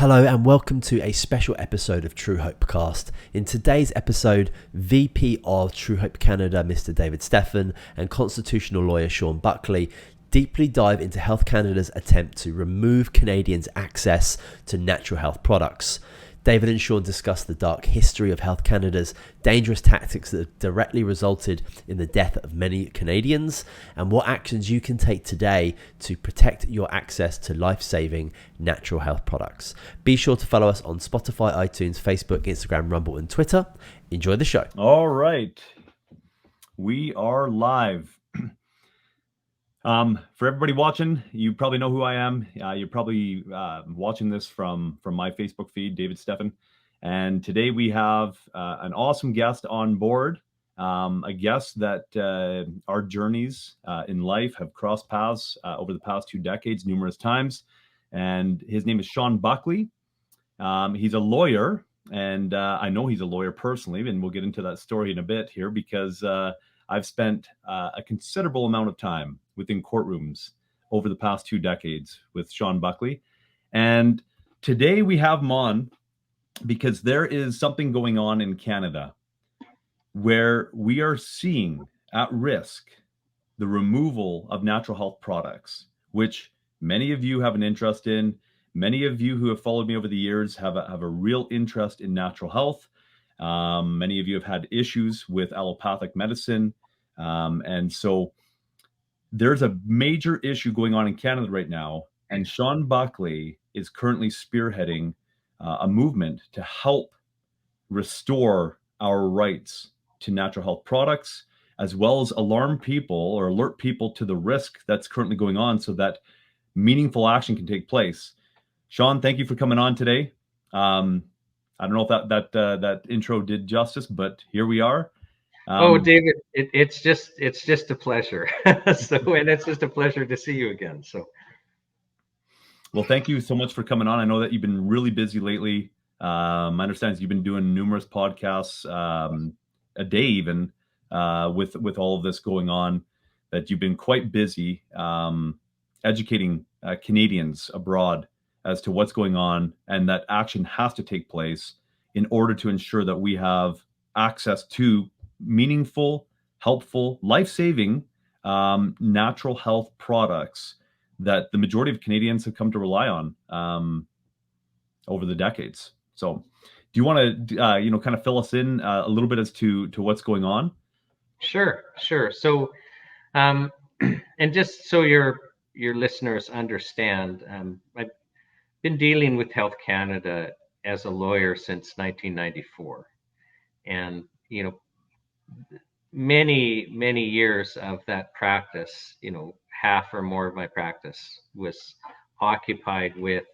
Hello and welcome to a special episode of Truehope Cast. In today's episode, VP of Truehope Canada, Mr. David Stephan, and constitutional lawyer Shawn Buckley deeply dive into Health Canada's attempt to remove Canadians' access to natural health products. David and Shawn discuss the dark history of Health Canada's dangerous tactics that have directly resulted in the death of many Canadians, and what actions you can take today to protect your access to life-saving natural health products. Be sure to follow us on Spotify, iTunes, Facebook, Instagram, Rumble, and Twitter. Enjoy the show. All right. We are live. For everybody watching, you probably know who I am. You're probably watching this from my Facebook feed, David Stephan. And today we have an awesome guest on board, a guest that our journeys in life have crossed paths over the past 2 decades numerous times. And his name is Shawn Buckley. He's a lawyer, and I know he's a lawyer personally, and we'll get into that story in a bit here because I've spent a considerable amount of time within courtrooms over the past 2 decades with Shawn Buckley. And today we have him on because there is something going on in Canada where we are seeing at risk the removal of natural health products, which many of you have an interest in. Many of you who have followed me over the years have a real interest in natural health. Many of you have had issues with allopathic medicine. And so there's a major issue going on in Canada right now. And Shawn Buckley is currently spearheading a movement to help restore our rights to natural health products, as well as alarm people or alert people to the risk that's currently going on so that meaningful action can take place. Shawn, thank you for coming on today. I don't know if that intro did justice, but here we are. David, it's just a pleasure. And it's just a pleasure to see you again. So, well, thank you so much for coming on. I know that you've been really busy lately. My understanding is you've been doing numerous podcasts a day, even with all of this going on. That you've been quite busy educating Canadians abroad as to what's going on, and that action has to take place in order to ensure that we have access to meaningful, helpful, life-saving natural health products that the majority of Canadians have come to rely on over the decades. So do you want to kind of fill us in a little bit as to what's going on? Sure. So and just so your listeners understand, I've been dealing with Health Canada as a lawyer since 1994, and many years of that practice, half or more of my practice was occupied with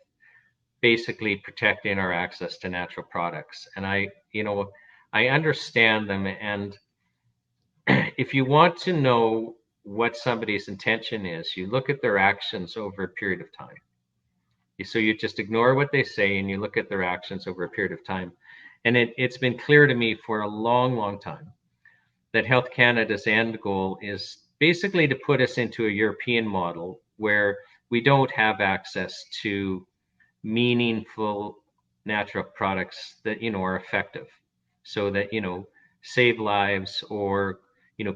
basically protecting our access to natural products. And I understand them. And if you want to know what somebody's intention is, you look at their actions over a period of time. So you just ignore what they say and you look at their actions over a period of time. And it's been clear to me for a long time that Health Canada's end goal is basically to put us into a European model where we don't have access to meaningful natural products that, are effective, so that, save lives, or,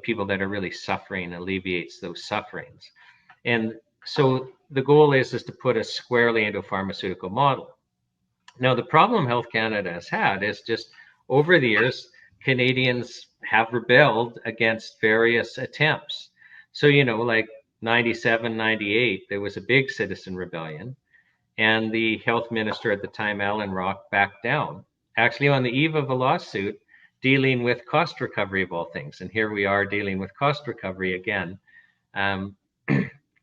people that are really suffering, alleviates those sufferings. And so the goal is to put us squarely into a pharmaceutical model. Now, the problem Health Canada has had is just over the years, Canadians have rebelled against various attempts. So, like 97, 98, there was a big citizen rebellion. And the health minister at the time, Alan Rock, backed down, actually on the eve of a lawsuit dealing with cost recovery of all things. And here we are dealing with cost recovery again.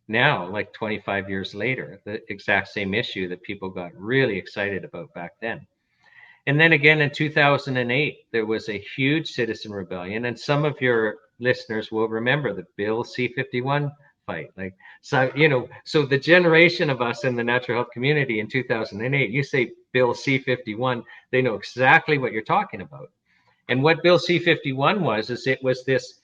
Now, like 25 years later, the exact same issue that people got really excited about back then. And then again in 2008, there was a huge citizen rebellion. And some of your listeners will remember the Bill C-51 fight. So the generation of us in the natural health community in 2008, you say Bill C-51, they know exactly what you're talking about. And what Bill C-51 was, is it was this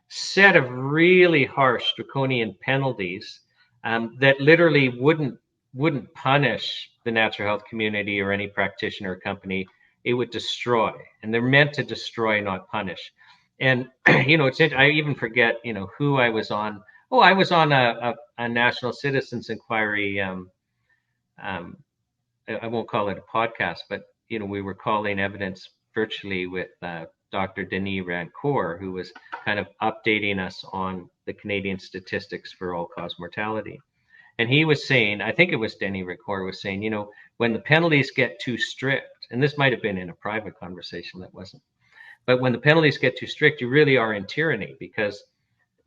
set of really harsh draconian penalties that literally wouldn't wouldn't punish the natural health community or any practitioner or company. It would destroy, and they're meant to destroy, not punish. And it's I even forget who I was on. Oh, I was on a national citizens inquiry. I won't call it a podcast, but we were calling evidence virtually with Dr. Denis Rancourt, who was kind of updating us on the Canadian statistics for all-cause mortality. And he was saying, I think it was Denis Rancourt was saying, when the penalties get too strict, and this might have been in a private conversation that wasn't, but when the penalties get too strict, you really are in tyranny, because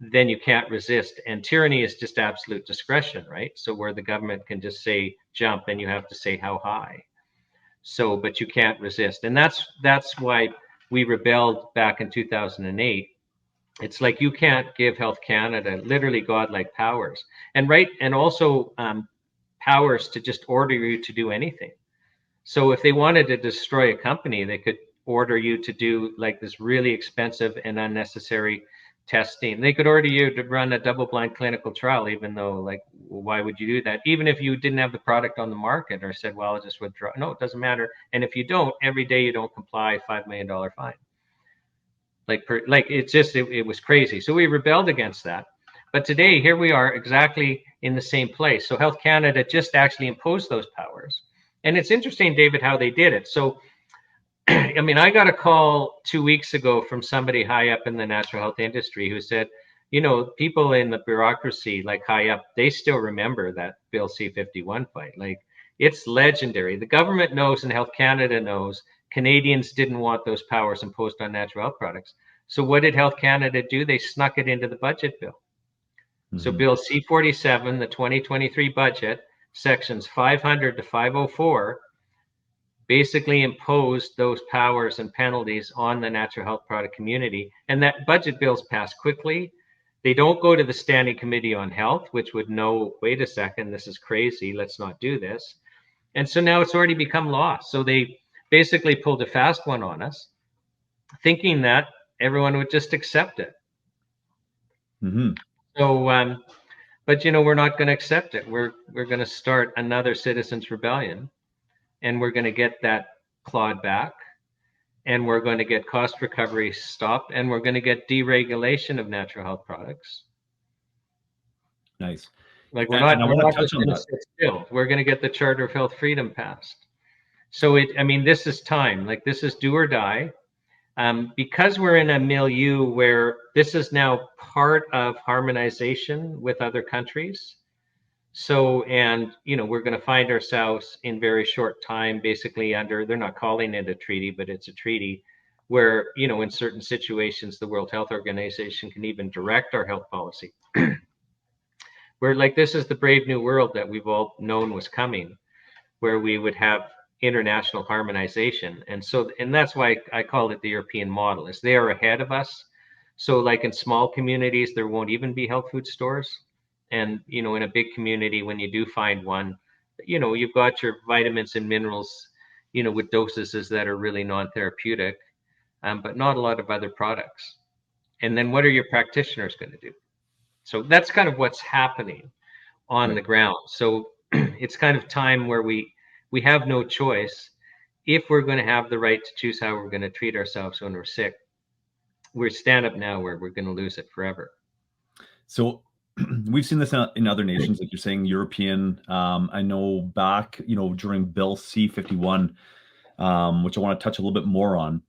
then you can't resist. And tyranny is just absolute discretion, right? So where the government can just say jump, and you have to say how high. So, but you can't resist. And that's why we rebelled back in 2008. It's like you can't give Health Canada literally godlike powers, and also powers to just order you to do anything. So if they wanted to destroy a company, they could order you to do like this really expensive and unnecessary testing. They could order you to run a double-blind clinical trial, even though, like, why would you do that? Even if you didn't have the product on the market, or said, well, I'll just withdraw. No, it doesn't matter. And if you don't, every day you don't comply, $5 million fine. It was crazy. So we rebelled against that. But today, here we are exactly in the same place. So Health Canada just actually imposed those powers. And it's interesting, David, how they did it. So I mean, I got a call 2 weeks ago from somebody high up in the natural health industry who said, people in the bureaucracy, like high up, they still remember that Bill C-51 fight. Like, it's legendary. The government knows, and Health Canada knows, Canadians didn't want those powers imposed on natural health products. So what did Health Canada do? They snuck it into the budget bill. Mm-hmm. So Bill C-47, the 2023 budget, sections 500 to 504, basically imposed those powers and penalties on the natural health product community. And that budget bills pass quickly. They don't go to the Standing Committee on Health, which would know, wait a second, this is crazy, let's not do this. And so now it's already become law. So they basically pulled a fast one on us, thinking that everyone would just accept it. Mm-hmm. So, but we're not going to accept it. We're going to start another citizens' rebellion. And we're going to get that clawed back, and we're going to get cost recovery stopped, and we're going to get deregulation of natural health products. Nice. Like, we're not just going to sit still. We're going to get the Charter of Health Freedom passed. So this is time. Like, this is do or die. Because we're in a milieu where this is now part of harmonization with other countries. So, and, we're going to find ourselves in very short time, basically they're not calling it a treaty, but it's a treaty where, in certain situations, the World Health Organization can even direct our health policy. Where, like, this is the brave new world that we've all known was coming, where we would have international harmonization. And that's why I call it the European model, is they are ahead of us. So, like, in small communities, there won't even be health food stores. And, in a big community, when you do find one, you've got your vitamins and minerals, with dosages that are really non-therapeutic, but not a lot of other products. And then what are your practitioners going to do? So that's kind of what's happening on the ground. So it's kind of time where we have no choice. If we're going to have the right to choose how we're going to treat ourselves when we're sick, we're stand up now where we're going to lose it forever. So we've seen this in other nations, like you're saying, European. I know back, during Bill C-51, which I want to touch a little bit more on,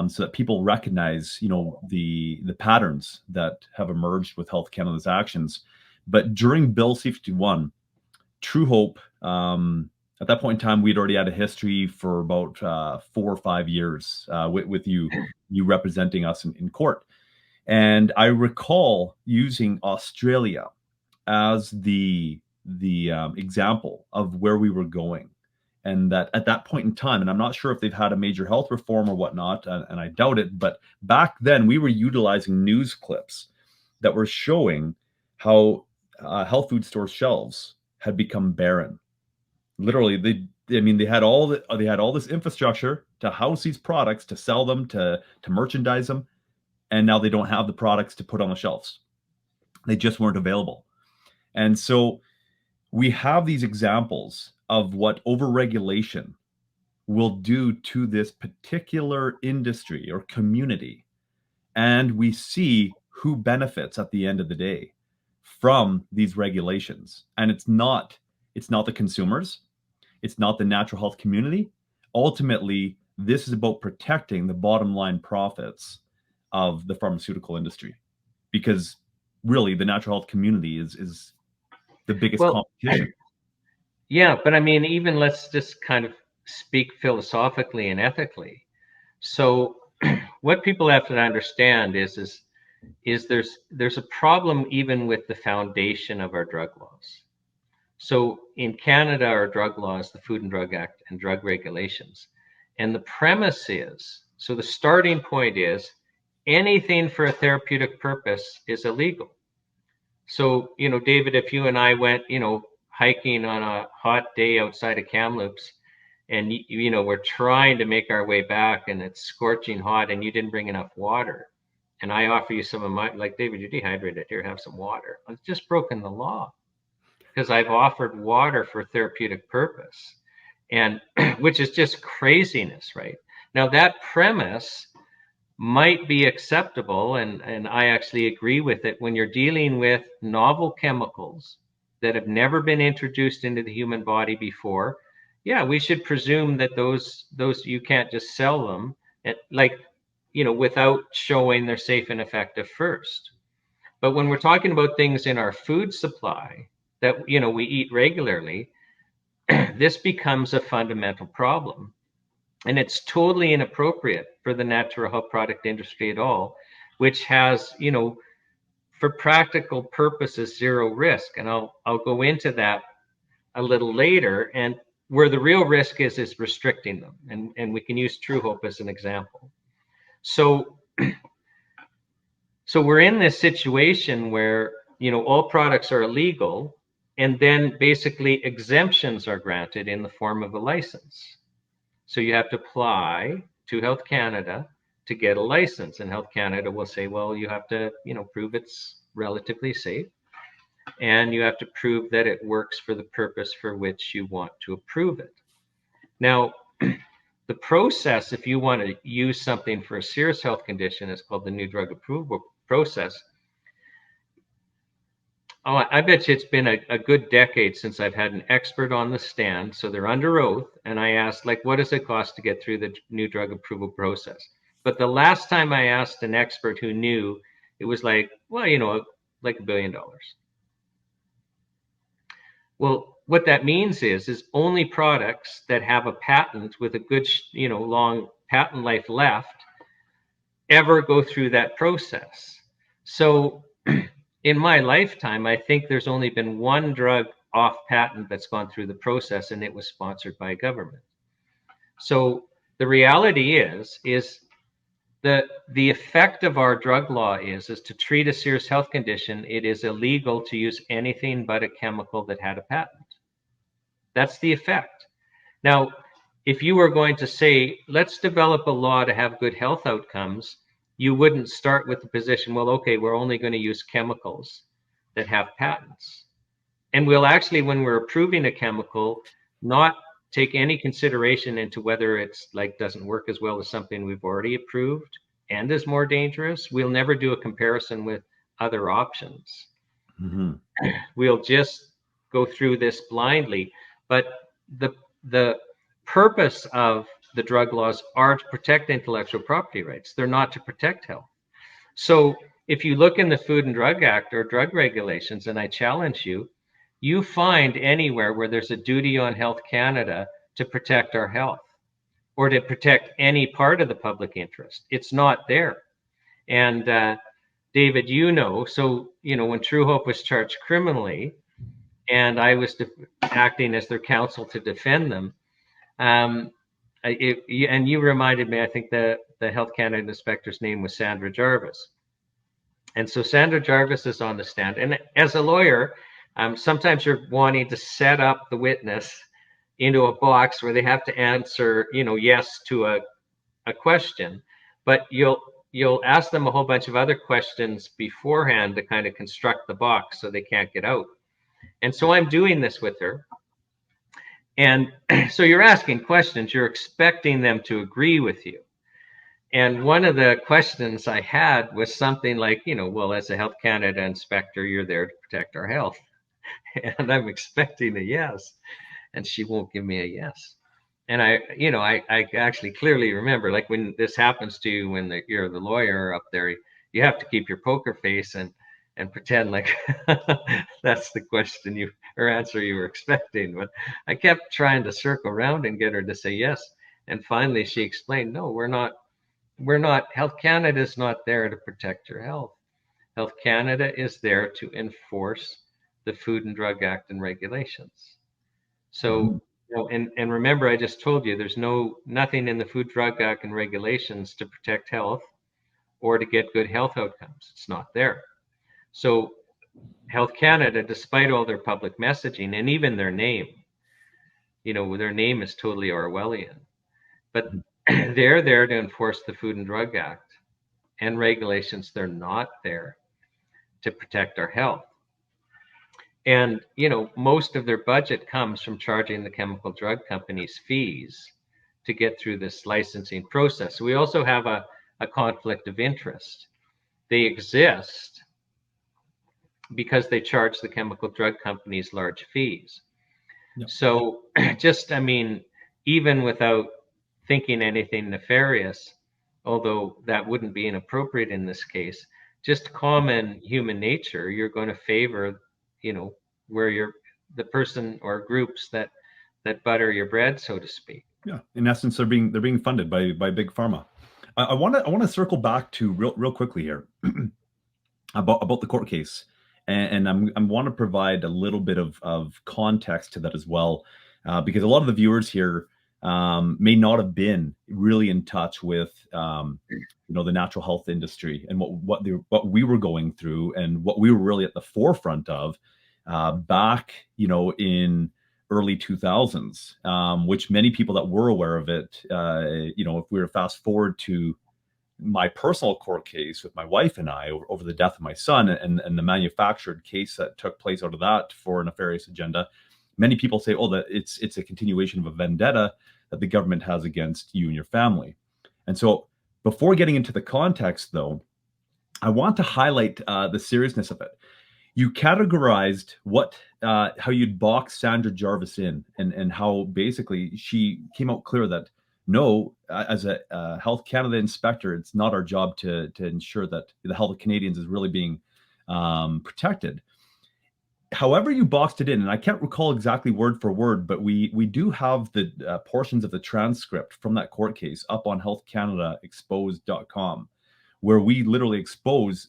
so that people recognize, the patterns that have emerged with Health Canada's actions. But during Bill C-51, Truehope, at that point in time, we'd already had a history for about 4 or 5 years with you representing us in court. And I recall using Australia as the example of where we were going. And that at that point in time, and I'm not sure if they've had a major health reform or whatnot, and I doubt it, but back then we were utilizing news clips that were showing how health food store shelves had become barren. Literally, they had all this infrastructure to house these products, to sell them, to merchandise them. And now they don't have the products to put on the shelves. They just weren't available. And so we have these examples of what overregulation will do to this particular industry or community. And we see who benefits at the end of the day from these regulations. And it's not the consumers, it's not the natural health community. Ultimately, this is about protecting the bottom line profits of the pharmaceutical industry, because really the natural health community is the biggest Well, competition. yeah, but I mean, even let's just kind of speak philosophically and ethically. So, what people have to understand is there's a problem even with the foundation of our drug laws. So in Canada, our drug laws, the Food and Drug Act and drug regulations, and the premise is, so the starting point is anything for a therapeutic purpose is illegal. So, David, if you and I went, hiking on a hot day outside of Kamloops, and we're trying to make our way back and it's scorching hot and you didn't bring enough water, and I offer you some of my, like, David, you're dehydrated, here, have some water. I've just broken the law because I've offered water for therapeutic purpose, and which is just craziness, right? Now that premise might be acceptable, and I actually agree with it when you're dealing with novel chemicals that have never been introduced into the human body before. Yeah, we should presume that those you can't just sell them without showing they're safe and effective first. But when we're talking about things in our food supply that we eat regularly, this becomes a fundamental problem. And it's totally inappropriate for the natural health product industry at all, which has, for practical purposes, zero risk. And I'll go into that a little later. And where the real risk is restricting them. And we can use Truehope as an example. So we're in this situation where, all products are illegal, and then basically exemptions are granted in the form of a license. So you have to apply to Health Canada to get a license, and Health Canada will say, well, you have to, prove it's relatively safe, and you have to prove that it works for the purpose for which you want to approve it. Now, the process, if you want to use something for a serious health condition, is called the new drug approval process. Oh, I bet you it's been a good decade since I've had an expert on the stand. So they're under oath. And I asked, what does it cost to get through the new drug approval process? But the last time I asked an expert who knew, it was like $1 billion. Well, what that means is only products that have a patent with a good, long patent life left ever go through that process. So in my lifetime, I think there's only been one drug off patent that's gone through the process, and it was sponsored by a government. So the reality is the effect of our drug law is to treat a serious health condition, it is illegal to use anything but a chemical that had a patent. That's the effect. Now, if you were going to say, let's develop a law to have good health outcomes, you wouldn't start with the position, well, okay, we're only going to use chemicals that have patents. And we'll actually, when we're approving a chemical, not take any consideration into whether it's doesn't work as well as something we've already approved and is more dangerous. We'll never do a comparison with other options. Mm-hmm. We'll just go through this blindly. But the purpose of the drug laws are to protect intellectual property rights. They're not to protect health. So if you look in the Food and Drug Act or drug regulations, and I challenge you, you find anywhere where there's a duty on Health Canada to protect our health or to protect any part of the public interest. It's not there. And David, so, when Truehope was charged criminally and I was acting as their counsel to defend them, and you reminded me, I think the Health Canada inspector's name was Sandra Jarvis. And so Sandra Jarvis is on the stand. And as a lawyer, sometimes you're wanting to set up the witness into a box where they have to answer, yes to a question, but you'll ask them a whole bunch of other questions beforehand to kind of construct the box so they can't get out. And so I'm doing this with her. And so you're asking questions, you're expecting them to agree with you. And one of the questions I had was something like, well, as a Health Canada inspector, you're there to protect our health. And I'm expecting a yes. And she won't give me a yes. And I actually clearly remember, like, when this happens to you, when you're the lawyer up there, you have to keep your poker face and pretend like that's the question or answer you were expecting. But I kept trying to circle around and get her to say yes. And finally she explained, no, we're not, Health Canada is not there to protect your health. Health Canada is there to enforce the Food and Drug Act and regulations. So, and remember, I just told you there's nothing in the Food Drug Act and regulations to protect health or to get good health outcomes. It's not there. So Health Canada, despite all their public messaging and even their name, their name is totally Orwellian, but they're there to enforce the Food and Drug Act and regulations. They're not there to protect our health. And, most of their budget comes from charging the chemical drug companies fees to get through this licensing process. So we also have a conflict of interest. They exist because they charge the chemical drug companies large fees. Yep. So even without thinking anything nefarious, although that wouldn't be inappropriate in this case, just common human nature, you're going to favor, where you're the person or groups that butter your bread, so to speak. Yeah, in essence, they're being funded by big pharma. I want to circle back to real quickly here about the court case, and I want to provide a little bit of context to that as well, because a lot of the viewers here may not have been really in touch with the natural health industry and what we were going through and what we were really at the forefront of back in early 2000s, which many people that were aware of it, if we were to fast forward to my personal court case with my wife and I over the death of my son and the manufactured case that took place out of that for a nefarious agenda, many people say, oh, that it's a continuation of a vendetta that the government has against you and your family. And so before getting into the context, though, I want to highlight the seriousness of it. You categorized how you'd box Sandra Jarvis in and how basically she came out clear that no, as a Health Canada inspector, it's not our job to ensure that the health of Canadians is really being protected. However you boxed it in, and I can't recall exactly word for word, but we do have the portions of the transcript from that court case up on healthcanadaexposed.com, where we literally expose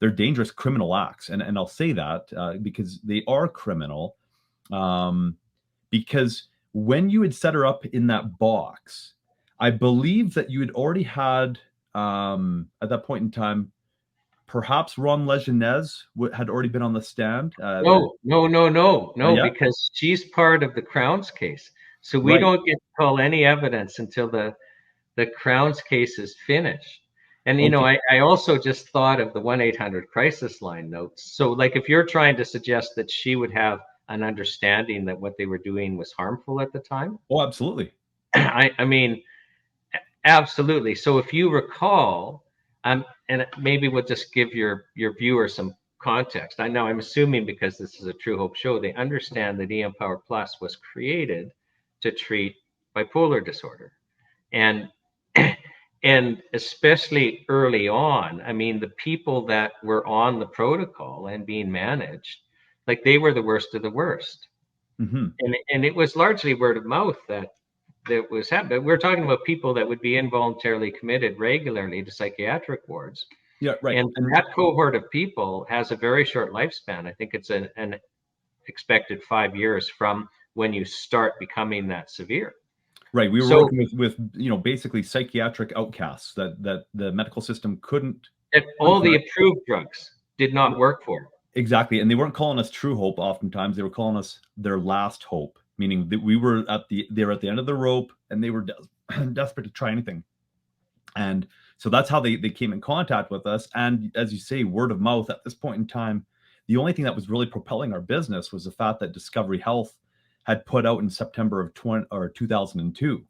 their dangerous criminal acts. And I'll say that because they are criminal, because when you had set her up in that box, I believe that you had already had, at that point in time, perhaps Ron Lejeunesse had already been on the stand. No, yeah? Because she's part of the Crown's case. So we don't get to call any evidence until the Crown's case is finished. And, I also just thought of the 1-800 crisis line notes. So, like, if you're trying to suggest that she would have an understanding that what they were doing was harmful at the time. Oh, absolutely. I mean, absolutely. So if you recall, and maybe we'll just give your viewers some context. I know I'm assuming because this is a Truehope show, they understand that EM Power Plus was created to treat bipolar disorder. And especially early on, I mean, the people that were on the protocol and being managed, like, they were the worst of the worst. Mm-hmm. And it was largely word of mouth that was happening. We're talking about people that would be involuntarily committed regularly to psychiatric wards. Yeah, right. And that cohort of people has a very short lifespan. I think it's an expected 5 years from when you start becoming that severe. Right. We were working with basically psychiatric outcasts that the medical system couldn't. All the approved drugs did not work for. Exactly. And they weren't calling us True Hope. Oftentimes they were calling us their last hope, meaning that we were they were at the end of the rope and they were desperate to try anything. And so that's how they came in contact with us. And as you say, word of mouth at this point in time, the only thing that was really propelling our business was the fact that Discovery Health had put out in September of 2002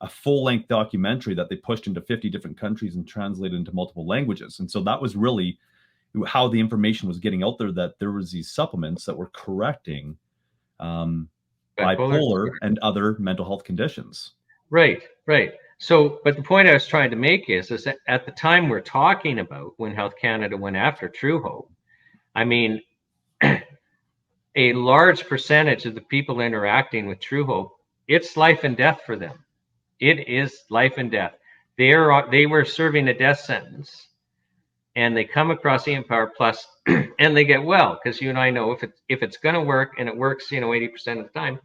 a full-length documentary that they pushed into 50 different countries and translated into multiple languages. And so that was really how the information was getting out there, that there was these supplements that were correcting bipolar and other mental health conditions. Right. So, but the point I was trying to make is that at the time we're talking about, when Health Canada went after Truehope, I mean, a large percentage of the people interacting with Truehope, it's life and death for them. It is life and death. They were serving a death sentence, and they come across eMpower Plus and they get well, because you and I know if it's going to work, and it works 80% of the time,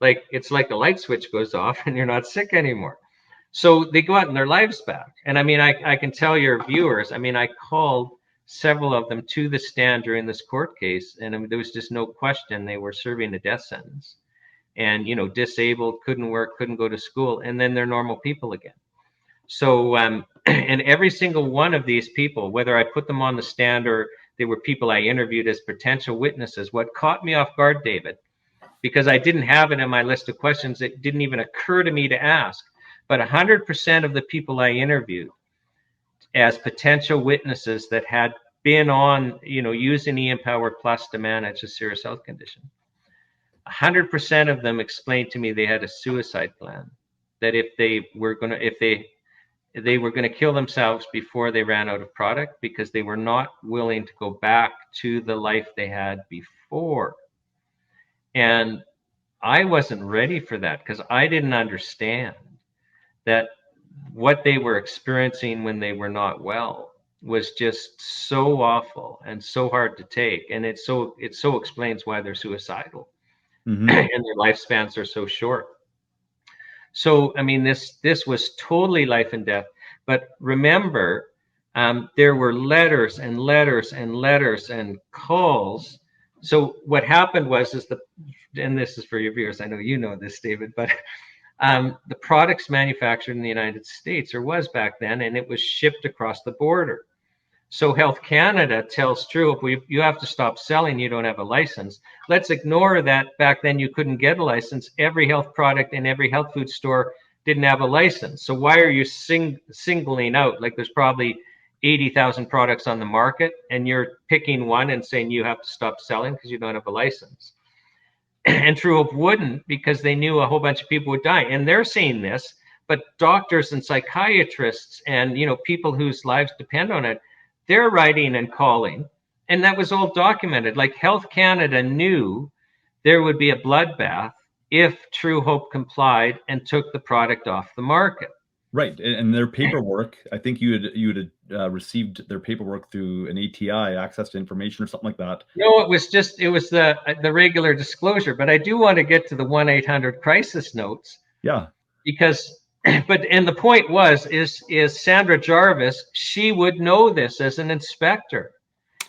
like it's like the light switch goes off and you're not sick anymore. So they go out and their lives back. And I mean, I can tell your viewers, I mean, I called several of them to the stand during this court case, and I mean, there was just no question they were serving a death sentence, and disabled, couldn't work, couldn't go to school, and then they're normal people again. So and every single one of these people, whether I put them on the stand or they were people I interviewed as potential witnesses, what caught me off guard, David, because I didn't have it in my list of questions, it didn't even occur to me to ask, but 100% of the people I interviewed as potential witnesses that had been on, using eMpower Plus to manage a serious health condition, 100% of them explained to me they had a suicide plan, that if they were going to kill themselves before they ran out of product, because they were not willing to go back to the life they had before. And I wasn't ready for that, because I didn't understand that what they were experiencing when they were not well was just so awful and so hard to take. And it so explains why they're suicidal. Mm-hmm. And their lifespans are so short. So, I mean, this was totally life and death. But remember, there were letters and letters and letters and calls. So what happened was, and this is for your viewers, I know you know this, David, but the products manufactured in the United States, or was back then, and it was shipped across the border. So Health Canada tells Truehope, you have to stop selling, you don't have a license. Let's ignore that back then you couldn't get a license. Every health product in every health food store didn't have a license. So why are you singling out, like there's probably 80,000 products on the market, and you're picking one and saying you have to stop selling because you don't have a license? And Truehope wouldn't, because they knew a whole bunch of people would die. And they're saying this, but doctors and psychiatrists and people whose lives depend on it, they're writing and calling, and that was all documented. Like Health Canada knew there would be a bloodbath if Truehope complied and took the product off the market. Right, and their paperwork, I think you had received their paperwork through an ATI, access to information, or something like that. No, it was the regular disclosure. But I do want to get to the 1-800 crisis notes. Yeah, because. And the point is Sandra Jarvis, she would know this as an inspector.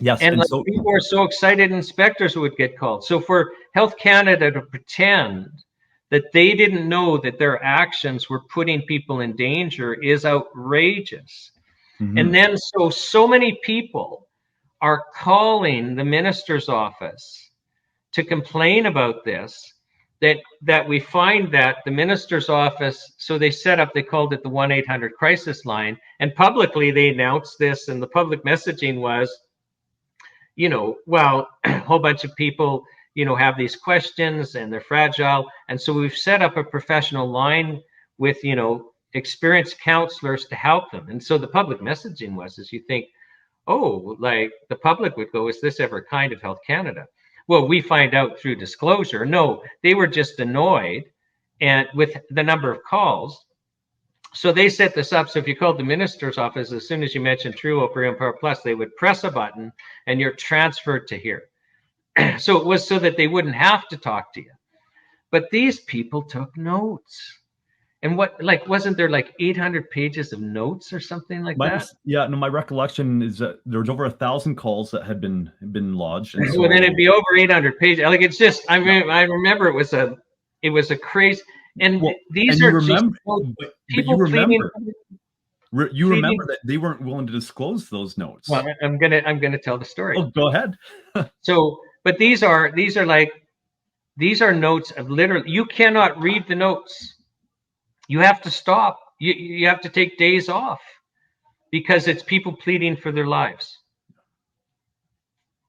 Yes. And like, people were so excited inspectors would get called. So for Health Canada to pretend that they didn't know that their actions were putting people in danger is outrageous. Mm-hmm. And then so many people are calling the minister's office to complain about this, that we find that the minister's office, so they called it the 1-800 crisis line, and publicly they announced this, and the public messaging was, well, a whole bunch of people, have these questions and they're fragile. And so we've set up a professional line with, experienced counselors to help them. And so the public messaging was, as you think, oh, like the public would go, is this ever kind of Health Canada? Well, we find out through disclosure, no, they were just annoyed and with the number of calls. So they set this up. So if you called the minister's office, as soon as you mentioned Truehope or eMpower Plus, they would press a button and you're transferred to here. So it was so that they wouldn't have to talk to you. But these people took notes. And wasn't there like 800 pages of notes or something like that? Yeah, no, my recollection is that there was over 1,000 calls that had been lodged. And so, well, then it'd be over 800 pages. Like, it's just, I remember it was a crazy, and these are just people pleading. You remember that they weren't willing to disclose those notes. Well, I'm gonna tell the story. Oh, go ahead. So, but these are notes of literally, you cannot read the notes. You have to stop. You have to take days off because it's people pleading for their lives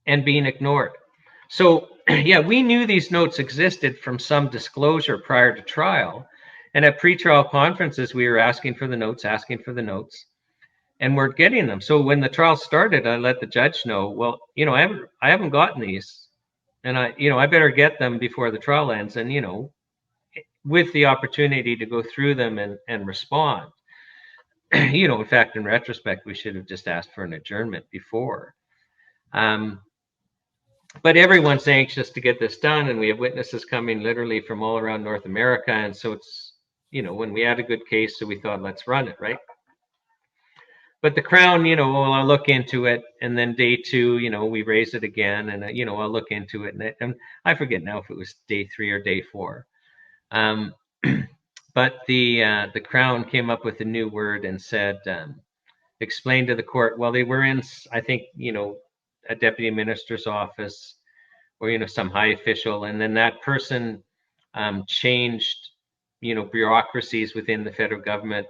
and being ignored. So, yeah, we knew these notes existed from some disclosure prior to trial. And at pretrial conferences, we were asking for the notes, and weren't getting them. So when the trial started, I let the judge know, well, I haven't gotten these, and I better get them before the trial ends. And, with the opportunity to go through them and respond. In fact, in retrospect, we should have just asked for an adjournment before. But everyone's anxious to get this done, and we have witnesses coming literally from all around North America. And so it's, when we had a good case, so we thought, let's run it, right? But the Crown, well, I'll look into it. And then day 2, we raise it again, and, I'll look into it. And I forget now if it was day 3 or day 4. But the Crown came up with a new word and said, explained to the court, well, they were in, I think, a deputy minister's office or, some high official. And then that person changed, bureaucracies within the federal government,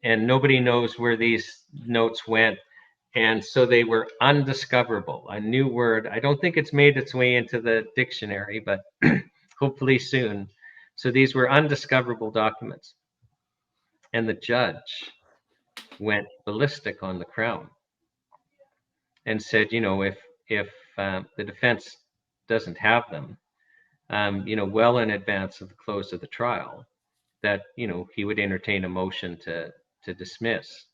and nobody knows where these notes went. And so they were undiscoverable, a new word. I don't think it's made its way into the dictionary, but hopefully soon. So these were undiscoverable documents. And the judge went ballistic on the Crown and said, if the defense doesn't have them, well in advance of the close of the trial, that, he would entertain a motion to dismiss.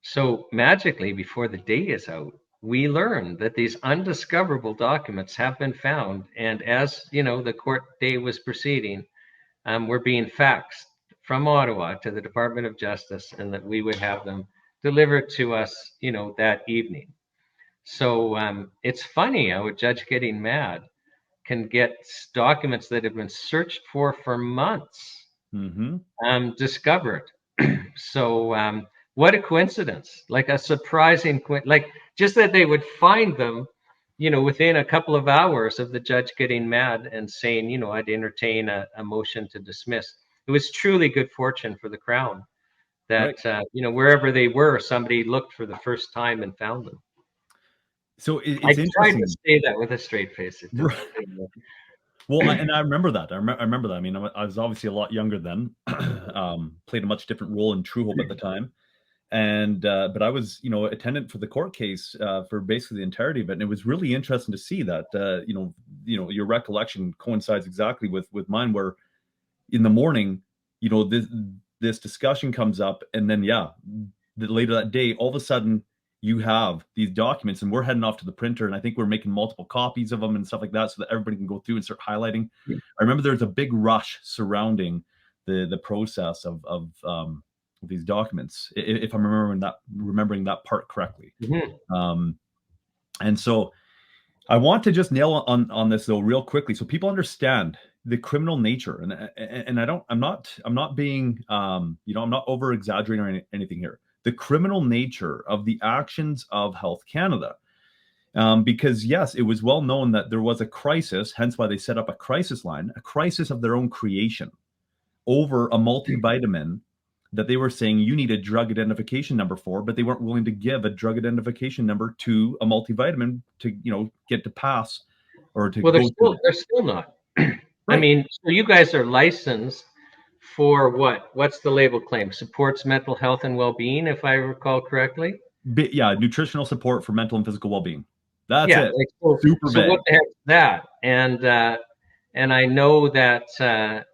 So magically, before the day is out, we learn that these undiscoverable documents have been found. And as, the court day was proceeding, were being faxed from Ottawa to the Department of Justice, and that we would have them delivered to us, that evening. So it's funny how a judge getting mad can get documents that have been searched for months discovered. So what a coincidence, like a surprising, like just that they would find them, within a couple of hours of the judge getting mad and saying, I'd entertain a motion to dismiss. It was truly good fortune for the Crown that, right. Wherever they were, somebody looked for the first time and found them. So it's I tried to say that with a straight face. Well, and I remember that. I remember that. I mean, I was obviously a lot younger then, played a much different role in Truehope at the time. And but I was, attendant for the court case for basically the entirety of it. And it was really interesting to see that, your recollection coincides exactly with mine, where in the morning, this discussion comes up, and then, later that day, all of a sudden, you have these documents, and we're heading off to the printer, and I think we're making multiple copies of them and stuff like that, so that everybody can go through and start highlighting. Yeah. I remember there was a big rush surrounding the process of these documents, if I'm remembering that part correctly. Mm-hmm. And so I want to just nail on this though real quickly, so people understand the criminal nature, and I'm not being I'm not over exaggerating or anything here. The criminal nature of the actions of Health Canada. Because yes, it was well known that there was a crisis, hence why they set up a crisis line, a crisis of their own creation over a multivitamin that they were saying you need a drug identification number for, but they weren't willing to give a drug identification number to a multivitamin to, get to pass or to. Well, they're still not. Right. I mean, so you guys are licensed for what? What's the label claim? Supports mental health and well-being, if I recall correctly. Yeah, nutritional support for mental and physical well-being. That's it. Like, super so what the heck is that? And I know that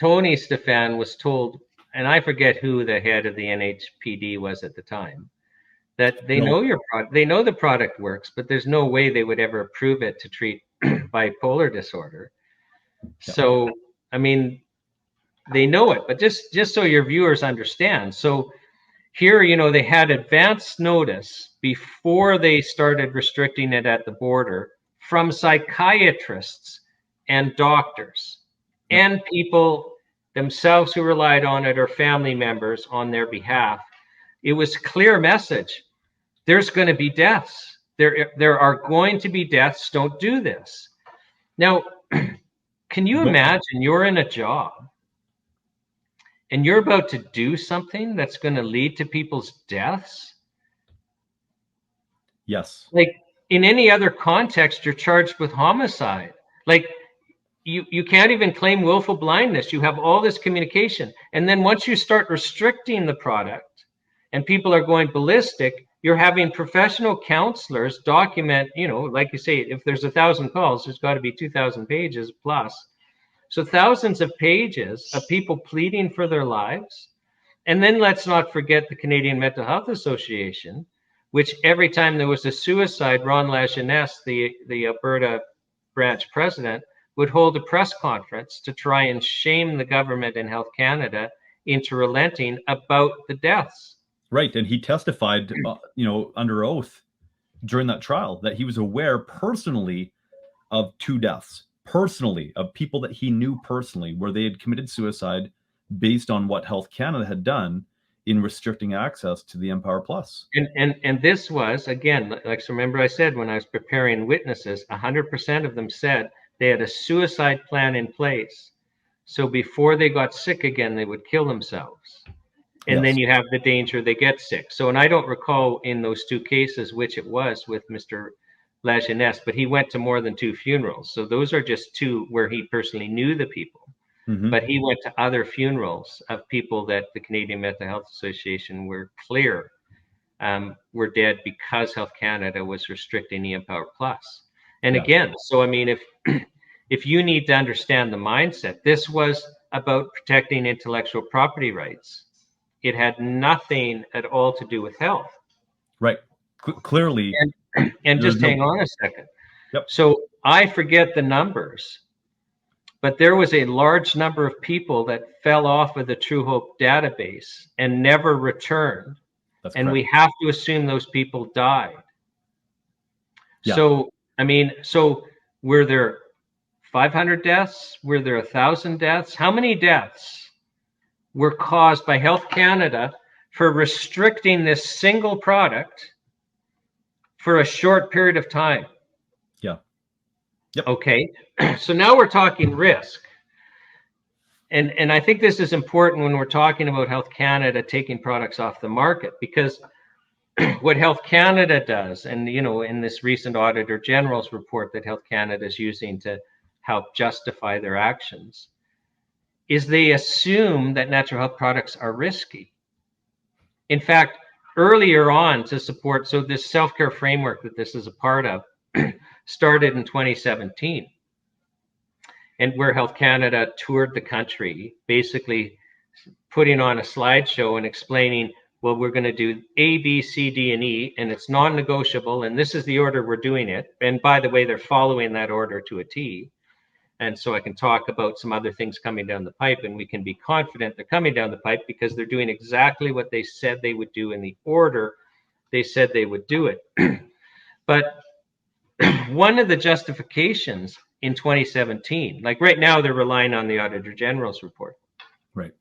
Tony Stephan was told, and I forget who the head of the NHPD was at the time, that they know your product, they know the product works, but there's no way they would ever approve it to treat bipolar disorder. Yeah. So, I mean, they know it, but just so your viewers understand. So here, they had advance notice before they started restricting it at the border from psychiatrists and doctors and people themselves who relied on it or family members on their behalf. It was clear message. There's going to be deaths. There are going to be deaths. Don't do this. Now, can you imagine you're in a job and you're about to do something that's going to lead to people's deaths? Yes. Like in any other context, you're charged with homicide. Like you can't even claim willful blindness. You have all this communication. And then once you start restricting the product and people are going ballistic, you're having professional counselors document, like you say, if there's 1,000 calls, there's got to be 2,000 pages plus. So thousands of pages of people pleading for their lives. And then let's not forget the Canadian Mental Health Association, which every time there was a suicide, Ron Lajeunesse, the Alberta branch president, would hold a press conference to try and shame the government and Health Canada into relenting about the deaths. Right. And he testified, under oath during that trial that he was aware personally of 2 deaths, personally, of people that he knew personally, where they had committed suicide based on what Health Canada had done in restricting access to the Empower Plus. And this was, again, so remember I said when I was preparing witnesses, 100% of them said they had a suicide plan in place. So before they got sick again, they would kill themselves. And then you have the danger they get sick. So, and I don't recall in those 2 cases which it was with Mr. Lajeunesse, but he went to more than 2 funerals. So those are just 2 where he personally knew the people. Mm-hmm. But he went to other funerals of people that the Canadian Mental Health Association were clear were dead because Health Canada was restricting the Empower Plus. And again, so I mean, if you need to understand the mindset, this was about protecting intellectual property rights. It had nothing at all to do with health. Right. Clearly. And just hang on a second. Yep. So I forget the numbers, but there was a large number of people that fell off of the Truehope database and never returned. That's and correct. We have to assume those people died. Yeah. So, I mean, so were there 500 deaths? Were there 1,000 deaths? How many deaths were caused by Health Canada for restricting this single product for a short period of time? Yeah. Yep. Okay. So now we're talking risk. And I think this is important when we're talking about Health Canada taking products off the market, because what Health Canada does, and in this recent Auditor General's report that Health Canada is using to help justify their actions, is they assume that natural health products are risky. In fact, earlier on to support, so this self-care framework that this is a part of started in 2017, and where Health Canada toured the country, basically putting on a slideshow and explaining, well, we're going to do A, B, C, D, and E, and it's non-negotiable, and this is the order we're doing it. And by the way, they're following that order to a T. And so I can talk about some other things coming down the pipe, and we can be confident they're coming down the pipe because they're doing exactly what they said they would do in the order they said they would do it. But one of the justifications in 2017, like right now, they're relying on the Auditor General's report. Right.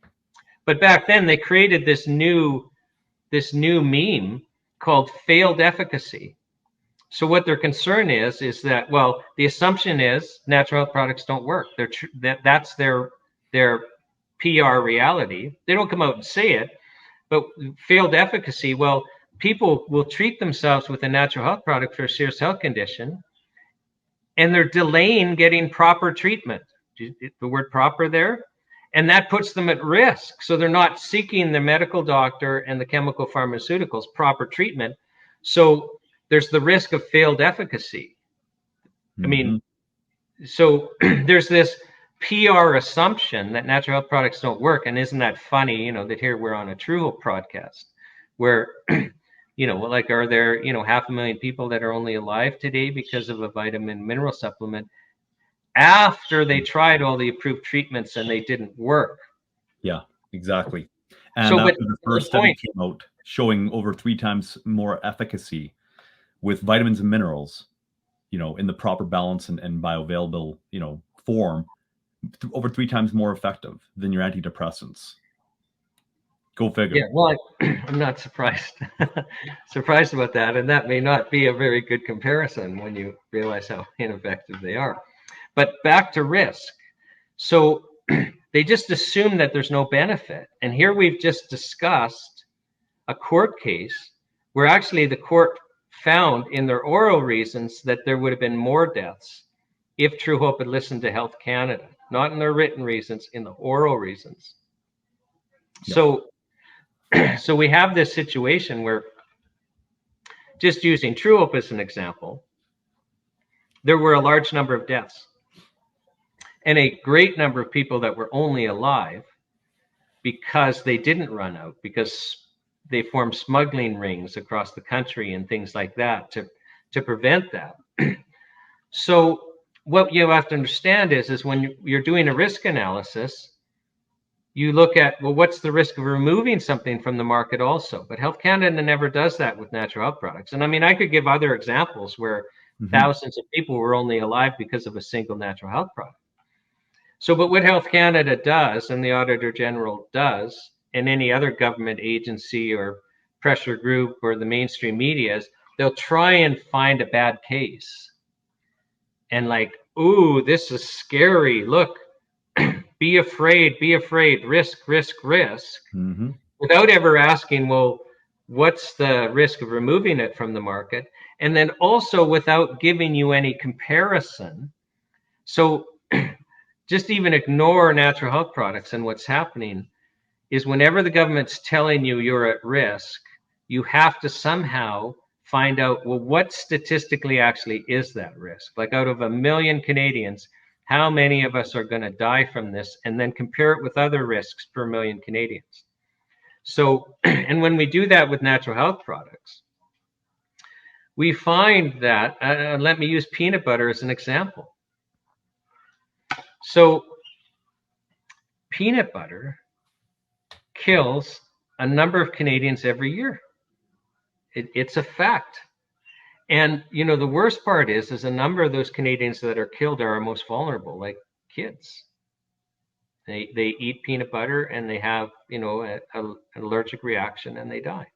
But back then they created this new meme called failed efficacy. So what their concern is that, well, the assumption is natural health products don't work. That's their PR reality. They don't come out and say it, but failed efficacy, well, people will treat themselves with a natural health product for a serious health condition, and they're delaying getting proper treatment. The word proper there? And that puts them at risk. So they're not seeking the medical doctor and the chemical pharmaceuticals proper treatment. So there's the risk of failed efficacy. Mm-hmm. I mean, so there's this PR assumption that natural health products don't work. And isn't that funny, that here we're on a Truehope podcast where, like, are there, 500,000 people that are only alive today because of a vitamin mineral supplement after they tried all the approved treatments and they didn't work? Yeah, exactly. And so, after the first study came out showing over 3 times more efficacy with vitamins and minerals, in the proper balance and bioavailable, form, over 3 times more effective than your antidepressants. Go figure. Yeah, well, I'm not surprised surprised about that, and that may not be a very good comparison when you realize how ineffective they are. But back to risk. So they just assume that there's no benefit. And here we've just discussed a court case where actually the court found in their oral reasons that there would have been more deaths if Truehope had listened to Health Canada, not in their written reasons, in the oral reasons. Yep. So we have this situation where, just using Truehope as an example, there were a large number of deaths and a great number of people that were only alive because they didn't run out, because they formed smuggling rings across the country and things like that to prevent that. So what you have to understand is when you're doing a risk analysis, you look at, well, what's the risk of removing something from the market also? But Health Canada never does that with natural health products. And I mean, I could give other examples where thousands of people were only alive because of a single natural health product. So, but what Health Canada does, and the Auditor General does, and any other government agency or pressure group or the mainstream media, is they'll try and find a bad case. And like, ooh, this is scary. Look, be afraid, risk, without ever asking, well, what's the risk of removing it from the market? And then also without giving you any comparison. So just even ignore natural health products, and what's happening is whenever the government's telling you you're at risk, you have to somehow find out, well, what statistically actually is that risk? Like out of 1 million Canadians, how many of us are going to die from this? And then compare it with other risks per million Canadians. So, and when we do that with natural health products, we find that, let me use peanut butter as an example. So peanut butter kills a number of Canadians every year. It's a fact. And, you know, the worst part is a number of those Canadians that are killed are our most vulnerable, like kids. They eat peanut butter and they have, you know, an allergic reaction and they die.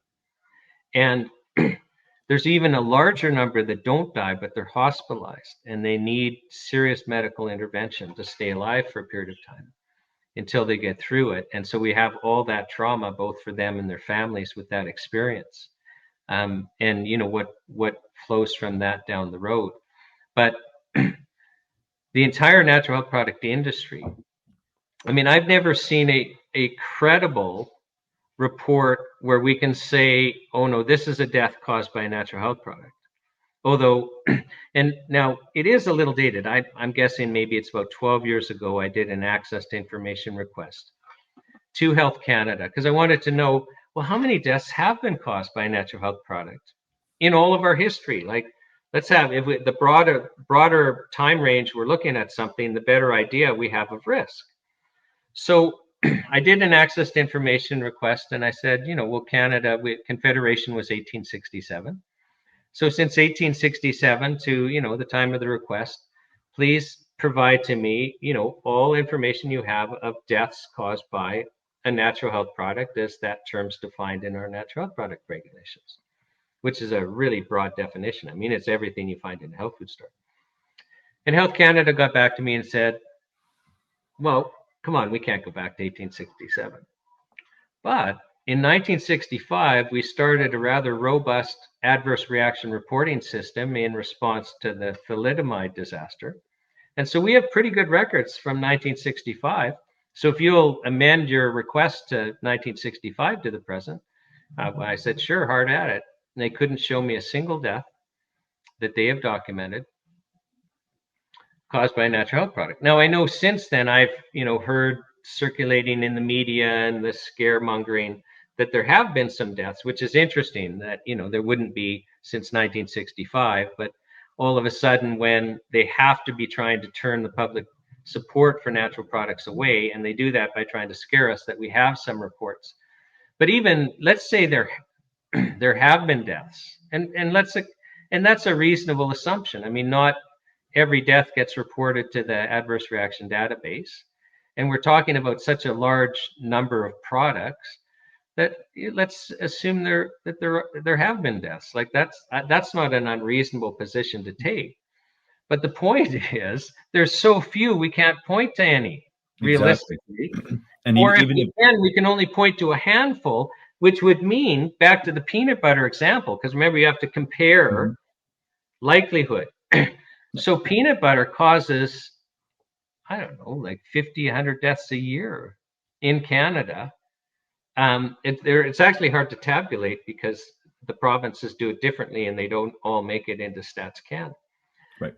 And there's even a larger number that don't die, but they're hospitalized and they need serious medical intervention to stay alive for a period of time until they get through it. And so we have all that trauma, both for them and their families, with that experience. And, you know, what flows from that down the road. But the entire natural health product industry, I mean, I've never seen a credible report where we can say, oh no, this is a death caused by a natural health product. Although, and now it is a little dated. I'm guessing maybe it's about 12 years ago, I did an access to information request to Health Canada because I wanted to know, well, how many deaths have been caused by a natural health product in all of our history? Like, let's have, if we, the broader time range we're looking at something, the better idea we have of risk. So I did an access to information request and I said, you know, well, Confederation was 1867. So since 1867 to, you know, the time of the request, please provide to me, you know, all information you have of deaths caused by a natural health product as that term's defined in our natural health product regulations, which is a really broad definition. I mean, it's everything you find in a health food store. And Health Canada got back to me and said, well, come on, we can't go back to 1867. But in 1965, we started a rather robust adverse reaction reporting system in response to the thalidomide disaster. And so we have pretty good records from 1965. So if you'll amend your request to 1965 to the present, I said, sure, hard at it. And they couldn't show me a single death that they have documented caused by a natural health product. Now, I know since then I've, you know, heard circulating in the media and the scaremongering that there have been some deaths, which is interesting that, you know, there wouldn't be since 1965, but all of a sudden when they have to be trying to turn the public support for natural products away, and they do that by trying to scare us, that we have some reports. But even, let's say there have been deaths, and that's a reasonable assumption. I mean, not every death gets reported to the adverse reaction database. And we're talking about such a large number of products that let's assume there have been deaths. Like that's not an unreasonable position to take. But the point is, there's so few we can't point to any realistically. And or even if we can only point to a handful, which would mean back to the peanut butter example, because remember you have to compare likelihood. So peanut butter causes, I don't know, like 50, 100 deaths a year in Canada. It's actually hard to tabulate because the provinces do it differently and they don't all make it into Stats Can. Right.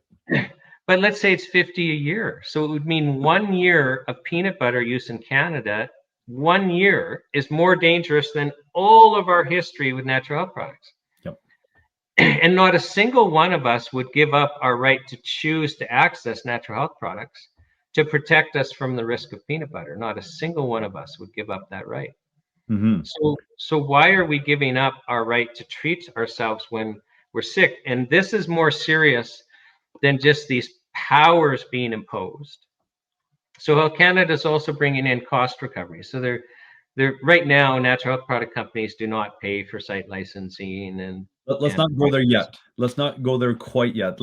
But let's say it's 50 a year. So it would mean 1 year of peanut butter use in Canada, 1 year is more dangerous than all of our history with natural health products. Yep. And not a single one of us would give up our right to choose to access natural health products to protect us from the risk of peanut butter. Not a single one of us would give up that right. Mm-hmm. So why are we giving up our right to treat ourselves when we're sick? And this is more serious than just these powers being imposed. So Health Canada is also bringing in cost recovery. So they're right now, natural health product companies do not pay for site licensing and. Let's not go there yet. Let's not go there quite yet.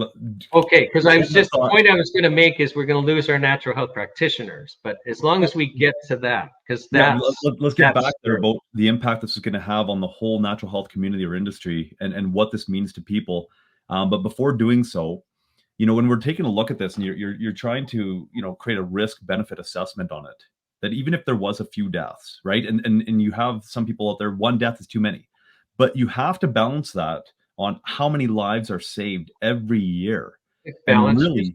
Okay, because the point I was going to make is we're going to lose our natural health practitioners. But as long as we get to that, because let's get back there about the impact this is going to have on the whole natural health community or industry and what this means to people. But before doing so, when we're taking a look at this and you're trying to create a risk benefit assessment on it, that even if there was a few deaths, right, and you have some people out there, one death is too many. But you have to balance that on how many lives are saved every year. And really,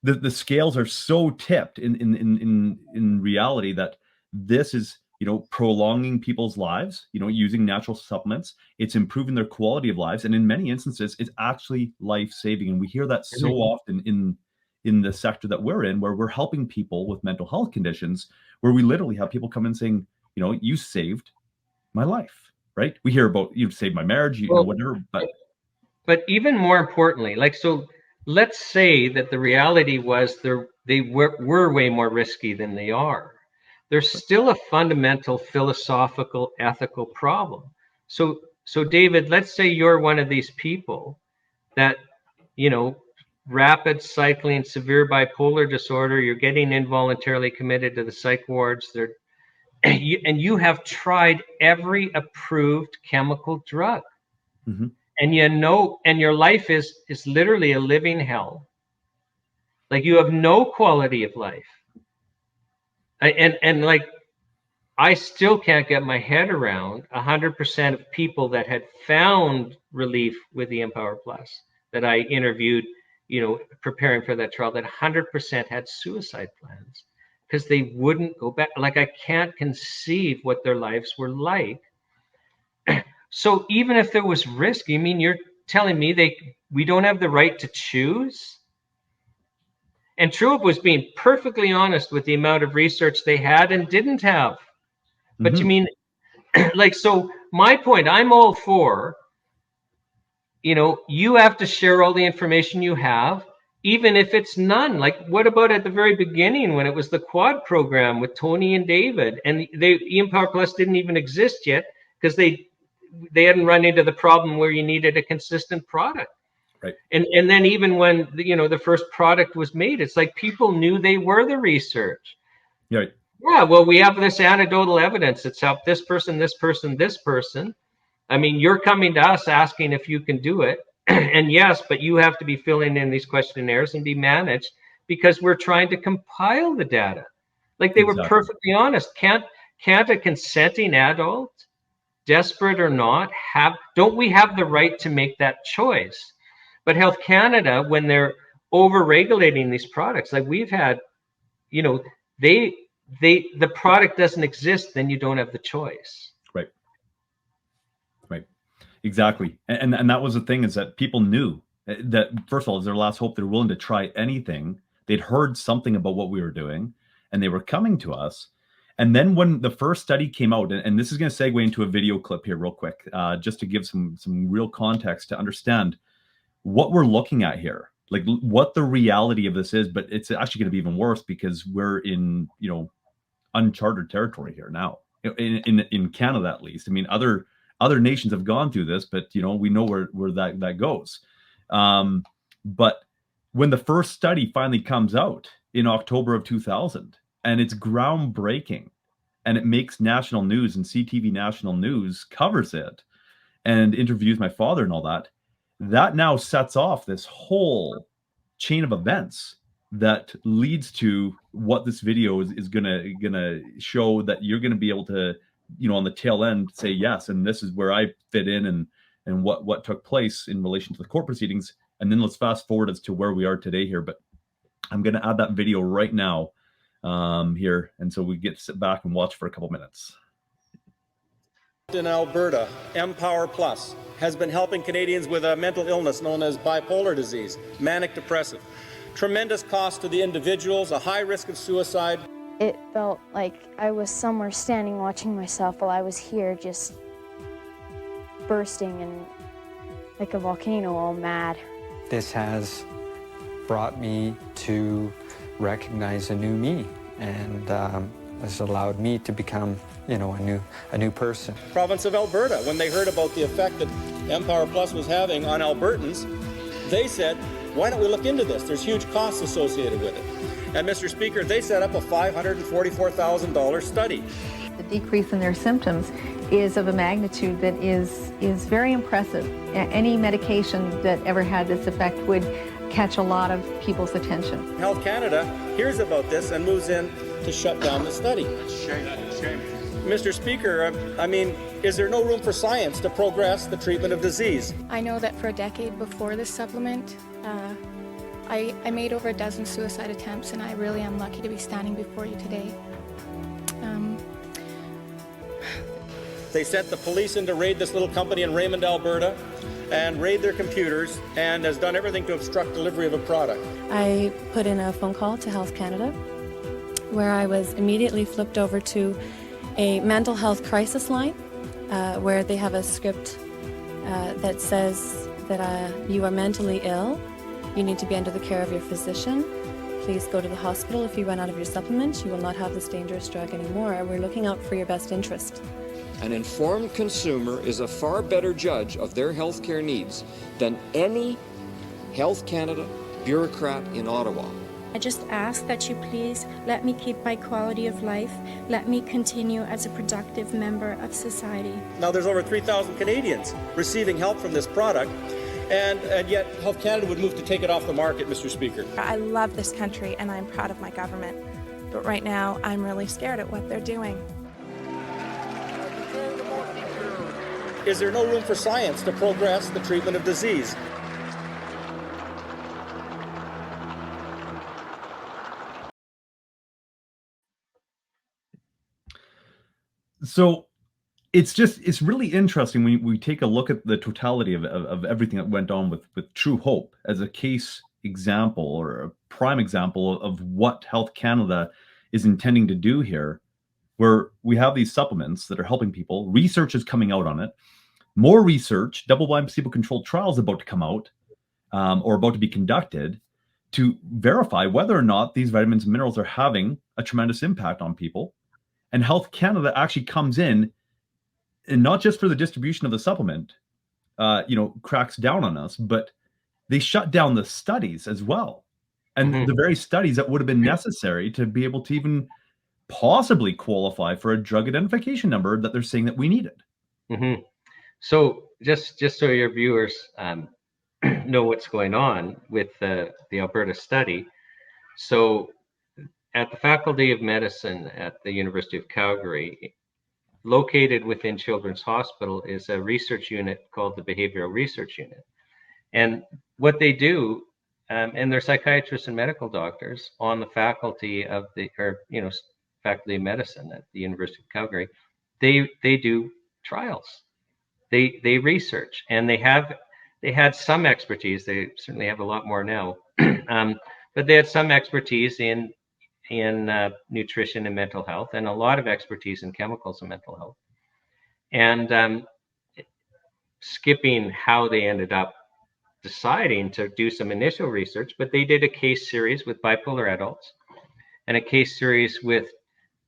the scales are so tipped in reality that this is prolonging people's lives. Using natural supplements, it's improving their quality of lives, and in many instances, it's actually life saving. And we hear that so often in the sector that we're in, where we're helping people with mental health conditions, where we literally have people come and saying, you saved my life. Right? We hear about you saved my marriage, whatever. But even more importantly, so let's say that the reality was they were way more risky than they are. There's still a fundamental philosophical, ethical problem. So David, let's say you're one of these people that, rapid cycling, severe bipolar disorder, you're getting involuntarily committed to the psych wards. And you have tried every approved chemical drug, and and your life is literally a living hell. Like you have no quality of life, and like I still can't get my head around 100% of people that had found relief with the Empower Plus that I interviewed, preparing for that trial, that 100% had suicide plans. Because they wouldn't go back. Like I can't conceive what their lives were like. So even if there was risk, you mean you're telling me we don't have the right to choose? And Truehope was being perfectly honest with the amount of research they had and didn't have. But you mean, so my point, I'm all for, you have to share all the information you have, even if it's none. Like what about at the very beginning when it was the quad program with Tony and David, and Empower Plus didn't even exist yet because they hadn't run into the problem where you needed a consistent product. Right. And then even when the first product was made, it's like people knew they were the research. Right. Yeah, well, we have this anecdotal evidence. It's helped this person, this person, this person. I mean, you're coming to us asking if you can do it. And yes, but you have to be filling in these questionnaires and be managed because we're trying to compile the data. Like they were perfectly honest. Can't a consenting adult, desperate or not, don't we have the right to make that choice? But Health Canada, when they're over-regulating these products, like we've had, the product doesn't exist, then you don't have the choice. Right. Exactly. And that was the thing, is that people knew that, first of all, it's their last hope. They're willing to try anything. They'd heard something about what we were doing, and they were coming to us. And then when the first study came out, and this is going to segue into a video clip here real quick, just to give some real context to understand what we're looking at here. like what the reality of this is. But it's actually going to be even worse because we're in, uncharted territory here now in Canada, at least. I mean, other nations have gone through this, but we know where that goes. But when the first study finally comes out in October of 2000, and it's groundbreaking, and it makes national news, and CTV National News covers it and interviews my father and all that, that now sets off this whole chain of events that leads to what this video is gonna show, that you're gonna be able to, on the tail end say yes, and this is where I fit in, and what took place in relation to the court proceedings. And then let's fast forward as to where we are today here. But I'm gonna add that video right now here, and so we get to sit back and watch for a couple minutes. In Alberta, Empower Plus has been helping Canadians with a mental illness known as bipolar disease, manic depressive. Tremendous cost to the individuals, a high risk of suicide. It felt like I was somewhere standing watching myself while I was here just bursting and like a volcano, all mad. This has brought me to recognize a new me, and has allowed me to become, a new person. Province of Alberta, when they heard about the effect that Empower Plus was having on Albertans, they said, why don't we look into this? There's huge costs associated with it. And Mr. Speaker, they set up a $544,000 study. The decrease in their symptoms is of a magnitude that is very impressive. Any medication that ever had this effect would catch a lot of people's attention. Health Canada hears about this and moves in to shut down the study. It's shameful. Mr. Speaker, I mean, is there no room for science to progress the treatment of disease? I know that for a decade before this supplement, I made over a dozen suicide attempts, and I really am lucky to be standing before you today. They sent the police in to raid this little company in Raymond, Alberta, and raid their computers, and has done everything to obstruct delivery of a product. I put in a phone call to Health Canada, where I was immediately flipped over to a mental health crisis line, where they have a script that says that you are mentally ill, you need to be under the care of your physician. Please go to the hospital. If you run out of your supplement, you will not have this dangerous drug anymore. We're looking out for your best interest. An informed consumer is a far better judge of their healthcare needs than any Health Canada bureaucrat in Ottawa. I just ask that you please let me keep my quality of life. Let me continue as a productive member of society. Now there's over 3,000 Canadians receiving help from this product, and yet Health Canada would move to take it off the market, Mr. Speaker. I love this country and I'm proud of my government, but right now I'm really scared at what they're doing. Is there no room for science to progress the treatment of disease? So it's really interesting when we take a look at the totality of everything that went on with Truehope as a case example, or a prime example of what Health Canada is intending to do here, where we have these supplements that are helping people. Research is coming out on it. More research, double-blind placebo-controlled trials about to come out, or about to be conducted, to verify whether or not these vitamins and minerals are having a tremendous impact on people. And Health Canada actually comes in, and not just for the distribution of the supplement, cracks down on us, but they shut down the studies as well. And the very studies that would have been necessary to be able to even possibly qualify for a drug identification number that they're saying that we needed. Mm-hmm. So just so your viewers know what's going on with the Alberta study. So at the Faculty of Medicine at the University of Calgary, located within Children's Hospital, is a research unit called the Behavioral Research Unit. And what they do, and they're psychiatrists and medical doctors on the faculty of Faculty of Medicine at the University of Calgary, they do trials. They research, and they had some expertise. They certainly have a lot more now, but they had some expertise in nutrition and mental health, and a lot of expertise in chemicals and mental health. And skipping how they ended up deciding to do some initial research, but they did a case series with bipolar adults and a case series with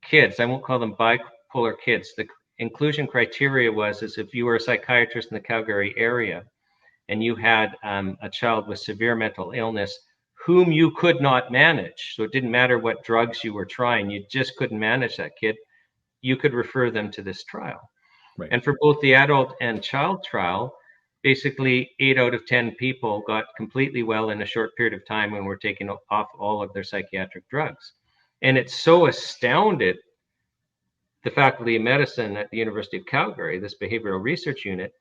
kids. I won't call them bipolar kids. The inclusion criteria was is if you were a psychiatrist in the Calgary area and you had a child with severe mental illness whom you could not manage, so it didn't matter what drugs you were trying, you just couldn't manage that kid, you could refer them to this trial. Right. And for both the adult and child trial, basically 8 out of 10 people got completely well in a short period of time when we're taking off all of their psychiatric drugs. And it so astounded the Faculty of Medicine at the University of Calgary, this behavioral research unit,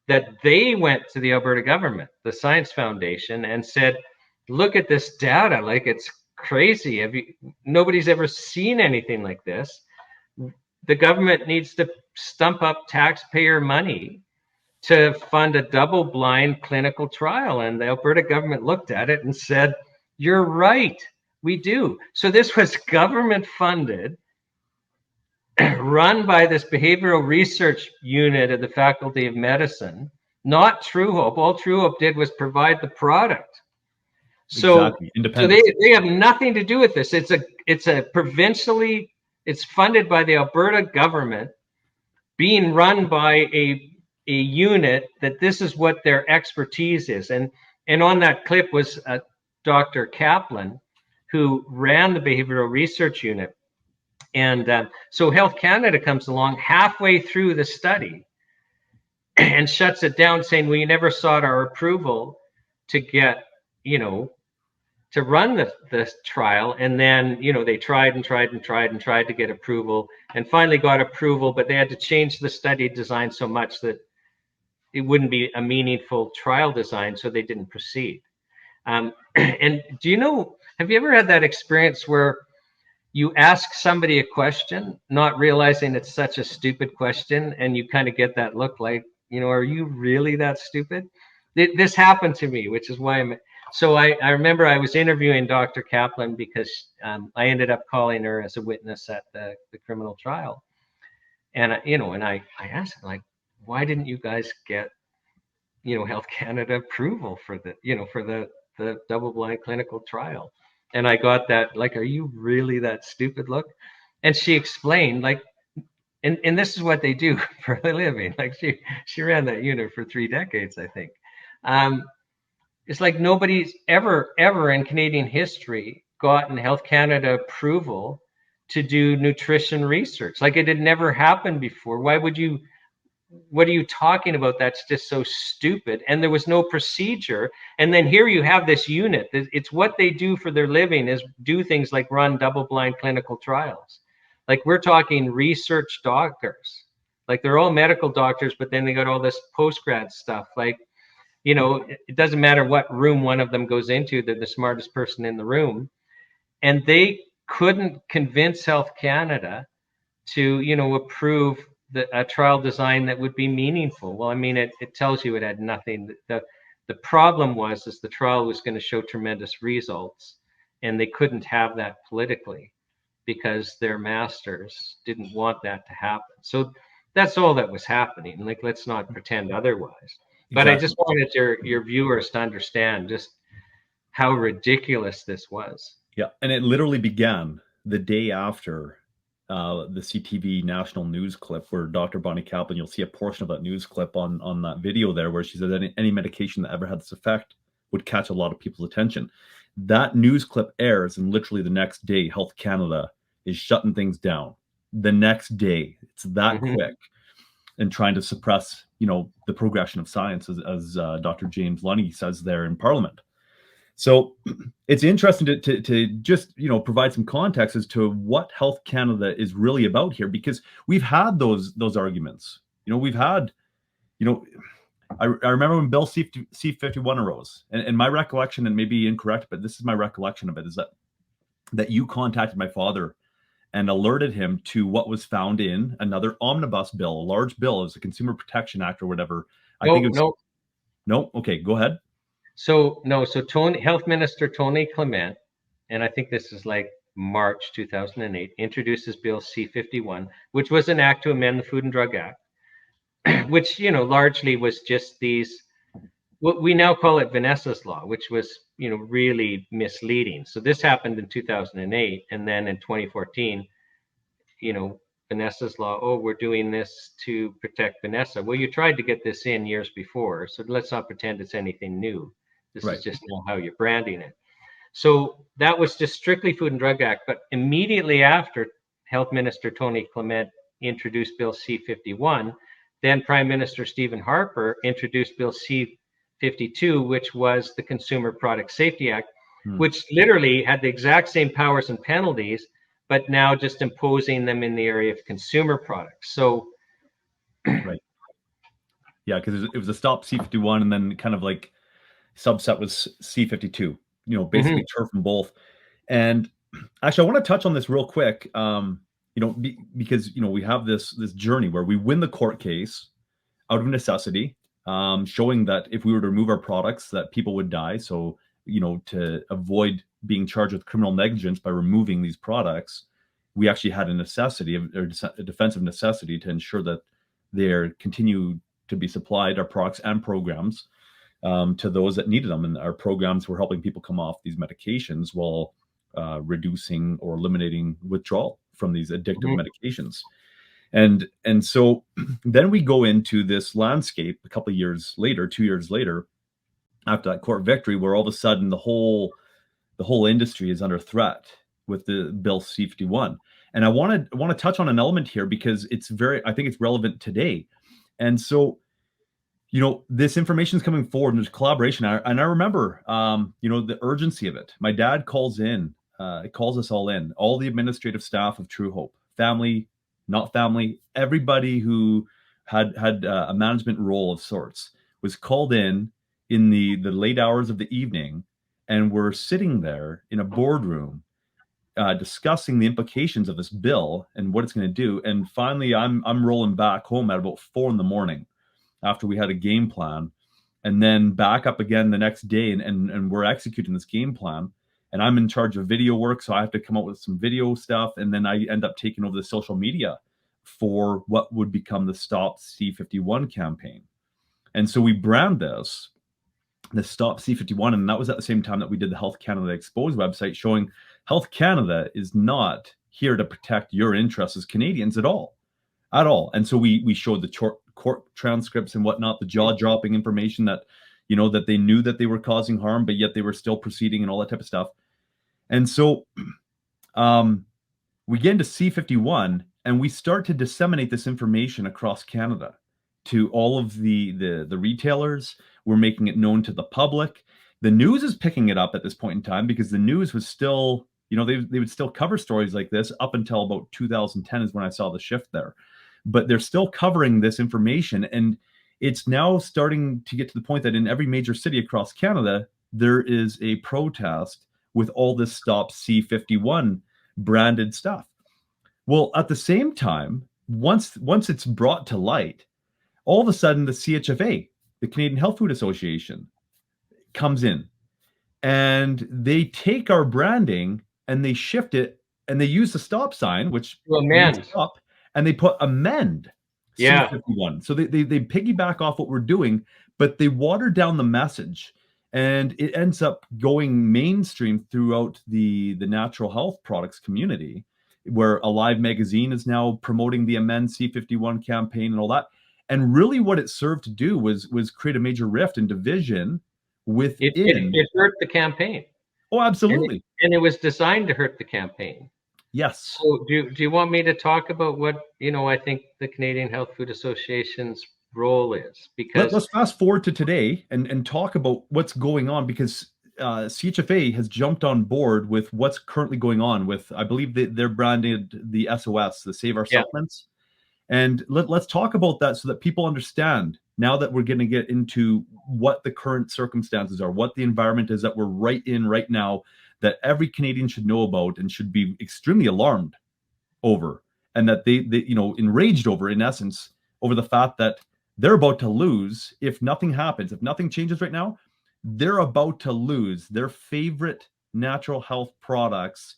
that they went to the Alberta government, the Science Foundation, and said, look at this data, like it's crazy. Nobody's ever seen anything like this. The government needs to stump up taxpayer money to fund a double-blind clinical trial. And the Alberta government looked at it and said, you're right, we do. So this was government funded, run by this behavioral research unit of the Faculty of Medicine, not Truehope. All Truehope did was provide the product. So, exactly. Independent. So they have nothing to do with this. It's a provincially, it's funded by the Alberta government, being run by a unit that this is what their expertise is. And on that clip was Dr. Kaplan, who ran the behavioral research unit. And so Health Canada comes along halfway through the study and shuts it down, saying, we never sought our approval to get, to run the trial. And then, they tried to get approval and finally got approval, but they had to change the study design so much that it wouldn't be a meaningful trial design, so they didn't proceed. And have you ever had that experience where you ask somebody a question, not realizing it's such a stupid question, and you kind of get that look like, are you really that stupid? This happened to me, which is why I remember I was interviewing Dr. Kaplan because I ended up calling her as a witness at the criminal trial. And, I asked her, like, why didn't you guys get, Health Canada approval for the double-blind clinical trial? And I got that, like, are you really that stupid look? And she explained, like, and this is what they do for a living. Like, she ran that unit for 3 decades, I think. It's like nobody's ever in Canadian history gotten Health Canada approval to do nutrition research. Like, it had never happened before. What are you talking about? That's just so stupid. And there was no procedure. And then here you have this unit. It's what they do for their living is do things like run double-blind clinical trials. Like, we're talking research doctors. Like, they're all medical doctors, but then they got all this post-grad stuff. Like, it doesn't matter what room one of them goes into, they're the smartest person in the room. And they couldn't convince Health Canada to, approve a trial design that would be meaningful. Well, I mean, it tells you it had nothing. The problem was the trial was going to show tremendous results, and they couldn't have that politically because their masters didn't want that to happen. So that's all that was happening. Like, let's not pretend otherwise. But exactly. I just wanted your viewers to understand just how ridiculous this was. Yeah, and it literally began the day after the CTV national news clip where Dr. Bonnie Kaplan, you'll see a portion of that news clip on that video there where she said any medication that ever had this effect would catch a lot of people's attention. That news clip airs, and literally the next day, Health Canada is shutting things down. The next day, it's that quick, and trying to suppress, the progression of science, as Dr. James Lunny says there in Parliament. So it's interesting to just, provide some context as to what Health Canada is really about here, because we've had those arguments. We've had, I remember when Bill C-51 arose, and my recollection, and maybe incorrect, but this is my recollection of it, is that you contacted my father and alerted him to what was found in another omnibus bill, a large bill. It was a Consumer Protection Act or whatever. No. Okay, go ahead. So Health Minister Tony Clement, and I think this is like March 2008, introduces Bill C-51, which was an act to amend the Food and Drug Act, which, largely was just these what we now call it Vanessa's Law, which was, really misleading. So this happened in 2008, and then in 2014, Vanessa's Law, oh, we're doing this to protect Vanessa. Well, you tried to get this in years before, so let's not pretend it's anything new. This is just now how you're branding it. So that was just strictly Food and Drug Act. But immediately after, Health Minister Tony Clement introduced Bill C-51, then Prime Minister Stephen Harper introduced Bill C-52, which was the Consumer Product Safety Act, which literally had the exact same powers and penalties, but now just imposing them in the area of consumer products. So, right. Yeah, because it was a stop C-51, and then kind of like subset was C-52, basically turf from both. And actually, I want to touch on this real quick, because, we have this journey where we win the court case out of necessity, showing that if we were to remove our products, that people would die. So, to avoid being charged with criminal negligence by removing these products, we actually had a necessity, or a defensive necessity, to ensure that they continue to be supplied, our products and programs, to those that needed them. And our programs were helping people come off these medications while reducing or eliminating withdrawal from these addictive medications. And so then we go into this landscape a couple of years later, 2 years later, after that court victory, where all of a sudden the whole industry is under threat with the Bill C-51. And I want to touch on an element here because I think it's relevant today. And so, this information is coming forward, and there's collaboration. And I remember, the urgency of it. My dad calls us all in, all the administrative staff of Truehope, family, not family, everybody who had a management role of sorts was called in the late hours of the evening, and we're sitting there in a boardroom discussing the implications of this bill and what it's going to do. And finally, I'm rolling back home at about 4 a.m. after we had a game plan, and then back up again the next day, and we're executing this game plan. And I'm in charge of video work, so I have to come up with some video stuff, and then I end up taking over the social media for what would become the Stop C-51 campaign. And so we brand this the Stop C-51, and that was at the same time that we did the Health Canada Exposed website, showing Health Canada is not here to protect your interests as Canadians at all. And so we showed the court transcripts and whatnot, the jaw-dropping information that, that they knew that they were causing harm, but yet they were still proceeding and all that type of stuff. And so we get into C-51, and we start to disseminate this information across Canada to all of the retailers. We're making it known to the public. The news is picking it up at this point in time, because the news was still, they would still cover stories like this up until about 2010 is when I saw the shift there. But they're still covering this information, and it's now starting to get to the point that in every major city across Canada, there is a protest with all this Stop C-51 branded stuff. Well, at the same time, once it's brought to light, all of a sudden the CHFA, the Canadian Health Food Association, comes in, and they take our branding and they shift it, and they use the stop sign, which means stop, and they put amend C-51. So they piggyback off what we're doing, but they water down the message, and it ends up going mainstream throughout the natural health products community, where Alive magazine is now promoting the Amend C-51 campaign and all that. And really what it served to do was create a major rift and division within. It hurt the campaign. Oh, absolutely. And it was designed to hurt the campaign. Yes. So do you want me to talk about what, I think the Canadian Health Food Association's role is? Because let's fast forward to today and talk about what's going on, because CHFA has jumped on board with what's currently going on with, I believe they're branded the SOS, the Save Our Supplements. And let's talk about that so that people understand, now that we're going to get into what the current circumstances are, what the environment is that we're right in right now, that every Canadian should know about and should be extremely alarmed over, and that they enraged over, in essence, over the fact that they're about to lose, if nothing happens, if nothing changes right now, they're about to lose their favorite natural health products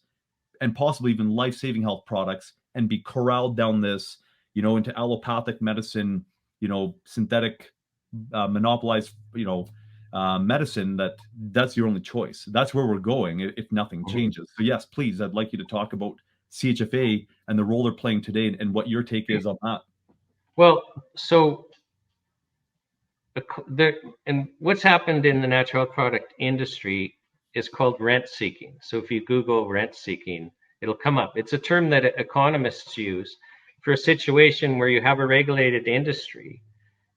and possibly even life-saving health products, and be corralled down this, into allopathic medicine, synthetic, monopolized, medicine, that's your only choice. That's where we're going if nothing changes. So yes, please, I'd like you to talk about CHFA and the role they're playing today and what your take is on that. Well, so and what's happened in the natural health product industry is called rent seeking. So if you Google rent seeking, it'll come up. It's a term that economists use for a situation where you have a regulated industry,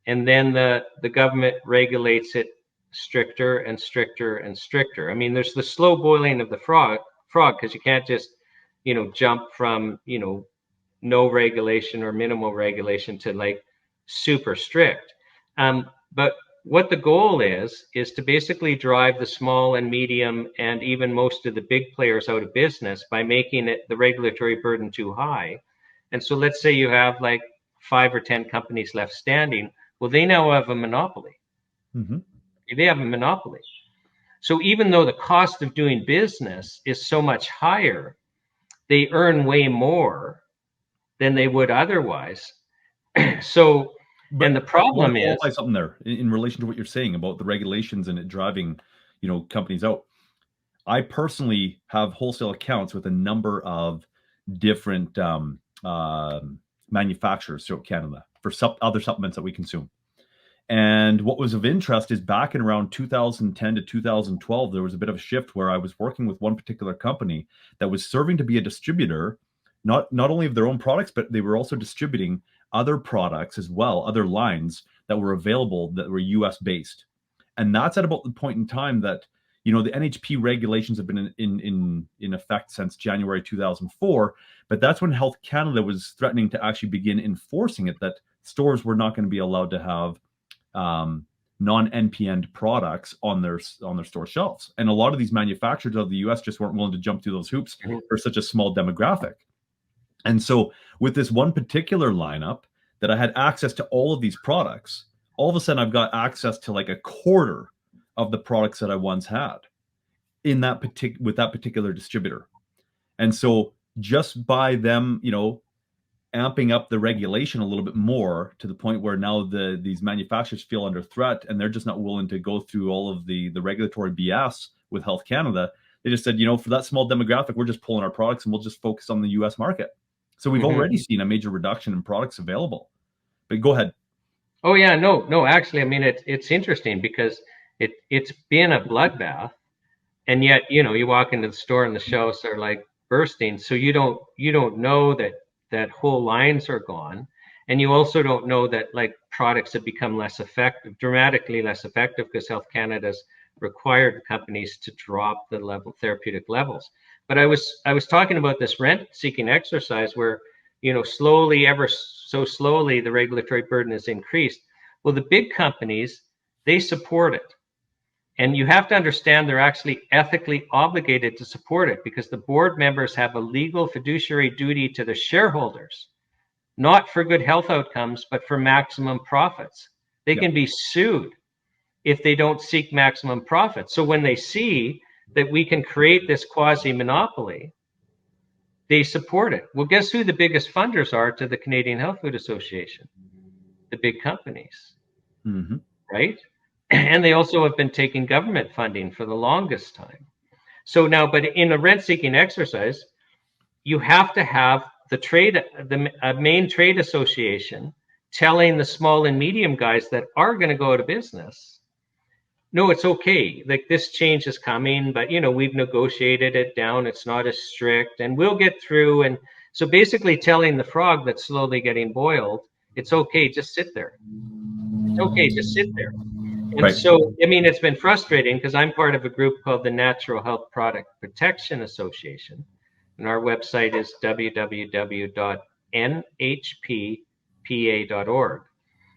and then the government regulates it stricter and stricter and stricter. I mean, there's the slow boiling of the frog, because you can't just, jump from, no regulation or minimal regulation to like super strict. But what the goal is to basically drive the small and medium and even most of the big players out of business by making the regulatory burden too high. And so let's say you have like 5 or 10 companies left standing. Well, they now have a monopoly. Mm-hmm. They have a monopoly. So even though the cost of doing business is so much higher, they earn way more than they would otherwise. So, but and the problem is something there in relation to what you're saying about the regulations and it driving, companies out. I personally have wholesale accounts with a number of different manufacturers throughout Canada for other supplements that we consume. And what was of interest is back in around 2010 to 2012, there was a bit of a shift where I was working with one particular company that was serving to be a distributor, not only of their own products, but they were also distributing other products as well, other lines that were available that were US based. And that's at about the point in time that, the NHP regulations have been in effect since January 2004. But that's when Health Canada was threatening to actually begin enforcing it, that stores were not going to be allowed to have non-NPN products on their store shelves. And a lot of these manufacturers of the US just weren't willing to jump through those hoops for such a small demographic. And so with this one particular lineup that I had access to all of these products, all of a sudden I've got access to like a quarter of the products that I once had in that with that particular distributor. And so just by them, amping up the regulation a little bit more to the point where now these manufacturers feel under threat and they're just not willing to go through all of the regulatory BS with Health Canada. They just said, for that small demographic, we're just pulling our products and we'll just focus on the US market. So we've already seen a major reduction in products available. But go ahead. Oh yeah, no, actually, I mean, it's interesting because it's been a bloodbath, and yet, you walk into the store and the shelves are like bursting. So you don't know that whole lines are gone. And you also don't know that like products have become less effective, dramatically less effective, because Health Canada's required companies to drop the therapeutic levels. But I was talking about this rent seeking exercise where, slowly, ever so slowly, the regulatory burden is increased. Well, the big companies, they support it. And you have to understand they're actually ethically obligated to support it because the board members have a legal fiduciary duty to the shareholders, not for good health outcomes, but for maximum profits. They can be sued if they don't seek maximum profits. So when they see that we can create this quasi-monopoly, they support it. Well, guess who the biggest funders are to the Canadian Health Food Association? The big companies, right? And they also have been taking government funding for the longest time. So now, but in a rent-seeking exercise, you have to have the main trade association telling the small and medium guys that are going to go out of business, no, it's okay. Like this change is coming, but we've negotiated it down. It's not as strict, and we'll get through. And so basically telling the frog that's slowly getting boiled, it's okay, just sit there. It's okay, just sit there. And so, I mean, it's been frustrating because I'm part of a group called the Natural Health Product Protection Association. And our website is www.nhppa.org.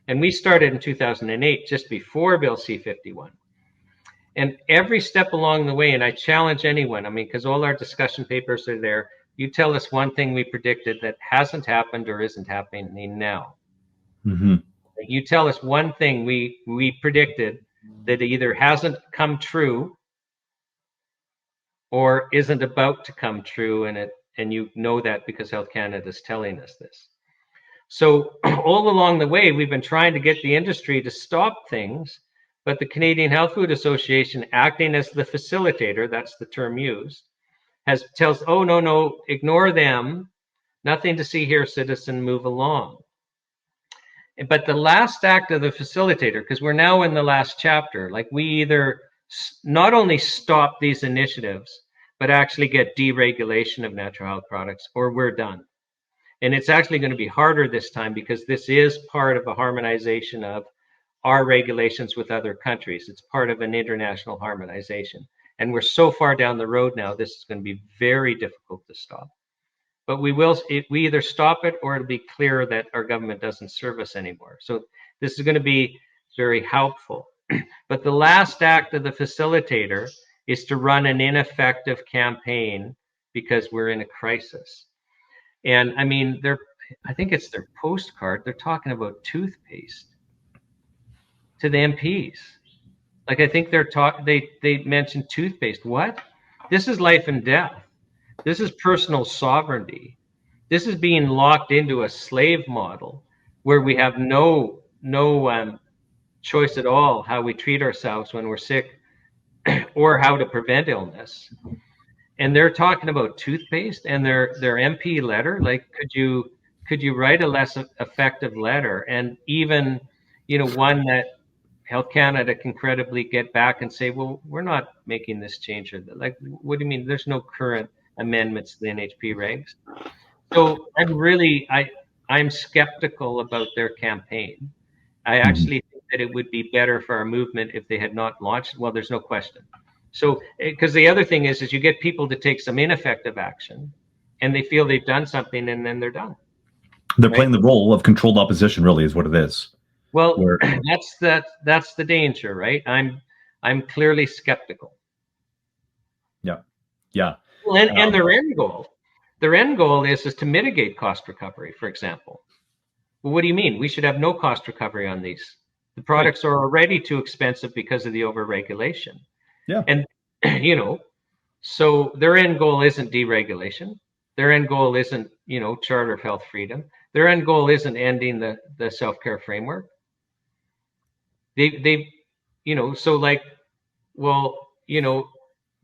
And we started in 2008, just before Bill C-51. And every step along the way, and I challenge anyone, I mean, because all our discussion papers are there, you tell us one thing we predicted that hasn't happened or isn't happening now. You tell us one thing we predicted that either hasn't come true or isn't about to come true, and you know that because Health Canada is telling us this. So all along the way, we've been trying to get the industry to stop things But the Canadian Health Food Association, acting as the facilitator, that's the term used, tells, oh, no, ignore them. Nothing to see here, citizen, move along. But the last act of the facilitator, because we're now in the last chapter, like we either not only stop these initiatives, but actually get deregulation of natural health products, or we're done. And it's actually going to be harder this time because this is part of a harmonization of our regulations with other countries. It's part of an international harmonization. And we're so far down the road now, this is going to be very difficult to stop. But we either stop it or it'll be clear that our government doesn't serve us anymore. So this is going to be very helpful. But the last act of the facilitator is to run an ineffective campaign because we're in a crisis. And I mean, I think it's their postcard. They're talking about toothpaste to the MPs. Like, I think they mentioned toothpaste. What? This is life and death. This is personal sovereignty. This is being locked into a slave model where we have no choice at all how we treat ourselves when we're sick or how to prevent illness. And they're talking about toothpaste and their MP letter. Like, could you write a less effective letter, and even, one that Health Canada can credibly get back and say, well, we're not making this change. Like, what do you mean? There's no current amendments to the NHP regs. So I'm skeptical about their campaign. I actually think that it would be better for our movement if they had not launched. Well, there's no question. So, because the other thing is you get people to take some ineffective action and they feel they've done something and then they're done. They're playing the role of controlled opposition, really, is what it is. Well, that's the danger, right? I'm clearly skeptical. Yeah. Well, and their end goal is to mitigate cost recovery, for example. Well, what do you mean? We should have no cost recovery on these. The products are already too expensive because of the overregulation. Yeah. And, so their end goal isn't deregulation. Their end goal isn't, Charter of Health Freedom. Their end goal isn't ending the self-care framework.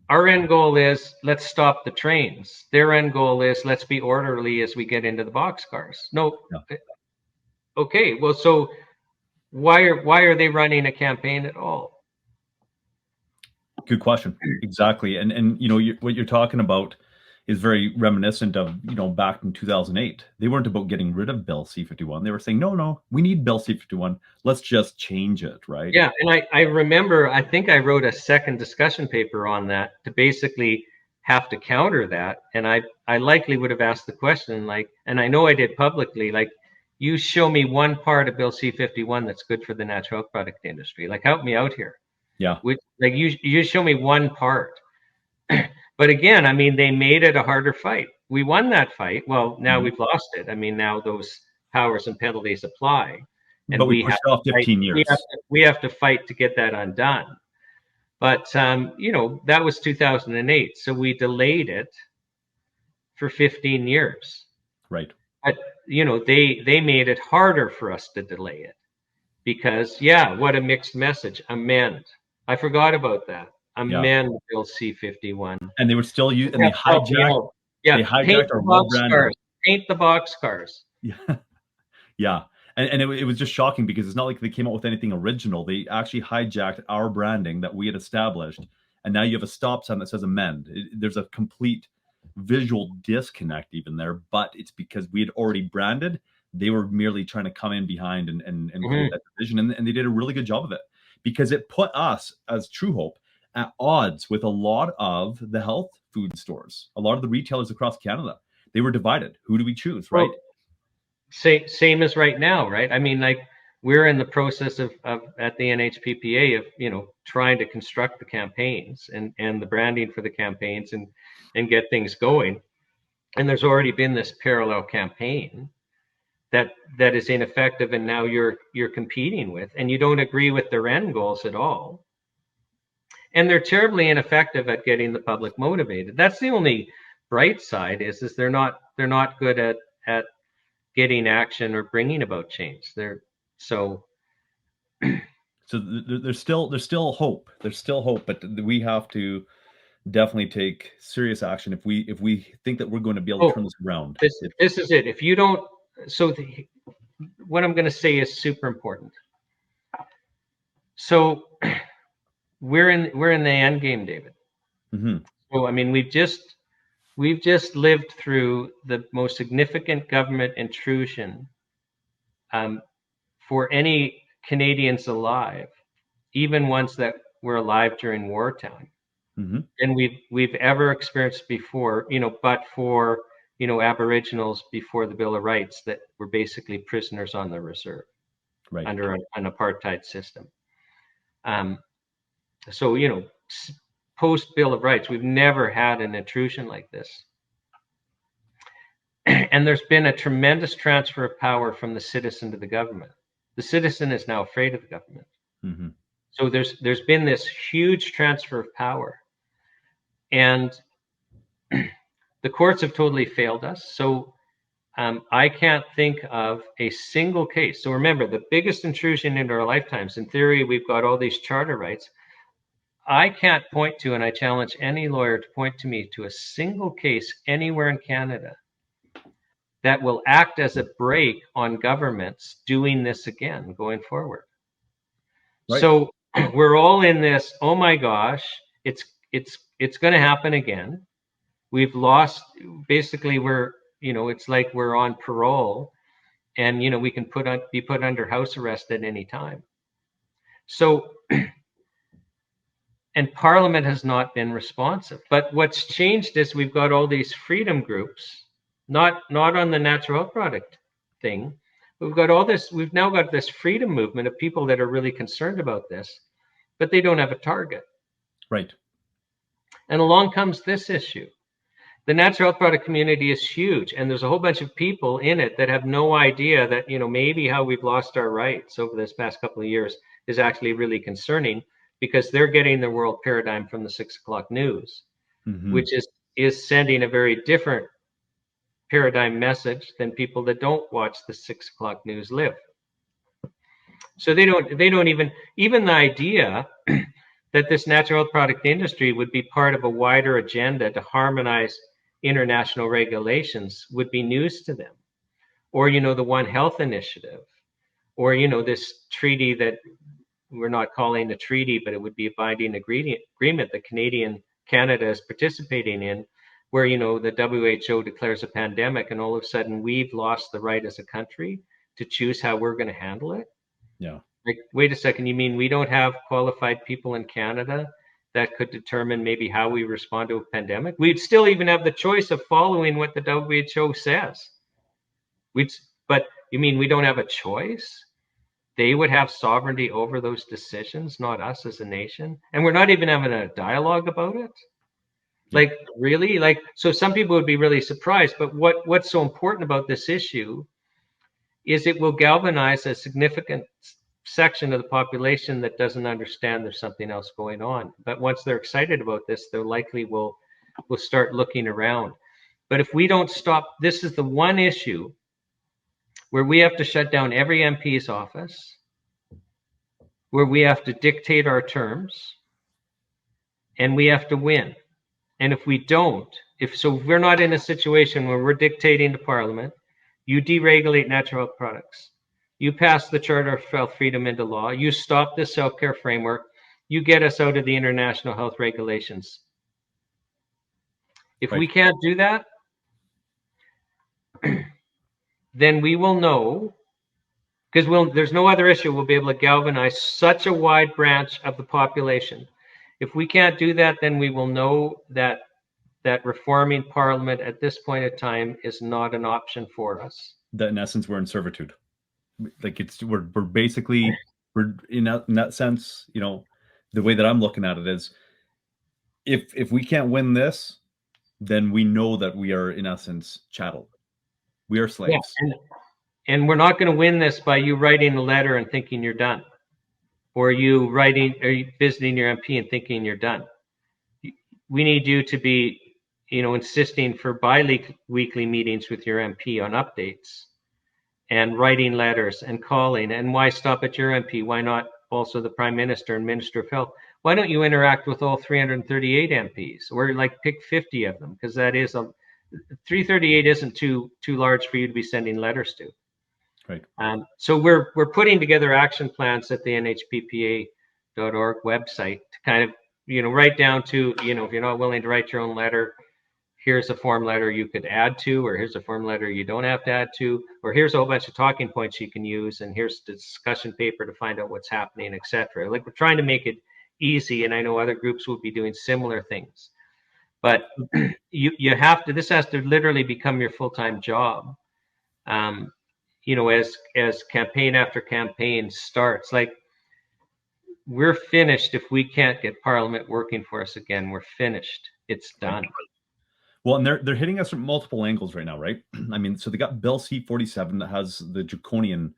Our end goal is let's stop the trains. Their end goal is let's be orderly as we get into the boxcars. No. Okay. Well, so why are they running a campaign at all? Good question. Exactly. And what you're talking about is very reminiscent of, back in 2008. They weren't about getting rid of Bill C-51. They were saying, no, we need Bill C-51. Let's just change it, right? Yeah, and I remember, I think I wrote a second discussion paper on that to basically have to counter that. And I likely would have asked the question, and I know I did publicly, you show me one part of Bill C-51 that's good for the natural health product industry. Help me out here. Yeah. You show me one part. But again, they made it a harder fight. We won that fight. Well, now we've lost it. Now those powers and penalties apply. And but we pushed it off 15 years. We have to fight to get that undone. But, that was 2008. So we delayed it for 15 years. Right. But, they made it harder for us to delay it. Because, what a mixed message. Amend. I forgot about that. Amend Bill C-51. And they were still using, and they hijacked. Yeah, they hijacked our boxcars. Paint the boxcars. Yeah, yeah, and it was just shocking because it's not like they came out with anything original. They actually hijacked our branding that we had established, and now you have a stop sign that says amend. There's a complete visual disconnect even there, but it's because we had already branded. They were merely trying to come in behind and create that division, and they did a really good job of it because it put us as Truehope at odds with a lot of the health food stores, a lot of the retailers across Canada. They were divided. Who do we choose, right? Well, same as right now, right? We're in the process of at the NHPPA of, trying to construct the campaigns and the branding for the campaigns and get things going. And there's already been this parallel campaign that is ineffective, and now you're competing with, and you don't agree with their end goals at all. And they're terribly ineffective at getting the public motivated. That's the only bright side is they're not good at getting action or bringing about change. So there's still hope. There's still hope, but we have to definitely take serious action if we think that we're going to be able to turn this around. This is it. If you don't, what I'm going to say is super important. So we're in the end game, David. Mm-hmm. So I mean, we've just lived through the most significant government intrusion for any Canadians alive, even ones that were alive during wartime, and we've ever experienced before. But for Aboriginals before the Bill of Rights that were basically prisoners on the reserve, right, under an apartheid system. So post Bill of Rights, we've never had an intrusion like this. And there's been a tremendous transfer of power from the citizen to the government. The citizen is now afraid of the government. Mm-hmm. So there's been this huge transfer of power. And the courts have totally failed us. So I can't think of a single case. So remember, the biggest intrusion into our lifetimes, in theory, we've got all these charter rights. I can't point to, and I challenge any lawyer to point to me to a single case anywhere in Canada that will act as a brake on governments doing this again going forward. Right. So we're all in this, oh my gosh, it's going to happen again. We've lost, basically it's like we're on parole, and we can be put under house arrest at any time. So and Parliament has not been responsive. But what's changed is we've got all these freedom groups, not on the natural health product thing. We've now got this freedom movement of people that are really concerned about this, but they don't have a target. Right. And along comes this issue. The natural health product community is huge, and there's a whole bunch of people in it that have no idea that, maybe how we've lost our rights over this past couple of years is actually really concerning, because they're getting their world paradigm from the 6 o'clock news, which is sending a very different paradigm message than people that don't watch the 6 o'clock news live. So they don't even the idea that this natural health product industry would be part of a wider agenda to harmonize international regulations would be news to them. Or, the One Health Initiative, or, this treaty that we're not calling a treaty, but it would be a binding agreement that Canada is participating in, where, the WHO declares a pandemic, and all of a sudden we've lost the right as a country to choose how we're going to handle it. Yeah. Like, wait a second, you mean we don't have qualified people in Canada that could determine maybe how we respond to a pandemic? We'd still even have the choice of following what the WHO says. But you mean we don't have a choice? They would have sovereignty over those decisions, not us as a nation. And we're not even having a dialogue about it. Like, really? Like, so some people would be really surprised, but what's so important about this issue is it will galvanize a significant section of the population that doesn't understand there's something else going on. But once they're excited about this, they likely will start looking around. But if we don't stop, this is the one issue where we have to shut down every MP's office, where we have to dictate our terms, and we have to win. And if we don't, if we're not in a situation where we're dictating to Parliament, you deregulate natural health products, you pass the Charter of Health Freedom into law, you stop the self-care framework, you get us out of the international health regulations. If we can't do that, then we will know, because there's no other issue we'll be able to galvanize such a wide branch of the population. If we can't do that, then we will know that reforming Parliament at this point in time is not an option for us. That in essence, we're in servitude. Like we're basically in that sense, the way that I'm looking at it is, if we can't win this, then we know that we are in essence chattel. We are slaves. Yeah, and we're not going to win this by you writing a letter and thinking you're done, or you visiting your MP and thinking you're done. We need you to be, insisting for bi-weekly meetings with your MP on updates, and writing letters and calling. And why stop at your MP? Why not also the Prime Minister and Minister of Health, why don't you interact with all 338 MPs, or like pick 50 of them, because that is 338 isn't too large for you to be sending letters to. Right. So we're putting together action plans at the nhppa.org website to kind of, right down to, if you're not willing to write your own letter, here's a form letter you could add to, or here's a form letter you don't have to add to, or here's a whole bunch of talking points you can use, and here's the discussion paper to find out what's happening, etc. Like, we're trying to make it easy, and I know other groups will be doing similar things. But you have to, this has to literally become your full-time job. As campaign after campaign starts, like, we're finished if we can't get Parliament working for us again. We're finished. It's done. Well, and they're hitting us from multiple angles right now, right? I mean, so they got Bill C-47 that has the draconian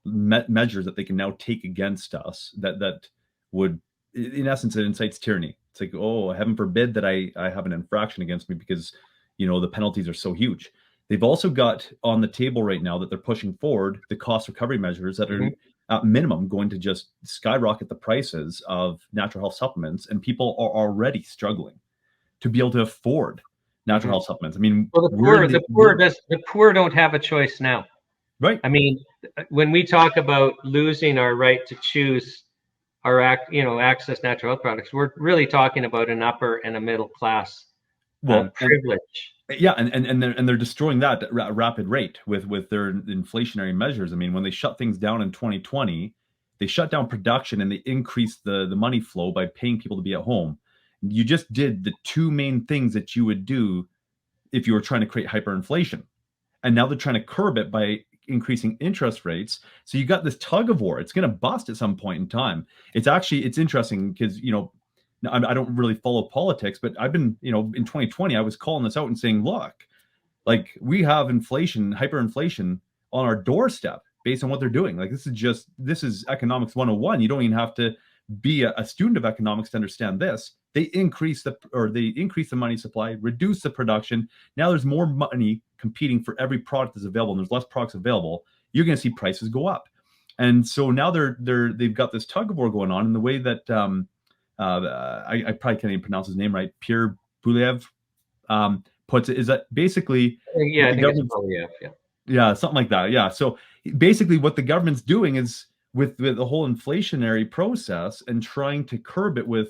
measures that they can now take against us that would, in essence, it incites tyranny. It's like, oh, heaven forbid that I have an infraction against me, because, the penalties are so huge. They've also got on the table right now that they're pushing forward the cost recovery measures that are at minimum going to just skyrocket the prices of natural health supplements, and people are already struggling to be able to afford natural health supplements. I mean, well, the poor don't have a choice now, right? I mean, when we talk about losing our right to choose our access natural health products, we're really talking about an upper and a middle class privilege. And they're destroying that at a rapid rate with their inflationary measures. I mean, when they shut things down in 2020, they shut down production and they increased the money flow by paying people to be at home. You just did the two main things that you would do if you were trying to create hyperinflation. And now they're trying to curb it by increasing interest rates. So you got this tug of war. It's going to bust at some point in time. It's interesting because, I don't really follow politics, but I've been, in 2020, I was calling this out and saying, look, like, we have inflation, hyperinflation on our doorstep based on what they're doing. Like, this is economics 101. You don't even have to be a student of economics to understand this. They increase the money supply, reduce the production. Now there's more money competing for every product that's available, and there's less products available. You're going to see prices go up. And so now they've got this tug of war going on in the way that I probably can't even pronounce his name right. Pierre Boulev puts it, is that basically I think it's Boulev, yeah, something like that. Yeah. So basically, what the government's doing is, with the whole inflationary process and trying to curb it with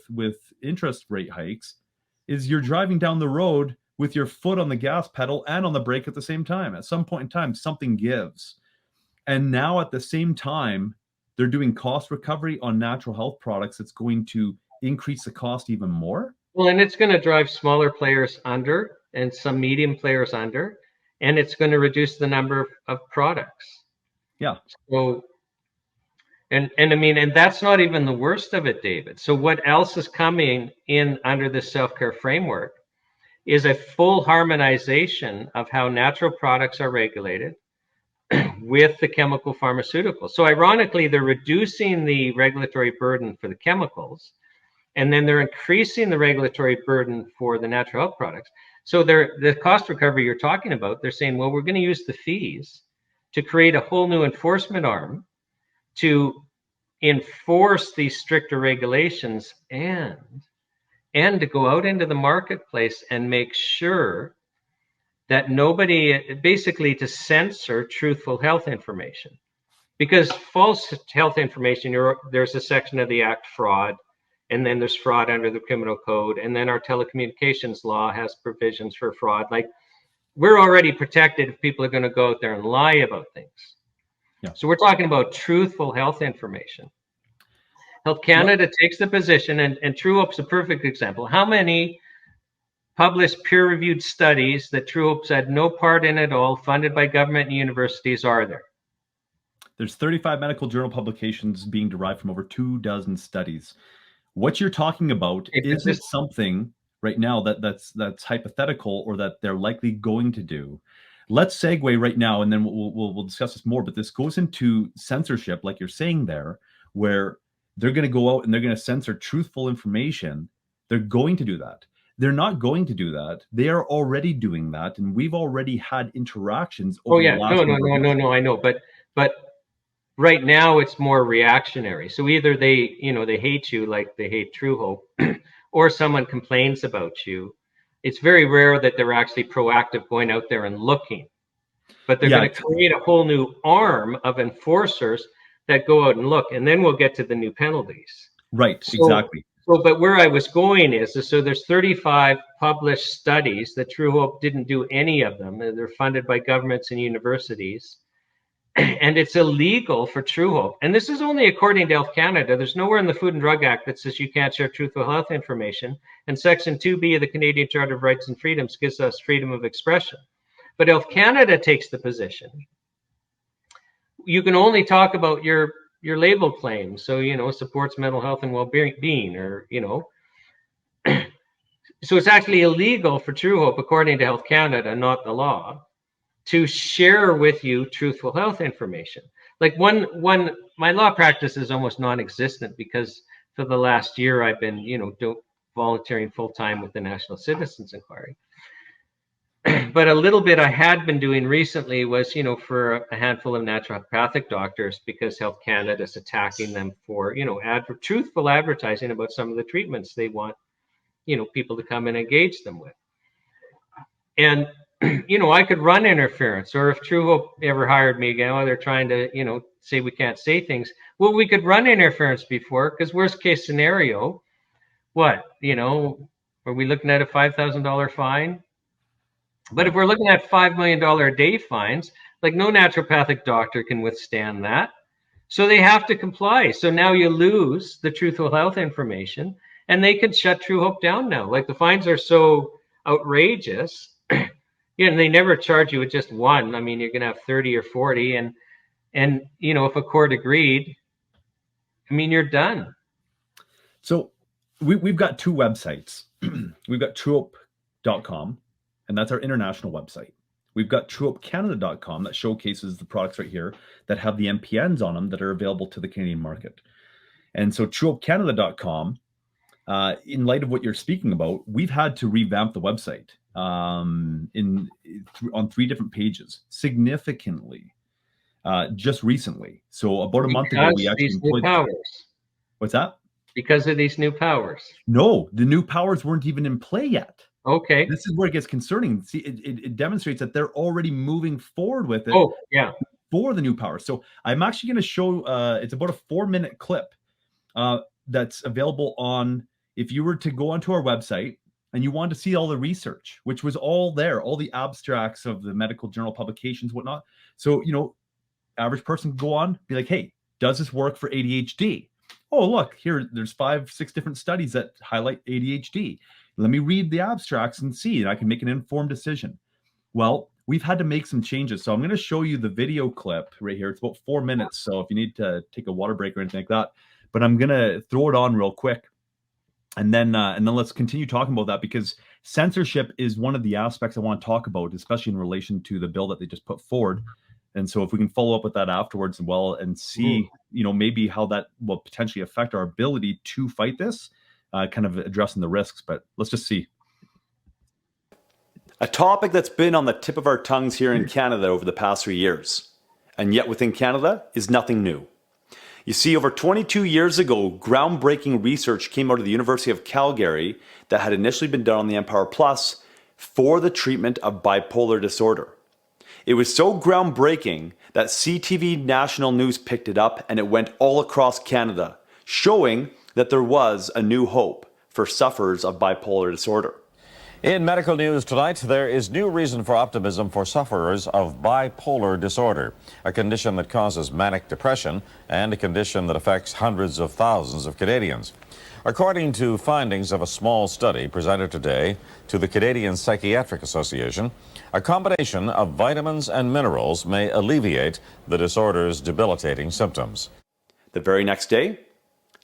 interest rate hikes, is you're driving down the road with your foot on the gas pedal and on the brake at the same time. At some point in time, something gives. And now at the same time, they're doing cost recovery on natural health products. That's going to increase the cost even more. Well, and it's going to drive smaller players under and some medium players under, and it's going to reduce the number of products. Yeah. So, and I mean, and that's not even the worst of it, David. So what else is coming in under this self-care framework is a full harmonization of how natural products are regulated with the chemical pharmaceuticals. So ironically, they're reducing the regulatory burden for the chemicals, and then they're increasing the regulatory burden for the natural health products. So the cost recovery you're talking about, they're saying, well, we're going to use the fees to create a whole new enforcement arm to enforce these stricter regulations and to go out into the marketplace and make sure that nobody, basically to censor truthful health information. Because false health information, there's a section of the Act, fraud, and then there's fraud under the criminal code, and then our telecommunications law has provisions for fraud. Like, we're already protected if people are going to go out there and lie about things. Yeah. So we're talking about truthful health information. Health Canada takes the position, and Truehope's a perfect example. How many published peer-reviewed studies that Truehope's had no part in at all, funded by government and universities, are there? There's 35 medical journal publications being derived from over 24 studies. What you're talking about isn't something right now that's hypothetical or that they're likely going to do. Let's segue right now, and then we'll discuss this more. But this goes into censorship, like you're saying there, where they're going to go out and they're going to censor truthful information. They're going to do that. They're not going to do that. They are already doing that, and we've already had interactions. Over the last no, I know, but right now it's more reactionary. So either they, they hate you like they hate Truehope, or someone complains about you. It's very rare that they're actually proactive going out there and looking. But they're going to create a whole new arm of enforcers that go out and look, and then we'll get to the new penalties. Right, exactly. So, but where I was going is so there's 35 published studies that Truehope didn't do any of them. They're funded by governments and universities. And it's illegal for Truehope. And this is only according to Health Canada. There's nowhere in the Food and Drug Act that says you can't share truthful health information. And Section 2B of the Canadian Charter of Rights and Freedoms gives us freedom of expression. But Health Canada takes the position you can only talk about your label claims. So, supports mental health and well-being, or, so it's actually illegal for Truehope, according to Health Canada, not the law, to share with you truthful health information. Like my law practice is almost non-existent because for the last year I've been, volunteering full-time with the National Citizens Inquiry. But a little bit I had been doing recently was, for a handful of naturopathic doctors, because Health Canada is attacking them for, truthful advertising about some of the treatments they want, people to come and engage them with. And, I could run interference, or if Truehope ever hired me again, they're trying to, say we can't say things. Well, we could run interference before, because worst case scenario, what, are we looking at a $5,000 fine? But if we're looking at $5 million a day fines, like no naturopathic doctor can withstand that. So they have to comply. So now you lose the truthful health information, and they can shut Truehope down now. Like the fines are so outrageous, and they never charge you with just one. I mean, you're going to have 30 or 40. And if a court agreed, I mean, you're done. So we've got two websites. We've got Truehope.com. And that's our international website. We've got TrueHopeCanada.com that showcases the products right here that have the MPNs on them that are available to the Canadian market. And so TrueHopeCanada.com, in light of what you're speaking about, we've had to revamp the website on 3 different pages significantly just recently. So about a month ago, we actually employed powers. What's that? Because of these new powers. No, the new powers weren't even in play yet. Okay. This is where it gets concerning. See, it demonstrates that they're already moving forward with it. Oh, yeah. For the new power. So I'm actually going to show, it's about a 4-minute clip that's available on, if you were to go onto our website and you want to see all the research, which was all there, all the abstracts of the medical journal publications, whatnot. So, average person can go on, be like, hey, does this work for ADHD? Oh, look, here, there's 5-6 different studies that highlight ADHD. Let me read the abstracts and see, and I can make an informed decision. Well, we've had to make some changes. So I'm going to show you the video clip right here. It's about 4 minutes. So if you need to take a water break or anything like that, but I'm going to throw it on real quick. And then let's continue talking about that, because censorship is one of the aspects I want to talk about, especially in relation to the bill that they just put forward. And so if we can follow up with that afterwards as well and see, maybe how that will potentially affect our ability to fight this. Kind of addressing the risks, but let's just see. A topic that's been on the tip of our tongues here in Canada over the past 3 years, and yet within Canada is nothing new. You see, over 22 years ago, groundbreaking research came out of the University of Calgary that had initially been done on the Empower Plus for the treatment of bipolar disorder. It was so groundbreaking that CTV National News picked it up, and it went all across Canada, showing that there was a new hope for sufferers of bipolar disorder. In medical news tonight, there is new reason for optimism for sufferers of bipolar disorder, a condition that causes manic depression and a condition that affects hundreds of thousands of Canadians. According to findings of a small study presented today to the Canadian Psychiatric Association, a combination of vitamins and minerals may alleviate the disorder's debilitating symptoms. The very next day,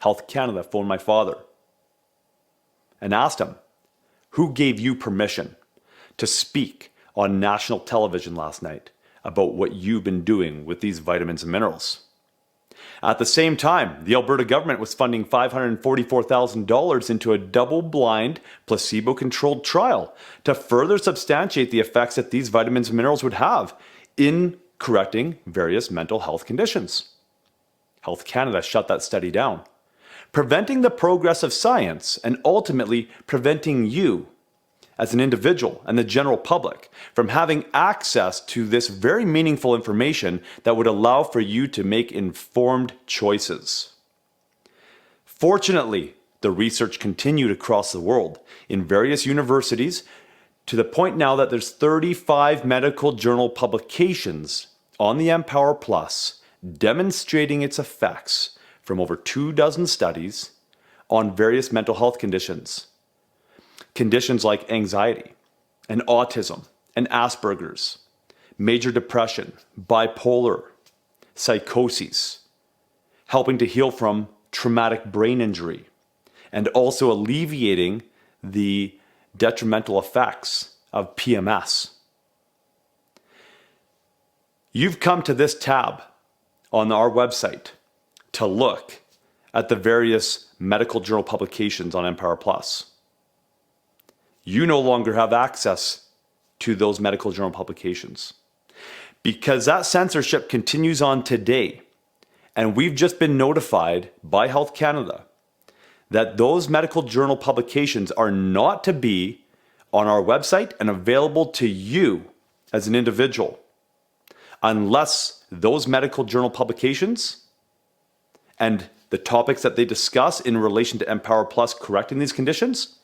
Health Canada phoned my father and asked him, who gave you permission to speak on national television last night about what you've been doing with these vitamins and minerals? At the same time, the Alberta government was funding $544,000 into a double-blind, placebo-controlled trial to further substantiate the effects that these vitamins and minerals would have in correcting various mental health conditions. Health Canada shut that study down, preventing the progress of science and ultimately preventing you as an individual and the general public from having access to this very meaningful information that would allow for you to make informed choices. Fortunately, the research continued across the world in various universities to the point now that there's 35 medical journal publications on the Empower Plus demonstrating its effects from over 24 studies on various mental health conditions. Conditions like anxiety and autism and Asperger's, major depression, bipolar, psychoses, helping to heal from traumatic brain injury, and also alleviating the detrimental effects of PMS. You've come to this tab on our website to look at the various medical journal publications on Empower Plus. You no longer have access to those medical journal publications because that censorship continues on today. And we've just been notified by Health Canada that those medical journal publications are not to be on our website and available to you as an individual unless those medical journal publications and the topics that they discuss in relation to Empower Plus correcting these conditions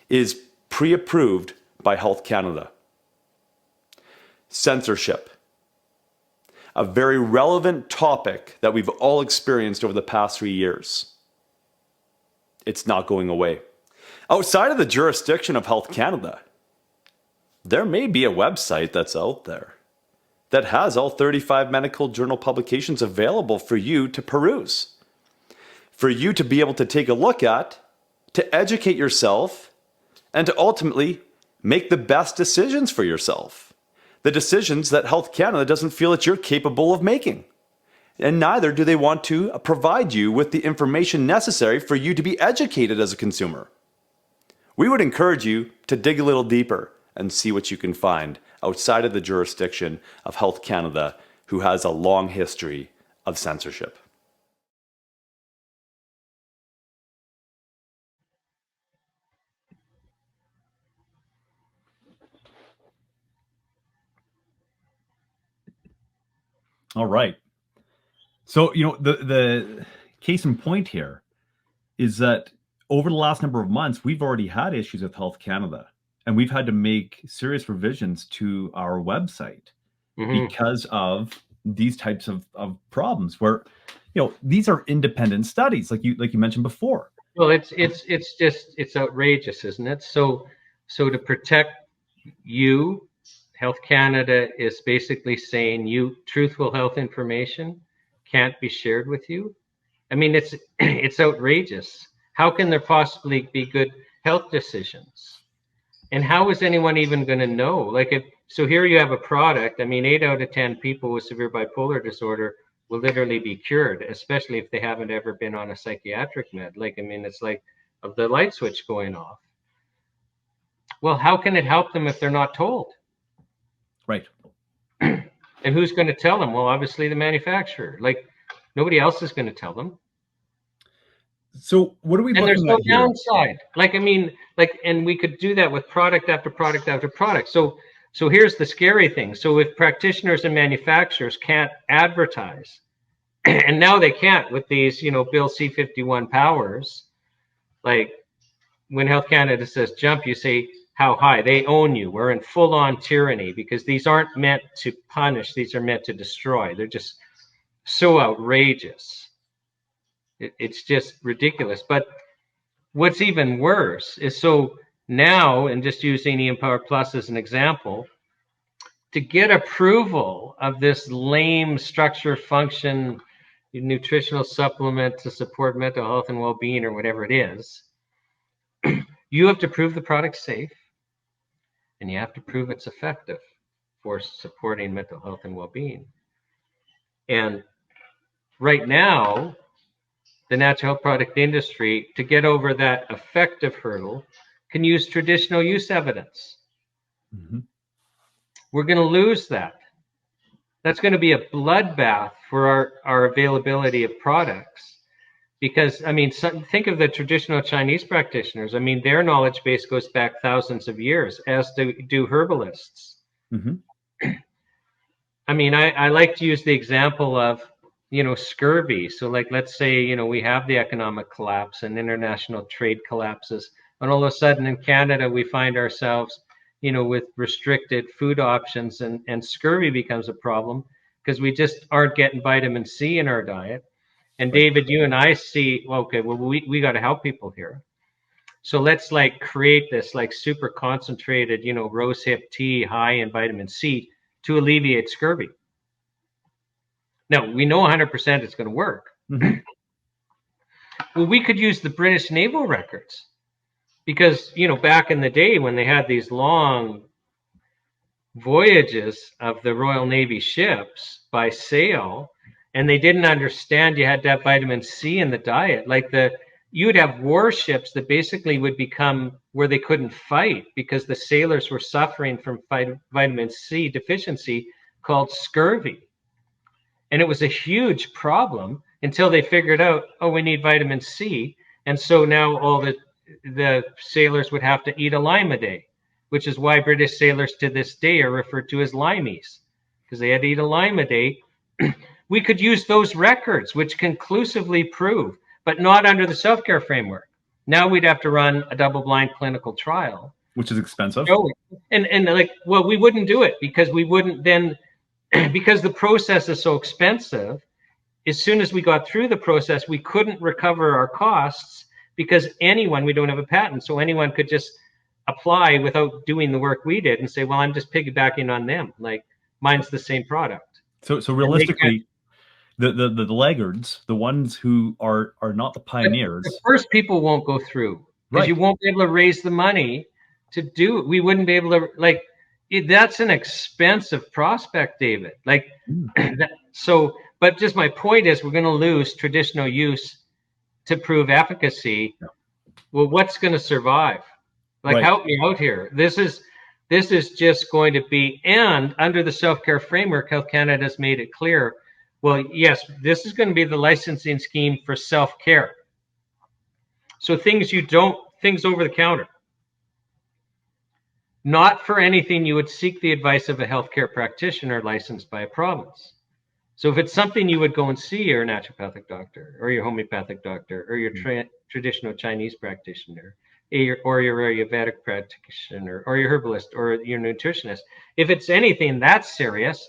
is pre-approved by Health Canada. Censorship. A very relevant topic that we've all experienced over the past 3 years. It's not going away. Outside of the jurisdiction of Health Canada, there may be a website that's out there that has all 35 medical journal publications available for you to peruse, for you to be able to take a look at, to educate yourself, and to ultimately make the best decisions for yourself. The decisions that Health Canada doesn't feel that you're capable of making. And neither do they want to provide you with the information necessary for you to be educated as a consumer. We would encourage you to dig a little deeper and see what you can find outside of the jurisdiction of Health Canada, who has a long history of censorship. All right. So, the case in point here is that over the last number of months, we've already had issues with Health Canada, and we've had to make serious revisions to our website because of these types of problems where, these are independent studies, like you mentioned before. Well, it's outrageous, isn't it? So to protect you, Health Canada is basically saying truthful health information can't be shared with you. I mean, it's outrageous. How can there possibly be good health decisions? And how is anyone even going to know? So here you have a product. I mean, 8 out of 10 people with severe bipolar disorder will literally be cured, especially if they haven't ever been on a psychiatric med. It's like of the light switch going off. Well, how can it help them if they're not told? Right. And who's going to tell them? Well, obviously the manufacturer. Nobody else is going to tell them. So what are we? And there's no downside. And we could do that with product after product after product. So here's the scary thing. So if practitioners and manufacturers can't advertise, and now they can't with these, Bill C-51 powers, like when Health Canada says jump, you say how high. They own you. We're in full-on tyranny because these aren't meant to punish. These are meant to destroy. They're just so outrageous. It's just ridiculous. But what's even worse is, so now, and just using Empower Plus as an example, to get approval of this lame structure function nutritional supplement to support mental health and well-being or whatever it is, you have to prove the product's safe, and you have to prove it's effective for supporting mental health and well-being. And right now, the natural health product industry, to get over that effective hurdle, can use traditional use evidence. We're going to lose that. That's going to be a bloodbath for our availability of products. Because, I mean, think of the traditional Chinese practitioners. I mean, their knowledge base goes back thousands of years, as do herbalists. Mm-hmm. I mean, I like to use the example of, scurvy. So, like, let's say, we have the economic collapse and international trade collapses. And all of a sudden in Canada, we find ourselves, with restricted food options, and scurvy becomes a problem because we just aren't getting vitamin C in our diet. And David, you and I see, okay, well, we got to help people here. So let's like create this like super concentrated, rosehip tea high in vitamin C to alleviate scurvy. Now, we know 100% it's going to work. Mm-hmm. Well, we could use the British naval records because, back in the day when they had these long voyages of the Royal Navy ships by sail, and they didn't understand you had to have vitamin C in the diet. Like you would have warships that basically would become where they couldn't fight because the sailors were suffering from vitamin C deficiency called scurvy. And it was a huge problem until they figured out, we need vitamin C. And so now all the sailors would have to eat a lime a day, which is why British sailors to this day are referred to as limeys, because they had to eat a lime a day. We could use those records, which conclusively prove, but not under the self-care framework. Now we'd have to run a double-blind clinical trial, which is expensive. And we wouldn't do it because we wouldn't then, because the process is so expensive. As soon as we got through the process, we couldn't recover our costs because we don't have a patent, so anyone could just apply without doing the work we did and say, well, I'm just piggybacking on them. Like mine's the same product. So realistically, the laggards, the ones who are not the pioneers, the first people won't go through because you won't be able to raise the money to do it. We wouldn't be able to that's an expensive prospect, David. But just my point is we're going to lose traditional use to prove efficacy. Yeah. Well, what's going to survive? Help me out here. This is just going to be, and under the self-care framework, Health Canada has made it clear. Well, yes, this is going to be the licensing scheme for self-care. So things over the counter. Not for anything you would seek the advice of a healthcare practitioner licensed by a province. So if it's something you would go and see your naturopathic doctor or your homeopathic doctor or your traditional Chinese practitioner or your Ayurvedic practitioner or your herbalist or your nutritionist, if it's anything that's serious,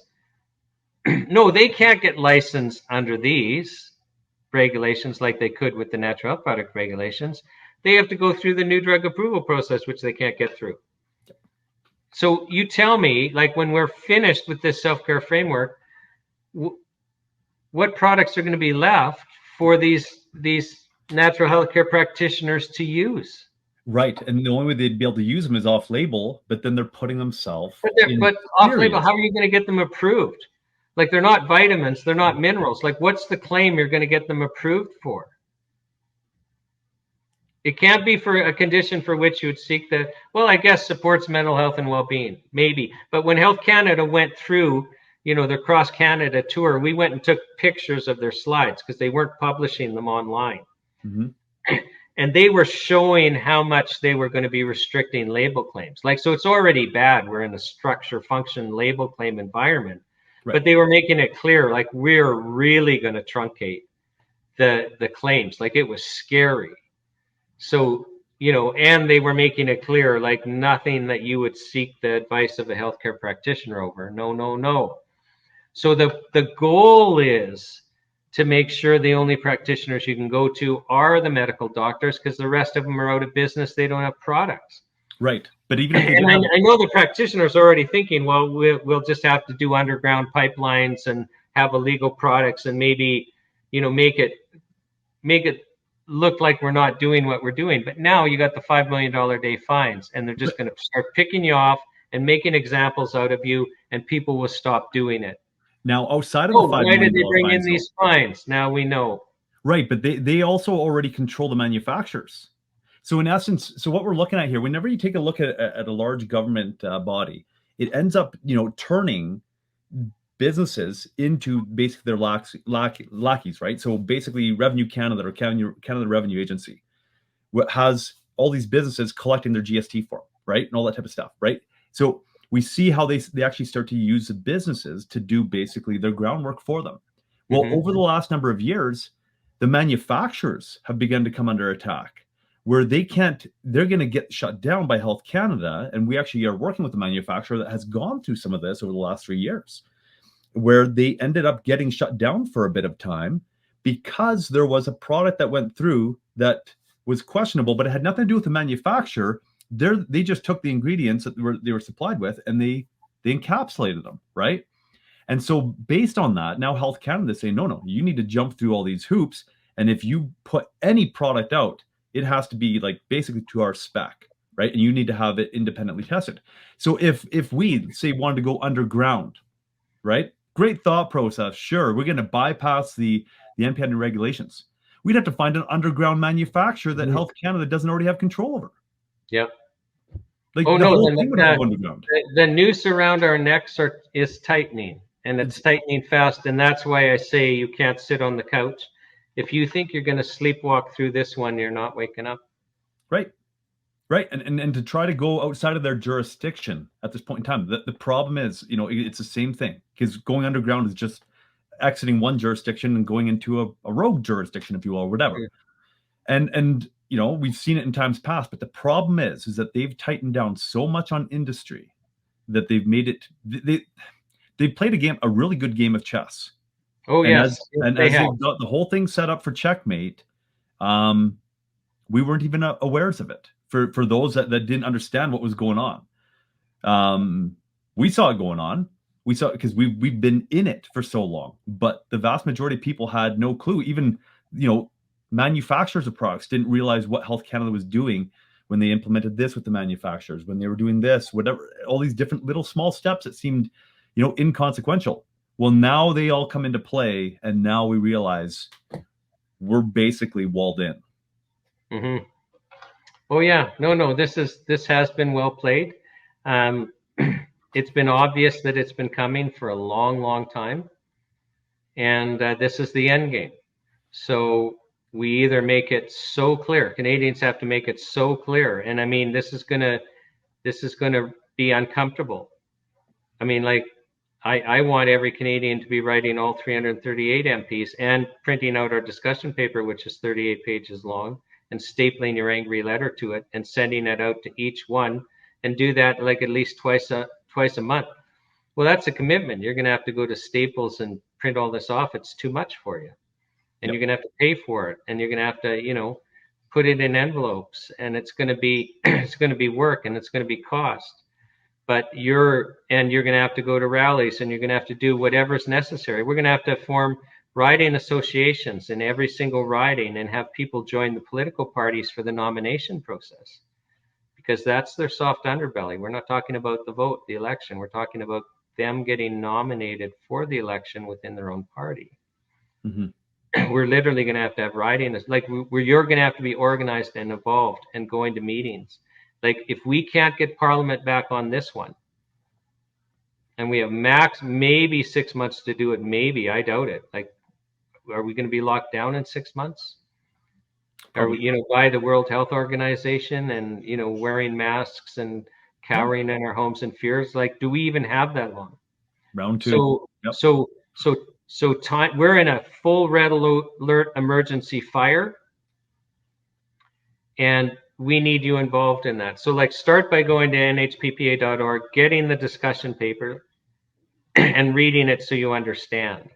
no, they can't get licensed under these regulations like they could with the natural health product regulations. They have to go through the new drug approval process, which they can't get through. So you tell me, when we're finished with this self-care framework, what products are going to be left for these natural healthcare practitioners to use? Right, and the only way they'd be able to use them is off-label, but then they're putting themselves. But off-label, how are you going to get them approved? They're not vitamins, they're not minerals. What's the claim you're going to get them approved for? It can't be for a condition for which you would seek I guess supports mental health and well-being, maybe. But when Health Canada went through, their cross-Canada tour, we went and took pictures of their slides because they weren't publishing them online. Mm-hmm. And they were showing how much they were going to be restricting label claims. So it's already bad. We're in a structure function label claim environment. Right. But they were making it clear, we're really going to truncate the claims. It was scary. So, and they were making it clear, nothing that you would seek the advice of a healthcare practitioner over. No. So the goal is to make sure the only practitioners you can go to are the medical doctors because the rest of them are out of business. They don't have products. Right. But even if I know the practitioners are already thinking, well, we'll just have to do underground pipelines and have illegal products and maybe, make it look like we're not doing what we're doing. But now you got the $5 million a day fines, and they're just going to start picking you off and making examples out of you, and people will stop doing it. Now, outside of the $5 million why did they bring in these fines? Now we know. Right, but they also already control the manufacturers. So in essence, what we're looking at here, whenever you take a look at a large government body, it ends up, turning businesses into basically their lackeys, right? So basically Revenue Canada or Canada Revenue Agency has all these businesses collecting their GST form, right? And all that type of stuff, right? So we see how they actually start to use the businesses to do basically their groundwork for them. Well, over the last number of years, the manufacturers have begun to come under attack, where they're going to get shut down by Health Canada. And we actually are working with a manufacturer that has gone through some of this over the last 3 years, where they ended up getting shut down for a bit of time because there was a product that went through that was questionable, but it had nothing to do with the manufacturer. They just took the ingredients that they were supplied with and they encapsulated them, right? And so based on that, now Health Canada is saying, no, you need to jump through all these hoops. And if you put any product out, it has to be like basically to our spec, right? And you need to have it independently tested. So if we say wanted to go underground, right? Great thought process. Sure, we're going to bypass the NPN regulations. We'd have to find an underground manufacturer that Health Canada doesn't already have control over. Yep. Like, oh the no, whole thing would have to go underground. The noose around our necks is tightening, and it's tightening fast. And that's why I say you can't sit on the couch. If you think you're going to sleepwalk through this one, you're not waking up. Right. Right. And to try to go outside of their jurisdiction at this point in time, the problem is, it's the same thing, because going underground is just exiting one jurisdiction and going into a rogue jurisdiction, if you will, or whatever. Yeah. And we've seen it in times past, but the problem is that they've tightened down so much on industry that they've made it, they played a really good game of chess. Oh, and yes. As they've got the whole thing set up for checkmate, we weren't even awares of it for those that didn't understand what was going on. We saw it going on. We saw it because we've been in it for so long, but the vast majority of people had no clue. Even, manufacturers of products didn't realize what Health Canada was doing when they implemented this with the manufacturers, when they were doing this, whatever, all these different little small steps that seemed, inconsequential. Well, now they all come into play, and now we realize we're basically walled in. Mm-hmm. Oh yeah, no. This has been well played. It's been obvious that it's been coming for a long, long time, and this is the end game. So we either make it so clear. Canadians have to make it so clear, and I mean, this is gonna be uncomfortable. I mean, like, I want every Canadian to be writing all 338 MPs and printing out our discussion paper, which is 38 pages long, and stapling your angry letter to it and sending it out to each one, and do that like at least twice a month. Well, that's a commitment. You're going to have to go to Staples and print all this off. It's too much for you. And you're going to have to pay for it. And you're going to have to, put it in envelopes, and it's going to be, work, and it's going to be cost. But you're going to have to go to rallies, and you're going to have to do whatever's necessary. We're going to have to form riding associations in every single riding and have people join the political parties for the nomination process, because that's their soft underbelly. We're not talking about the vote, the election. We're talking about them getting nominated for the election within their own party. Mm-hmm. We're literally going to have riding, like you're going to have to be organized and involved and going to meetings. Like, if we can't get Parliament back on this one, and we have max maybe 6 months to do it, maybe, I doubt it. Like, are we going to be locked down in 6 months? Are we, by the World Health Organization and, wearing masks and cowering in our homes in fears? Like, do we even have that long? Round two. So time, we're in a full red alert emergency fire, and we need you involved in that. So, like, start by going to nhppa.org, getting the discussion paper and reading it so you understand.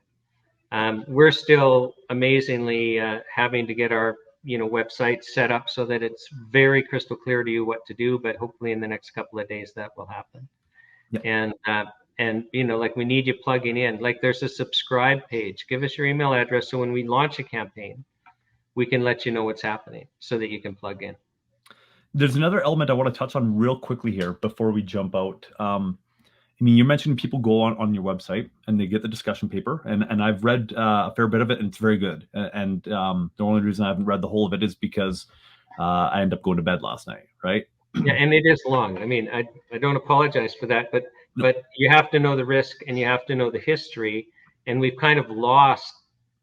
We're still amazingly having to get our website set up so that it's very crystal clear to you what to do, but hopefully in the next couple of days that will happen. Yeah. And like, we need you plugging in. Like, there's a subscribe page. Give us your email address so when we launch a campaign, we can let you know what's happening so that you can plug in. There's another element I want to touch on real quickly here before we jump out. You mentioned people go on your website and they get the discussion paper, and I've read a fair bit of it, and it's very good. And the only reason I haven't read the whole of it is because I ended up going to bed last night, right? Yeah, and it is long. I mean, I don't apologize for that, but but you have to know the risk and you have to know the history. And we've kind of lost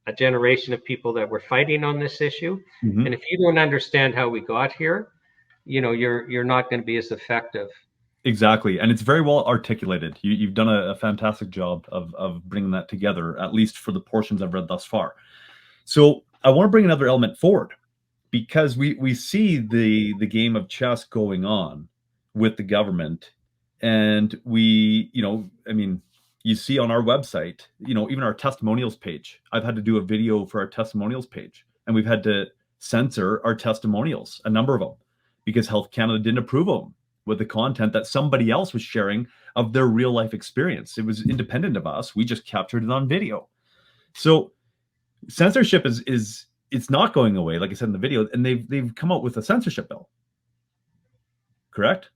a generation of people that were fighting on this issue. Mhm. And if you don't understand how we got here, you're not going to be as effective. Exactly. And it's very well articulated. You've done a fantastic job of bringing that together, at least for the portions I've read thus far. So I want to bring another element forward, because we see the game of chess going on with the government. And you see on our website, even our testimonials page, I've had to do a video for our testimonials page, and we've had to censor our testimonials, a number of them, because Health Canada didn't approve of them with the content that somebody else was sharing of their real life experience. It was independent of us. We just captured it on video. So censorship is it's not going away, like I said in the video, and they've come out with a censorship bill. Correct?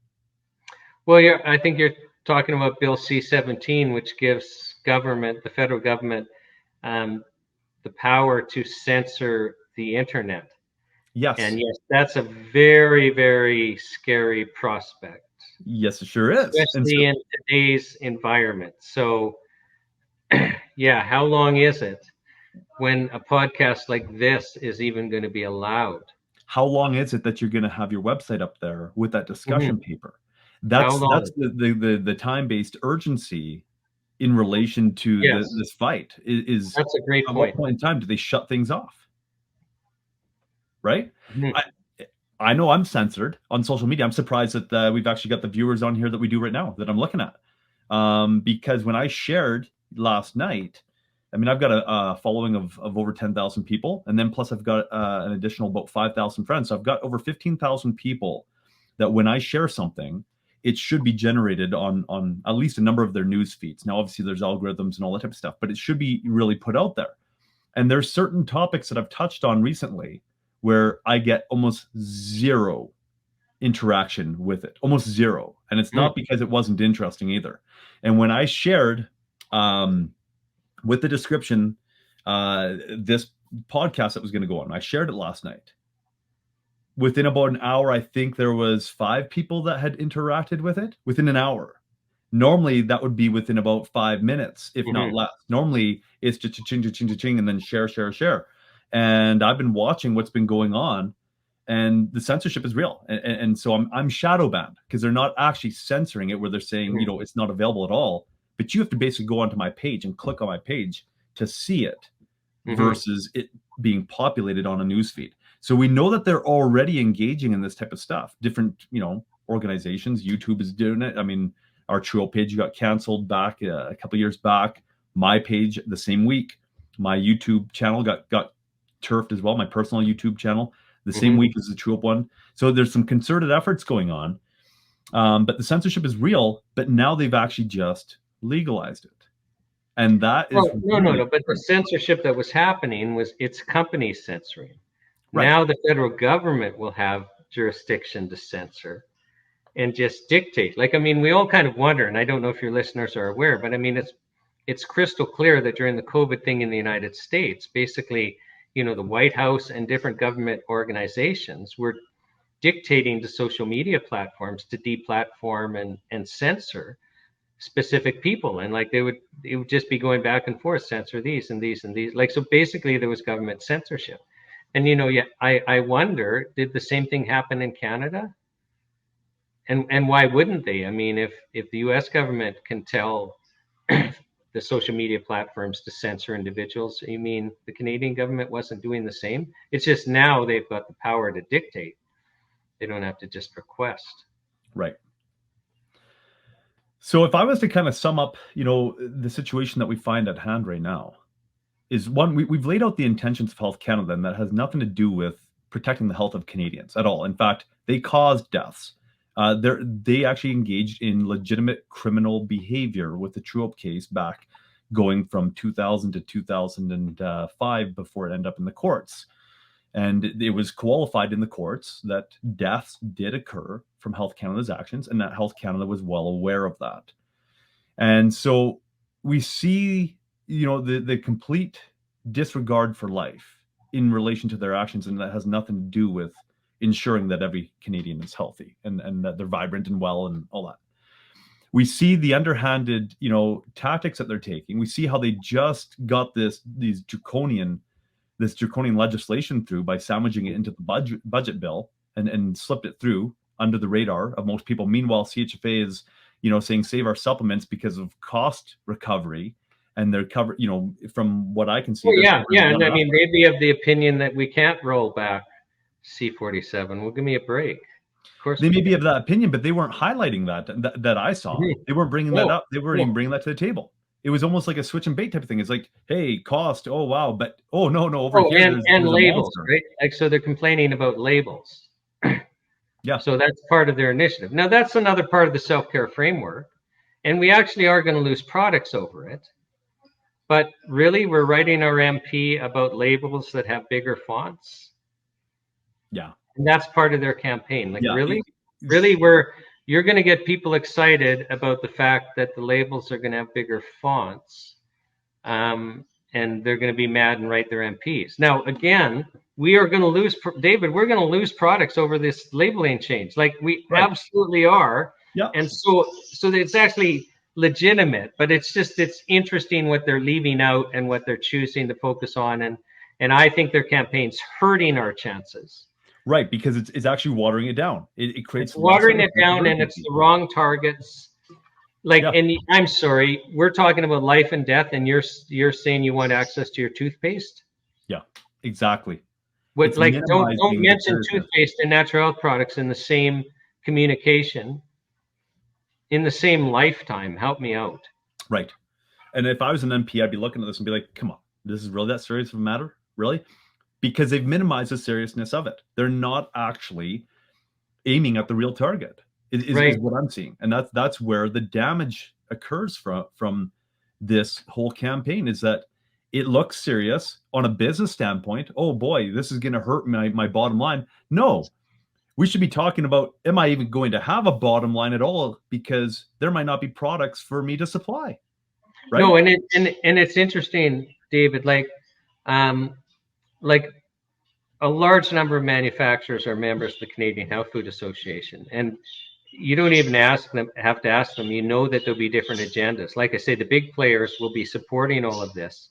Well, I think you're talking about Bill C-17, which gives the federal government, the power to censor the internet. Yes. And yes, that's a very, very scary prospect. Yes, it sure is. Especially in today's environment. So, yeah, how long is it when a podcast like this is even going to be allowed? How long is it that you're going to have your website up there with that discussion paper? That's the time-based urgency in relation to this fight. Is that's a great point. At what point in time do they shut things off? Right? Mm-hmm. I know I'm censored on social media. I'm surprised that we've actually got the viewers on here that we do right now that I'm looking at. Because when I shared last night, I've got a following of over 10,000 people. And then plus I've got an additional about 5,000 friends. So I've got over 15,000 people that when I share something, it should be generated on at least a number of their news feeds. Now, obviously there's algorithms and all that type of stuff, but it should be really put out there. And there's certain topics that I've touched on recently where I get almost zero interaction with it, almost zero. And it's not because it wasn't interesting either. And when I shared with the description this podcast that was going to go on, I shared it last night. Within about an hour, I think there was 5 people that had interacted with it within an hour. Normally that would be within about 5 minutes, if not less. Normally it's just ching, and then share. And I've been watching what's been going on, and the censorship is real. And so I'm shadow banned because they're not actually censoring it where they're saying, it's not available at all. But you have to basically go onto my page and click on my page to see it versus it being populated on a newsfeed. So we know that they're already engaging in this type of stuff. Different, organizations, YouTube is doing it. Our Truehope page got canceled back a couple years back. My page the same week. My YouTube channel got turfed as well. My personal YouTube channel the same week as the Truehope one. So there's some concerted efforts going on, but the censorship is real. But now they've actually just legalized it, and that is no. But the censorship that was happening was it's companies censoring. Right. Now the federal government will have jurisdiction to censor and just dictate. We all kind of wonder, and I don't know if your listeners are aware, but it's crystal clear that during the COVID thing in the United States, basically, the White House and different government organizations were dictating to social media platforms to deplatform and censor specific people. And it would just be going back and forth, censor these and these and these. So basically there was government censorship. And, I wonder, did the same thing happen in Canada? And why wouldn't they? If the US government can tell the social media platforms to censor individuals, the Canadian government wasn't doing the same? It's just now they've got the power to dictate. They don't have to just request. Right. So if I was to kind of sum up, the situation that we find at hand right now, is one, we've laid out the intentions of Health Canada, and that has nothing to do with protecting the health of Canadians at all. In fact, they caused deaths. They actually engaged in legitimate criminal behavior with the Truehope case back going from 2000 to 2005 before it ended up in the courts. And it was qualified in the courts that deaths did occur from Health Canada's actions, and that Health Canada was well aware of that. And so we see the complete disregard for life in relation to their actions, and that has nothing to do with ensuring that every Canadian is healthy and that they're vibrant and well and all that. we see the underhanded, tactics that they're taking. We see how they just got this draconian legislation through by sandwiching it into the budget bill and slipped it through under the radar of most people. Meanwhile, CHFA is, saying save our supplements because of cost recovery, and they're covered, from what I can see. Well, yeah. And I mean, they'd be of the opinion that we can't roll back C-47. Well, give me a break. Of course they may be of that opinion, but they weren't highlighting that I saw. They weren't bringing that up. They weren't even bringing that to the table. It was almost like a switch and bait type of thing. It's like, hey, cost. Oh, wow. But, oh, no, over here. And labels, right? Like, so they're complaining about labels. Yeah. So that's part of their initiative. Now, that's another part of the self-care framework. And we actually are going to lose products over it. But really, we're writing our MP about labels that have bigger fonts. Yeah. And that's part of their campaign. Like, really, you're going to get people excited about the fact that the labels are going to have bigger fonts, and they're going to be mad and write their MPs. Now, again, we are going to lose, David, we're going to lose products over this labeling change. Like, we absolutely are. Yeah. And so it's actually legitimate, but it's interesting what they're leaving out and what they're choosing to focus on. And I think their campaign's hurting our chances. Right, because it's actually watering it down. It creates watering it down, and it's the wrong targets. Like, and I'm sorry, we're talking about life and death, and you're saying you want access to your toothpaste. Yeah, exactly. What, like, don't mention toothpaste and natural health products in the same communication, in the same lifetime. Help me out. Right, and if I was an MP, I'd be looking at this and be like, come on, this is really that serious of a matter, really? Because they've minimized the seriousness of it. They're not actually aiming at the real target, is what I'm seeing. And that's where the damage occurs from this whole campaign, is that it looks serious on a business standpoint. Oh boy, this is going to hurt my bottom line. No, we should be talking about, am I even going to have a bottom line at all? Because there might not be products for me to supply. Right? No, and it's interesting, David, like a large number of manufacturers are members of the Canadian Health Food Association, and you don't even have to ask them. You know that there'll be different agendas. Like I say, the big players will be supporting all of this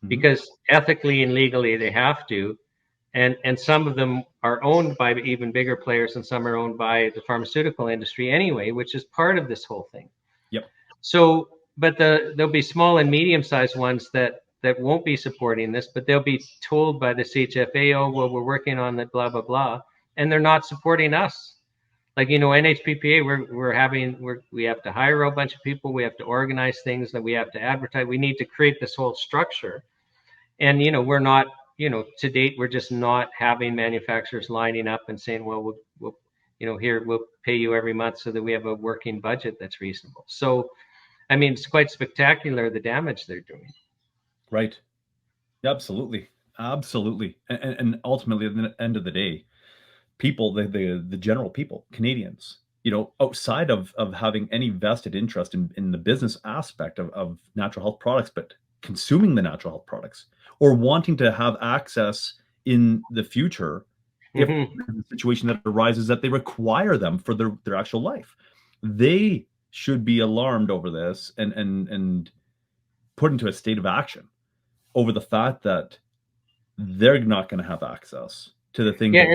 because ethically and legally they have to, and some of them are owned by even bigger players, and some are owned by the pharmaceutical industry anyway, which is part of this whole thing. Yep. So, but there'll be small and medium-sized ones that won't be supporting this, but they'll be told by the CHFA, oh, well, we're working on the blah, blah, blah, and they're not supporting us. Like, NHPPA, we have to hire a bunch of people, we have to organize things, that we have to advertise, we need to create this whole structure. And, we're not, to date, we're just not having manufacturers lining up and saying, well, we'll pay you every month so that we have a working budget that's reasonable. So, I mean, it's quite spectacular, the damage they're doing. Right. Absolutely. And ultimately, at the end of the day, people, the general people, Canadians, outside of having any vested interest in the business aspect of natural health products, but consuming the natural health products or wanting to have access in the future, if the situation that arises that they require them for their actual life, they should be alarmed over this and put into a state of action over the fact that they're not going to have access to the thing. Yeah,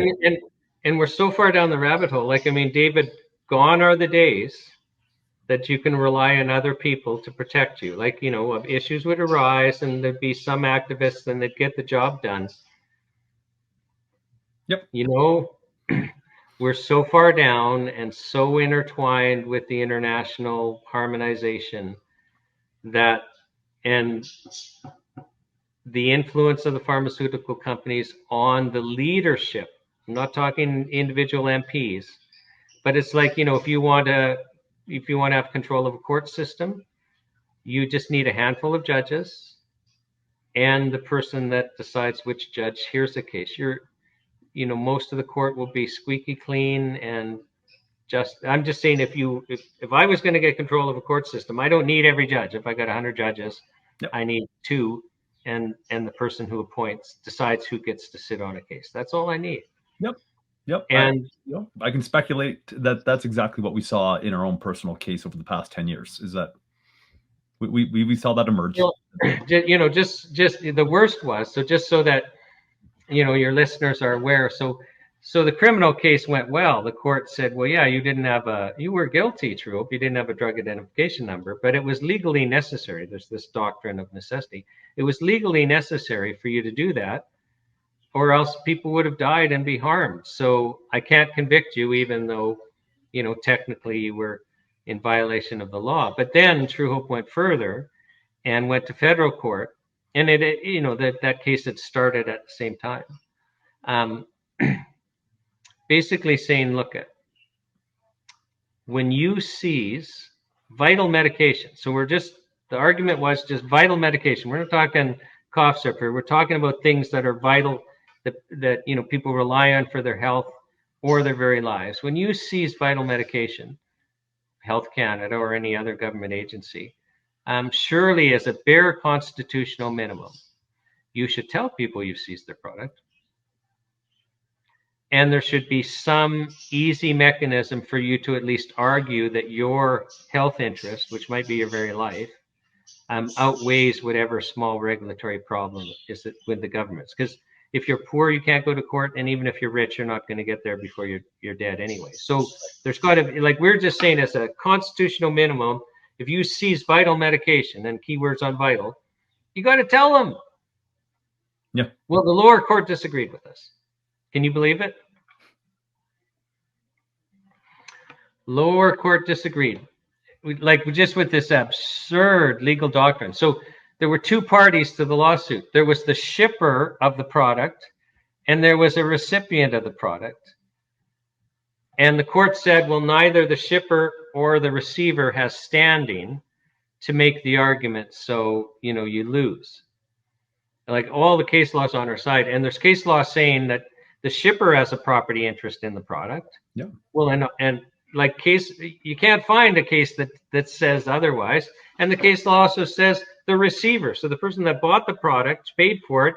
and we're so far down the rabbit hole. Like, I mean, David, gone are the days that you can rely on other people to protect you. Like, if issues would arise and there'd be some activists and they'd get the job done. Yep. We're so far down and so intertwined with the international harmonization that, and the influence of the pharmaceutical companies on the leadership. I'm not talking individual MPs, but it's like, if you want to have control of a court system, you just need a handful of judges and the person that decides which judge hears the case. Most of the court will be squeaky clean, and I'm just saying, if I was going to get control of a court system, I don't need every judge. If I got 100 judges, I need 2. And the person who appoints decides who gets to sit on a case. That's all I need. Yep. And I can speculate that that's exactly what we saw in our own personal case over the past 10 years, is that we saw that emerge. Just the worst was, so just so that, your listeners are aware. So the criminal case went well. The court said, well, yeah, you were guilty, Truehope. You didn't have a drug identification number, but it was legally necessary. There's this doctrine of necessity. It was legally necessary for you to do that, or else people would have died and be harmed. So I can't convict you, even though, technically you were in violation of the law. But then Truehope went further and went to federal court, and that case had started at the same time. Basically saying, look, when you seize vital medication, so the argument was just vital medication. We're not talking cough syrup here. We're talking about things that are vital, that people rely on for their health or their very lives. When you seize vital medication, Health Canada or any other government agency, surely as a bare constitutional minimum, you should tell people you've seized their product. And there should be some easy mechanism for you to at least argue that your health interest, which might be your very life, outweighs whatever small regulatory problem is with the governments. Because if you're poor, you can't go to court, and even if you're rich, you're not going to get there before you're dead anyway. So there's got to be, like we're just saying, as a constitutional minimum, if you seize vital medication, and keywords on vital, you got to tell them. Yeah. Well, the lower court disagreed with us. Can you believe it? Lower court disagreed. Just with this absurd legal doctrine. So there were two parties to the lawsuit. There was the shipper of the product, and there was a recipient of the product. And the court said, well, neither the shipper or the receiver has standing to make the argument, so you lose. Like, all the case laws on our side, and there's case law saying that the shipper has a property interest in the product. Yeah. Well, and you can't find a case that says otherwise. And the case law also says the receiver, so the person that bought the product, paid for it,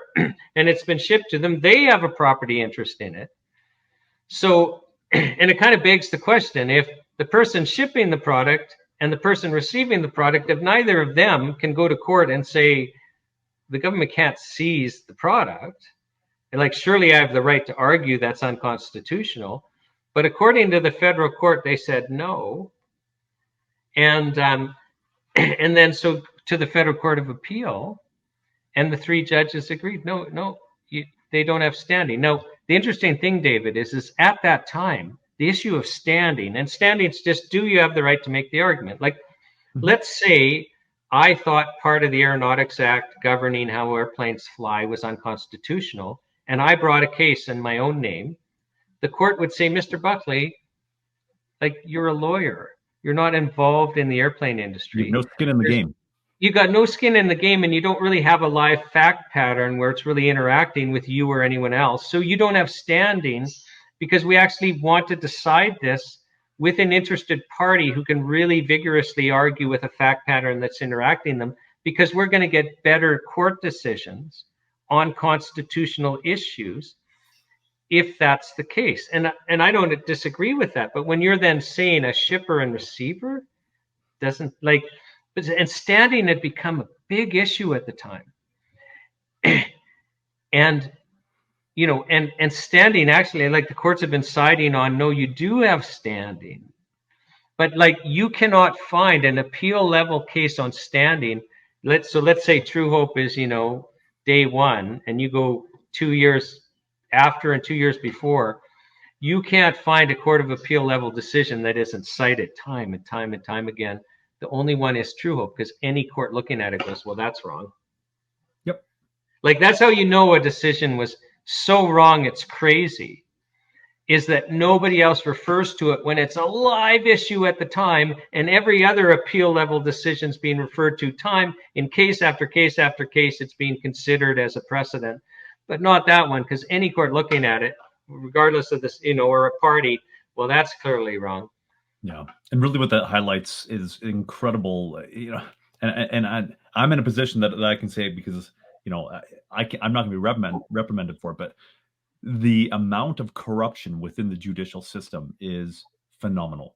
and it's been shipped to them, they have a property interest in it. So, and it kind of begs the question, if the person shipping the product and the person receiving the product, if neither of them can go to court and say the government can't seize the product, and surely I have the right to argue that's unconstitutional. But according to the federal court, they said no. And then so to the Federal Court of Appeal, and the three judges agreed, no, they don't have standing. Now, the interesting thing, David, is at that time, the issue of standing, and standing is just, do you have the right to make the argument? Let's say I thought part of the Aeronautics Act governing how airplanes fly was unconstitutional, and I brought a case in my own name. The court would say, Mr. Buckley, you're a lawyer. You're not involved in the airplane industry. You have no skin in the game. You got no skin in the game, and you don't really have a live fact pattern where it's really interacting with you or anyone else. So you don't have standing, because we actually want to decide this with an interested party who can really vigorously argue with a fact pattern that's interacting them, because we're going to get better court decisions on constitutional issues if that's the case. And I don't disagree with that. But when you're then saying a shipper and receiver doesn't, and standing had become a big issue at the time. And standing, actually, the courts have been siding on, no, you do have standing. But you cannot find an appeal level case on standing. Let's say Truehope is, day one, and you go 2 years after and 2 years before, you can't find a Court of Appeal level decision that isn't cited time and time and time again. The only one is Truehope, because any court looking at it goes, well, that's wrong. Yep. That's how you know a decision was so wrong it's crazy, is that nobody else refers to it when it's a live issue at the time, and every other appeal level decision is being referred to time in case after case after case. It's being considered as a precedent. But not that one, because any court looking at it, regardless of this, or a party, well, that's clearly wrong. Yeah, and really, what that highlights is incredible. And I'm in a position that I can say, because I'm not going to be reprimanded for it, but the amount of corruption within the judicial system is phenomenal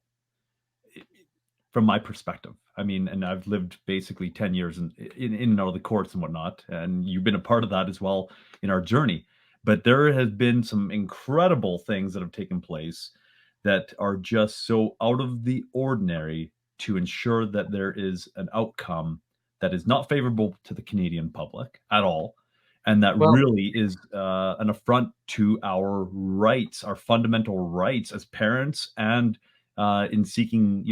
from my perspective. I mean, and I've lived basically 10 years in and out of the courts and whatnot, and you've been a part of that as well in our journey. But there has been some incredible things that have taken place that are just so out of the ordinary to ensure that there is an outcome that is not favorable to the Canadian public at all. And that really is an affront to our rights, our fundamental rights as parents, and in seeking,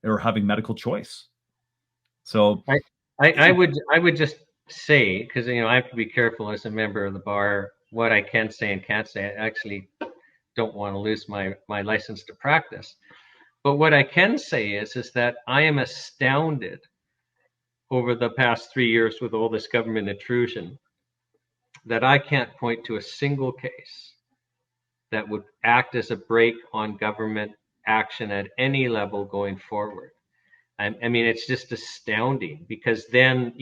or having medical choice. So I would just say, because I have to be careful as a member of the bar what I can say and can't say. I actually don't want to lose my license to practice. But what I can say is that I am astounded over the past 3 years with all this government intrusion that I can't point to a single case that would act as a brake on government action at any level going forward. I mean, it's just astounding, because then,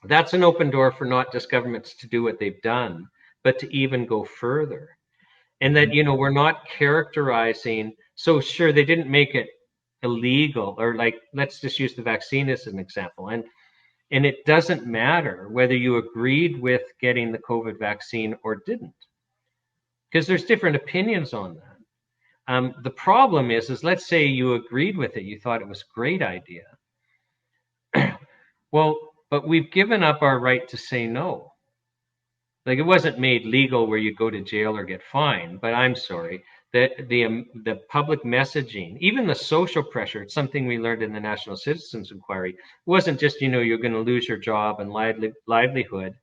that's an open door for not just governments to do what they've done, but to even go further. And that, we're not characterizing, so sure, they didn't make it illegal, or like, let's just use the vaccine as an example. And it doesn't matter whether you agreed with getting the COVID vaccine or didn't, because there's different opinions on that. The problem is let's say you agreed with it, you thought it was a great idea. Well, but we've given up our right to say no. Like, it wasn't made legal where you go to jail or get fined, but I'm sorry, that the public messaging, even the social pressure, it's something we learned in the National Citizens Inquiry. It wasn't just, you're going to lose your job and livelihood.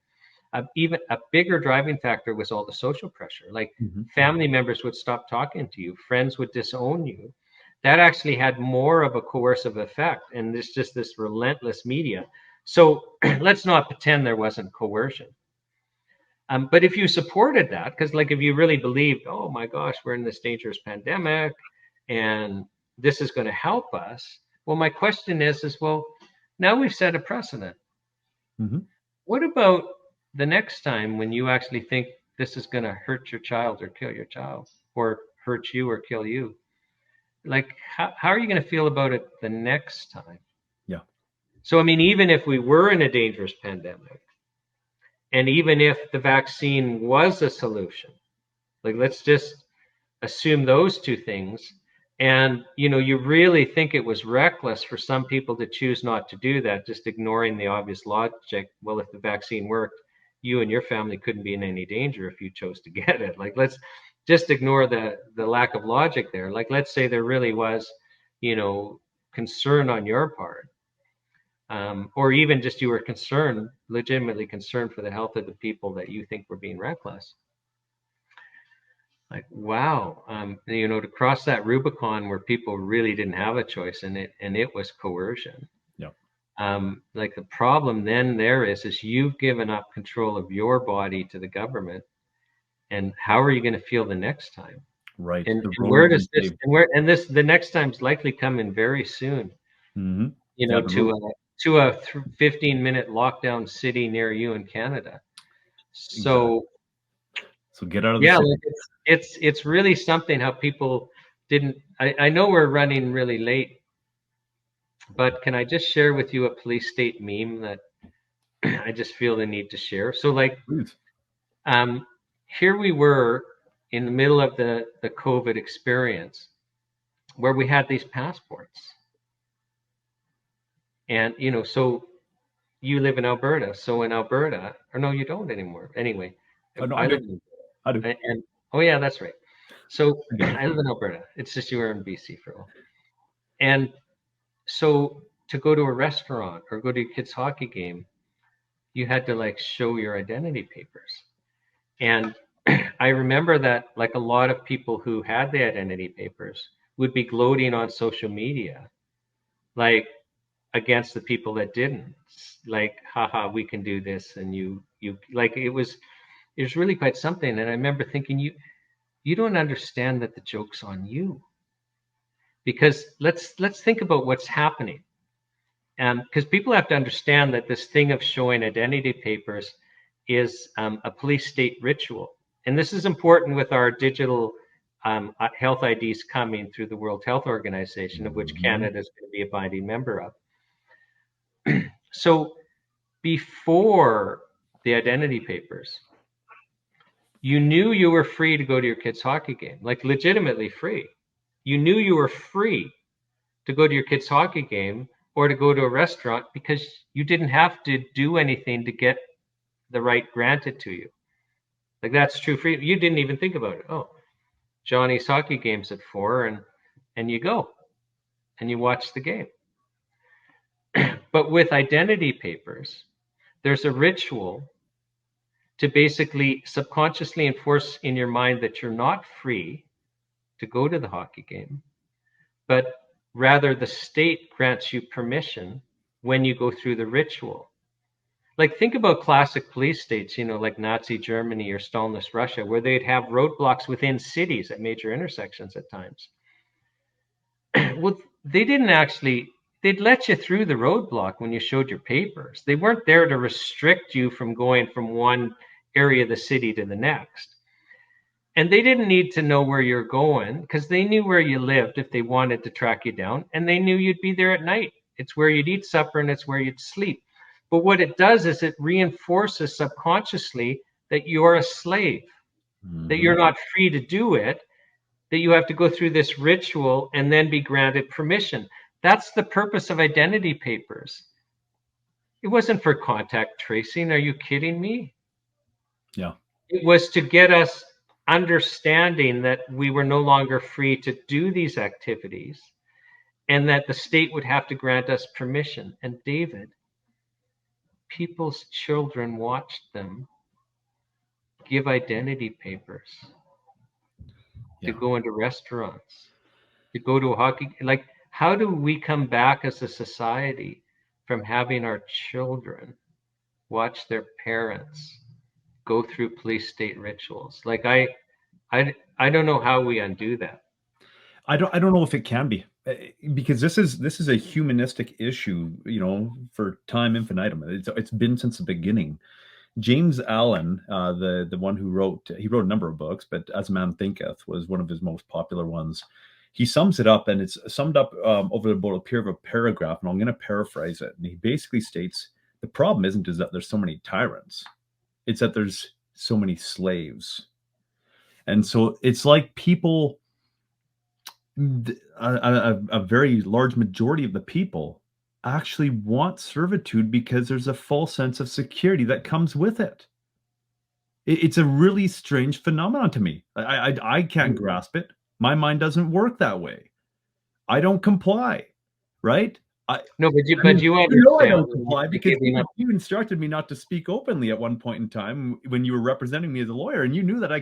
Even a bigger driving factor was all the social pressure. Like, family members would stop talking to you, friends would disown you. That actually had more of a coercive effect, and there's just this relentless media. So let's not pretend there wasn't coercion. But if you supported that, because like if you really believed, oh my gosh, we're in this dangerous pandemic and this is going to help us. Well, my question is well, now we've set a precedent. What about the next time when you actually think this is going to hurt your child or kill your child, or hurt you or kill you? Like, how are you going to feel about it the next time? Yeah. So, I mean, even if we were in a dangerous pandemic, and even if the vaccine was a solution, like, let's just assume those two things. And, you really think it was reckless for some people to choose not to do that, just ignoring the obvious logic. Well, if the vaccine worked, you and your family couldn't be in any danger if you chose to get it. Like, let's just ignore the lack of logic there. Like, let's say there really was, concern on your part. Or even just you were legitimately concerned for the health of the people that you think were being reckless. Like, wow, to cross that Rubicon where people really didn't have a choice in it, and it was coercion. Yeah. Like, the problem then there is you've given up control of your body to the government, and how are you going to feel the next time? Right. And where does this? And the next time's likely coming very soon. To a 15-minute lockdown city near you in Canada. So get out of the city. Like, it's really something how people didn't. I know we're running really late, but can I just share with you a police state meme that I just feel the need to share? So, like, here we were in the middle of the COVID experience, where we had these passports. And, so you live in Alberta. So in Alberta, or no, you don't anymore. Anyway, I do. And oh yeah, that's right. So I live in Alberta. It's just you were in BC for a while. And so to go to a restaurant or go to your kid's hockey game, you had to like show your identity papers. And I remember that like a lot of people who had the identity papers would be gloating on social media, like, against the people that didn't. Like, haha, we can do this. And you like, it was really quite something. And I remember thinking, you don't understand that the joke's on you, because let's think about what's happening. Because people have to understand that this thing of showing identity papers is a police state ritual. And this is important with our digital health IDs coming through the World Health Organization, of which Canada is going to be a binding member of. So before the identity papers, you knew you were free to go to your kid's hockey game, like legitimately free. You knew you were free to go to your kid's hockey game or to go to a restaurant because you didn't have to do anything to get the right granted to you. Like, that's true for you. You didn't even think about it. Oh, Johnny's hockey game's at 4, and you go and you watch the game. But with identity papers, there's a ritual to basically subconsciously enforce in your mind that you're not free to go to the hockey game, but rather the state grants you permission when you go through the ritual. Like, think about classic police states, you know, like Nazi Germany or Stalinist Russia, where they'd have roadblocks within cities at major intersections at times. Well, they didn't actually, they'd let you through the roadblock when you showed your papers. They weren't there to restrict you from going from one area of the city to the next. And they didn't need to know where you're going because they knew where you lived if they wanted to track you down, and they knew you'd be there at night. It's where you'd eat supper and it's where you'd sleep. But what it does is it reinforces subconsciously that you're a slave, that you're not free to do it, that you have to go through this ritual and then be granted permission. That's the purpose of identity papers. It wasn't for contact tracing. Are you kidding me? Yeah. It was to get us understanding that we were no longer free to do these activities and that the state would have to grant us permission. And David, people's children watched them give identity papers to go into restaurants, to go to a hockey. Like, how do we come back as a society from having our children watch their parents go through police state rituals? Like, I don't know how we undo that. I don't know if it can be, because this is a humanistic issue, you know, for time infinitum. It's been since the beginning. James Allen, the one who wrote a number of books, but As a Man Thinketh was one of his most popular ones. He sums it up, and it's summed up over about a period of a paragraph, and I'm going to paraphrase it. And he basically states, the problem isn't that there's so many tyrants, it's that there's so many slaves. And so it's like people, a very large majority of the people actually want servitude because there's a false sense of security that comes with it. It's a really strange phenomenon to me. I can't grasp it. My mind doesn't work that way. I don't comply, right? No, but you understand. I don't comply because you instructed me not to speak openly at one point in time when you were representing me as a lawyer, and you knew that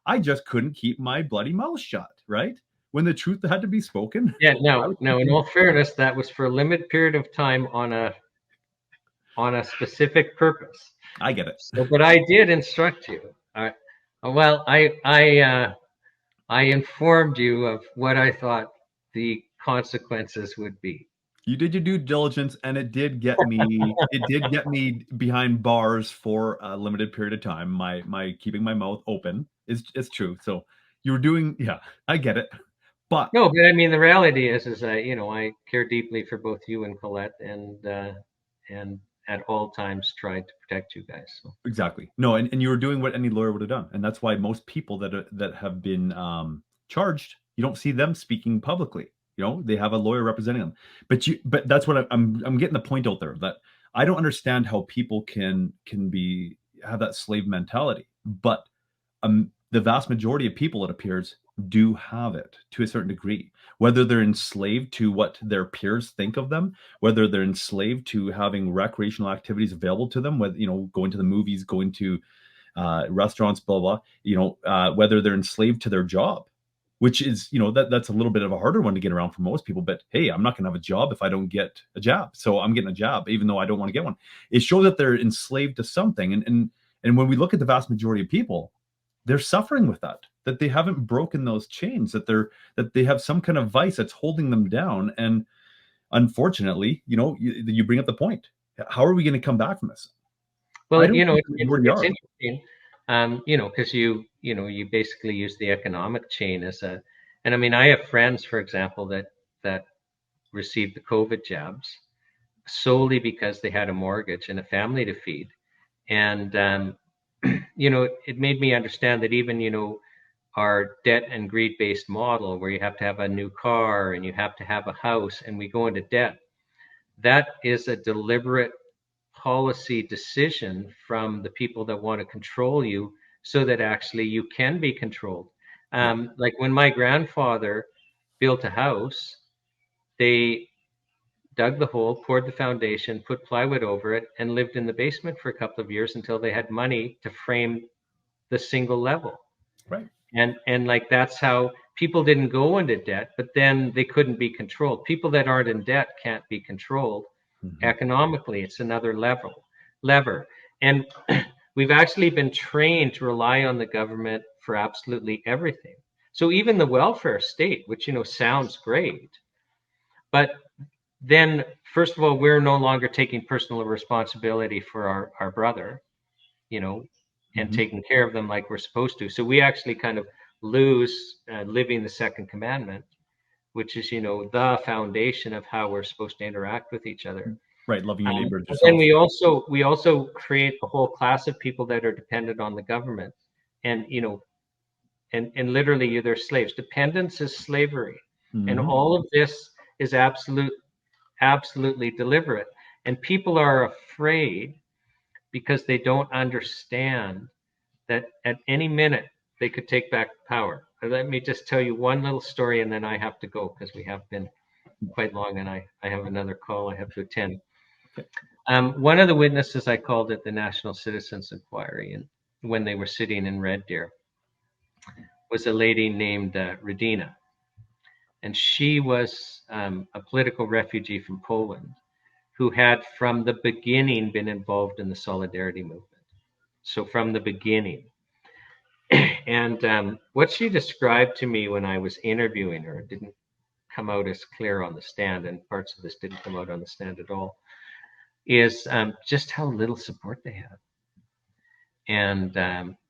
I just couldn't keep my bloody mouth shut, right? When the truth had to be spoken. Yeah, no. In all fairness, that was for a limited period of time on a specific purpose. I get it. So, but I did instruct you. Well, I informed you of what I thought the consequences would be. You did your due diligence, and it did get me. It did get me behind bars for a limited period of time. My keeping my mouth open is true. So you were doing. Yeah, I get it. But no, but I mean, the reality is that, you know, I care deeply for both you and Colette, and at all times tried to protect you guys. So. Exactly. No, and you were doing what any lawyer would have done, and that's why most people that have been charged, you don't see them speaking publicly. You know, they have a lawyer representing them. But that's what I'm getting the point out there, that I don't understand how people can have that slave mentality, but the vast majority of people, it appears, do have it to a certain degree, whether they're enslaved to what their peers think of them, whether they're enslaved to having recreational activities available to them, whether, you know, going to the movies, going to restaurants, blah, blah, you know, whether they're enslaved to their job, which is, you know, that's a little bit of a harder one to get around for most people. But hey, I'm not going to have a job if I don't get a job. So I'm getting a job, even though I don't want to get one. It shows that they're enslaved to something. And when we look at the vast majority of people, they're suffering with that they haven't broken those chains, that they have some kind of vice that's holding them down. And unfortunately, you know, you bring up the point. How are we going to come back from this? Well, you know, it's interesting. because you basically use the economic chain as a, and I mean, I have friends, for example, that received the COVID jabs solely because they had a mortgage and a family to feed. And, it made me understand that even, our debt and greed based model, where you have to have a new car and you have to have a house and we go into debt, that is a deliberate policy decision from the people that want to control you so that actually you can be controlled. Like when my grandfather built a house, they dug the hole, poured the foundation, put plywood over it, and lived in the basement for a couple of years until they had money to frame the single level. Right. And like that's how people didn't go into debt, but then they couldn't be controlled. People that aren't in debt can't be controlled. Economically. It's another lever. And we've actually been trained to rely on the government for absolutely everything. So even the welfare state, which sounds great, but then first of all, we're no longer taking personal responsibility for our brother, and taking care of them like we're supposed to. So we actually kind of lose living the second commandment, which is, the foundation of how we're supposed to interact with each other. Right, loving your neighbor as yourself. And we also create a whole class of people that are dependent on the government, and and literally they're slaves. Dependence is slavery, and all of this is absolutely deliberate. And people are afraid because they don't understand that at any minute they could take back power. Let me just tell you one little story, and then I have to go because we have been quite long, and I have another call I have to attend. One of the witnesses I called at the National Citizens Inquiry, and when they were sitting in Red Deer, was a lady named Radina. And she was a political refugee from Poland who had from the beginning been involved in the Solidarity movement. So from the beginning. And what she described to me when I was interviewing her, didn't come out as clear on the stand, and parts of this didn't come out on the stand at all, is just how little support they have. And,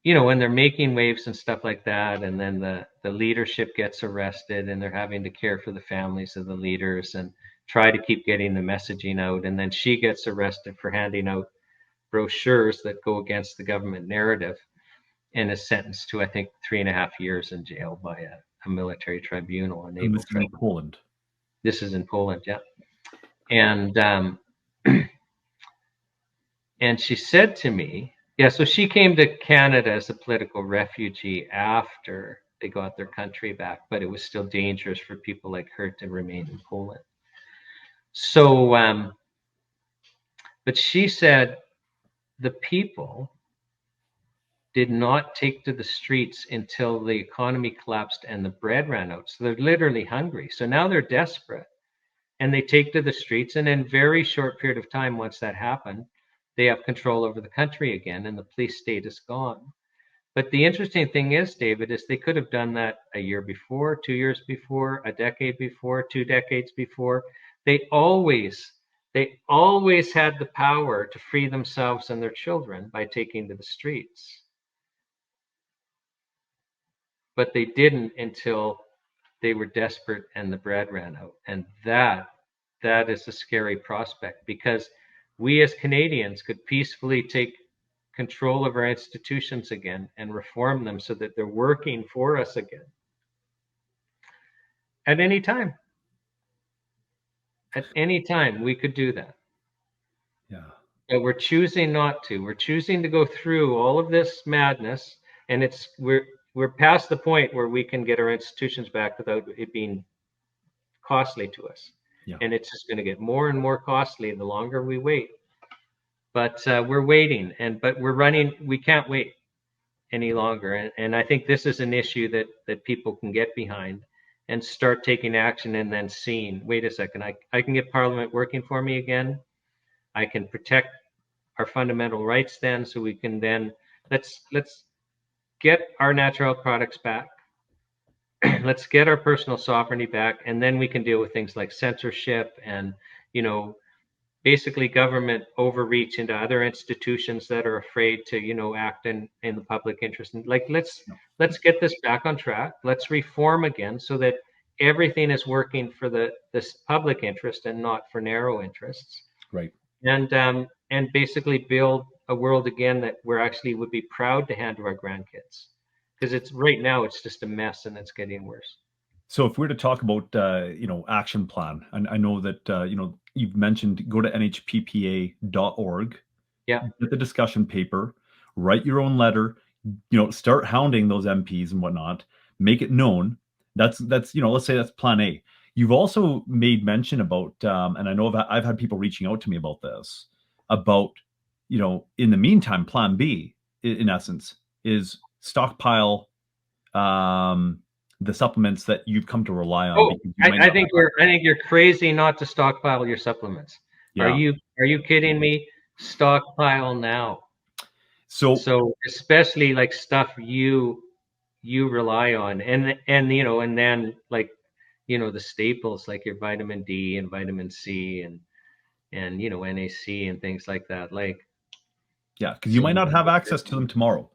when they're making waves and stuff like that, and then the leadership gets arrested and they're having to care for the families of the leaders and try to keep getting the messaging out. And then she gets arrested for handing out brochures that go against the government narrative and is sentenced to, I think, 3.5 years in jail by a military tribunal. And this is in Poland. This is in Poland, yeah. And and she said to me, so she came to Canada as a political refugee after they got their country back, but it was still dangerous for people like her to remain in Poland. So, but she said the people did not take to the streets until the economy collapsed and the bread ran out. So they're literally hungry. So now they're desperate and they take to the streets. And in a very short period of time, once that happened, they have control over the country again and the police state is gone. But the interesting thing is, David, is they could have done that a year before, 2 years before, a decade before, 2 decades before. They always had the power to free themselves and their children by taking to the streets. But they didn't until they were desperate and the bread ran out. And that is a scary prospect, because we as Canadians could peacefully take control of our institutions again and reform them so that they're working for us again. At any time. At any time, we could do that. Yeah. But we're choosing not to. We're choosing to go through all of this madness, and we're past the point where we can get our institutions back without it being costly to us. Yeah. And it's just going to get more and more costly the longer we wait. But we're waiting, but we can't wait any longer. And I think this is an issue that people can get behind and start taking action, and then seeing, wait a second, I can get Parliament working for me again. I can protect our fundamental rights then, so we can then, let's get our natural products back. Let's get our personal sovereignty back, and then we can deal with things like censorship and, basically government overreach into other institutions that are afraid to, you know, act in the public interest. And like, let's get this back on track. Let's reform again so that everything is working for this public interest and not for narrow interests. Right. And basically build a world again that we're actually would be proud to hand to our grandkids, because it's right now it's just a mess and it's getting worse. So if we're to talk about, you know, action plan, and I know that, you know, you've mentioned go to nhppa.org, yeah, get the discussion paper, write your own letter, you know, start hounding those MPs and whatnot, make it known. That's, you know, let's say that's plan A. You've also made mention about, and I know I've had people reaching out to me about this, about, you know, in the meantime, plan B, in essence, is stockpile, the supplements that you've come to rely on. Oh, I think you're crazy not to stockpile your supplements. Yeah. Are you kidding me? Stockpile now. So especially like stuff you rely on, and you know, and then like, you know, the staples like your vitamin D and vitamin C and you know, NAC and things like that. Like, yeah, because you might not have access to them tomorrow.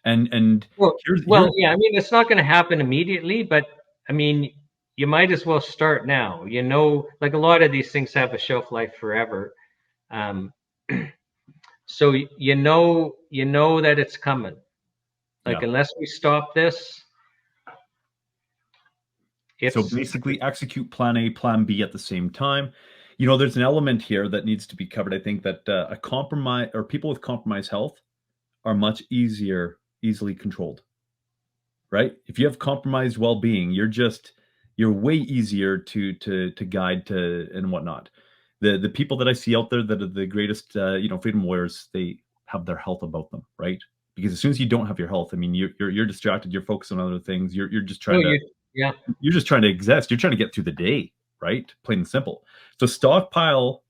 And yeah, I mean, it's not going to happen immediately, but I mean, you might as well start now. You know, like a lot of these things have a shelf life forever. So you know that it's coming. Like, unless we stop this. So basically execute plan A, plan B at the same time. You know, there's an element here that needs to be covered. I think that a compromise, or people with compromised health, are much easily controlled, right? If you have compromised well-being, you're way easier to guide to and whatnot. The people that I see out there that are the greatest, you know, freedom warriors, they have their health about them, right? Because as soon as you don't have your health, I mean, you're distracted, you're focused on other things, you're just trying you're just trying to exist, you're trying to get through the day, right? Plain and simple. So stockpile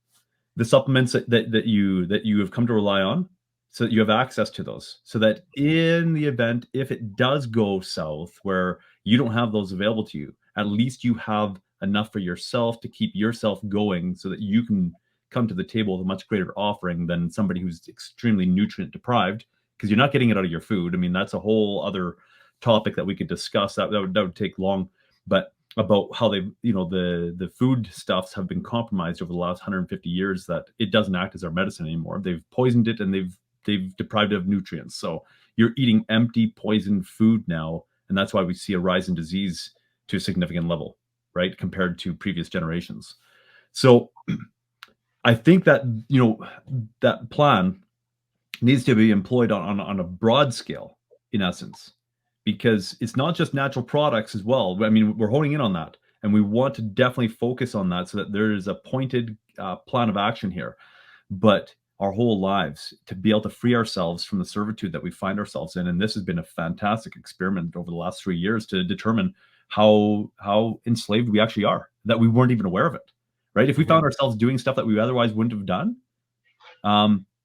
the supplements that you have come to rely on, so that you have access to those, so that in the event, if it does go south where you don't have those available to you, at least you have enough for yourself to keep yourself going, so that you can come to the table with a much greater offering than somebody who's extremely nutrient deprived, because you're not getting it out of your food. I mean, that's a whole other topic that we could discuss. That would take long, but about how they, you know, the food stuffs have been compromised over the last 150 years, that it doesn't act as our medicine anymore. They've poisoned it and they've deprived it of nutrients. So you're eating empty, poisoned food now, and that's why we see a rise in disease to a significant level, right, compared to previous generations. So I think that, you know, that plan needs to be employed on a broad scale, in essence, because it's not just natural products as well. I mean, we're honing in on that, and we want to definitely focus on that, so that there is a pointed plan of action here. But our whole lives, to be able to free ourselves from the servitude that we find ourselves in. And this has been a fantastic experiment over the last 3 years to determine how enslaved we actually are, that we weren't even aware of it, right? If we found ourselves doing stuff that we otherwise wouldn't have done,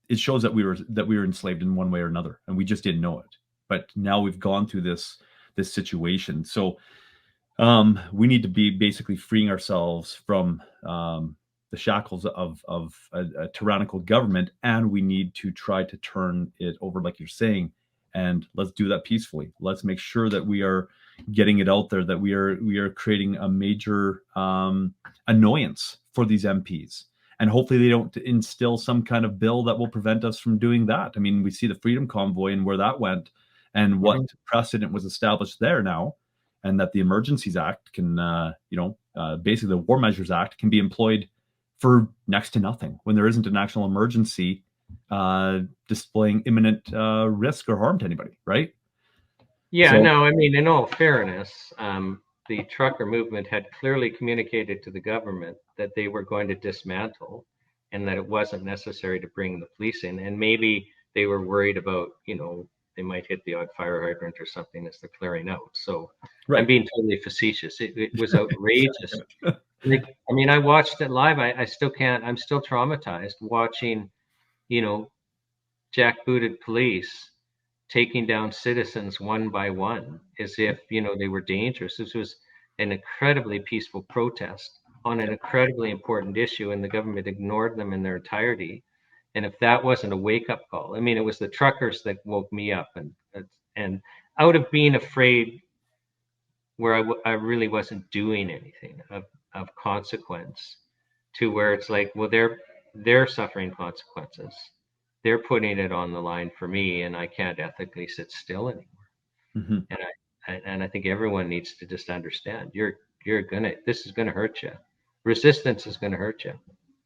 it shows that we were enslaved in one way or another, and we just didn't know it. But now we've gone through this situation. So we need to be basically freeing ourselves from the shackles of a tyrannical government, and we need to try to turn it over, like you're saying, and let's do that peacefully. Let's make sure that we are getting it out there, that we are creating a major annoyance for these MPs, and hopefully they don't instill some kind of bill that will prevent us from doing that. I mean, we see the Freedom Convoy and where that went, and what precedent was established there now, and that the Emergencies Act can, basically the War Measures Act can be employed for next to nothing when there isn't a national emergency displaying imminent risk or harm to anybody, right? Yeah, so, no, I mean, in all fairness, the trucker movement had clearly communicated to the government that they were going to dismantle, and that it wasn't necessary to bring the police in. And maybe they were worried about, you know, they might hit the odd fire hydrant or something as they're clearing out. So right. I'm being totally facetious. It was outrageous. Like, I mean, I watched it live. I still can't. I'm still traumatized watching, you know, jackbooted police taking down citizens one by one as if, you know, they were dangerous. This was an incredibly peaceful protest. on an incredibly important issue, and the government ignored them in their entirety. And if that wasn't a wake-up call, I mean, it was the truckers that woke me up, and out of being afraid, where I really wasn't doing anything of consequence, to where it's like, well, they're suffering consequences. They're putting it on the line for me, and I can't ethically sit still anymore. Mm-hmm. And I think everyone needs to just understand, this is gonna hurt you. Resistance is gonna hurt you.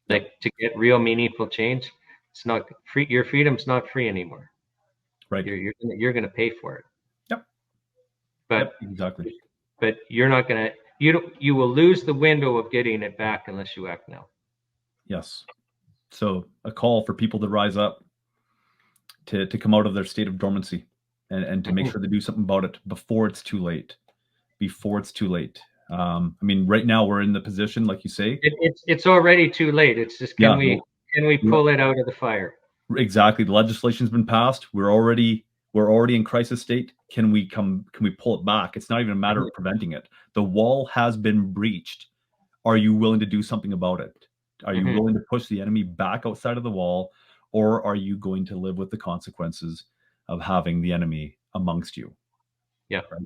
Like, to get real meaningful change, it's not free. Your freedom's not free anymore. Right. You're gonna pay for it. Yep. But exactly. But you're not gonna. You will lose the window of getting it back unless you act now. Yes. So a call for people to rise up, to come out of their state of dormancy, and to make sure they do something about it before it's too late. Before it's too late. I mean, right now we're in the position, like you say, it's already too late. It's just can we pull it out of the fire? Exactly. The legislation's been passed. We're already in crisis state. Can we pull it back? It's not even a matter of preventing it. The wall has been breached. Are you willing to do something about it? Are you willing to push the enemy back outside of the wall, or are you going to live with the consequences of having the enemy amongst you? Yeah. Right?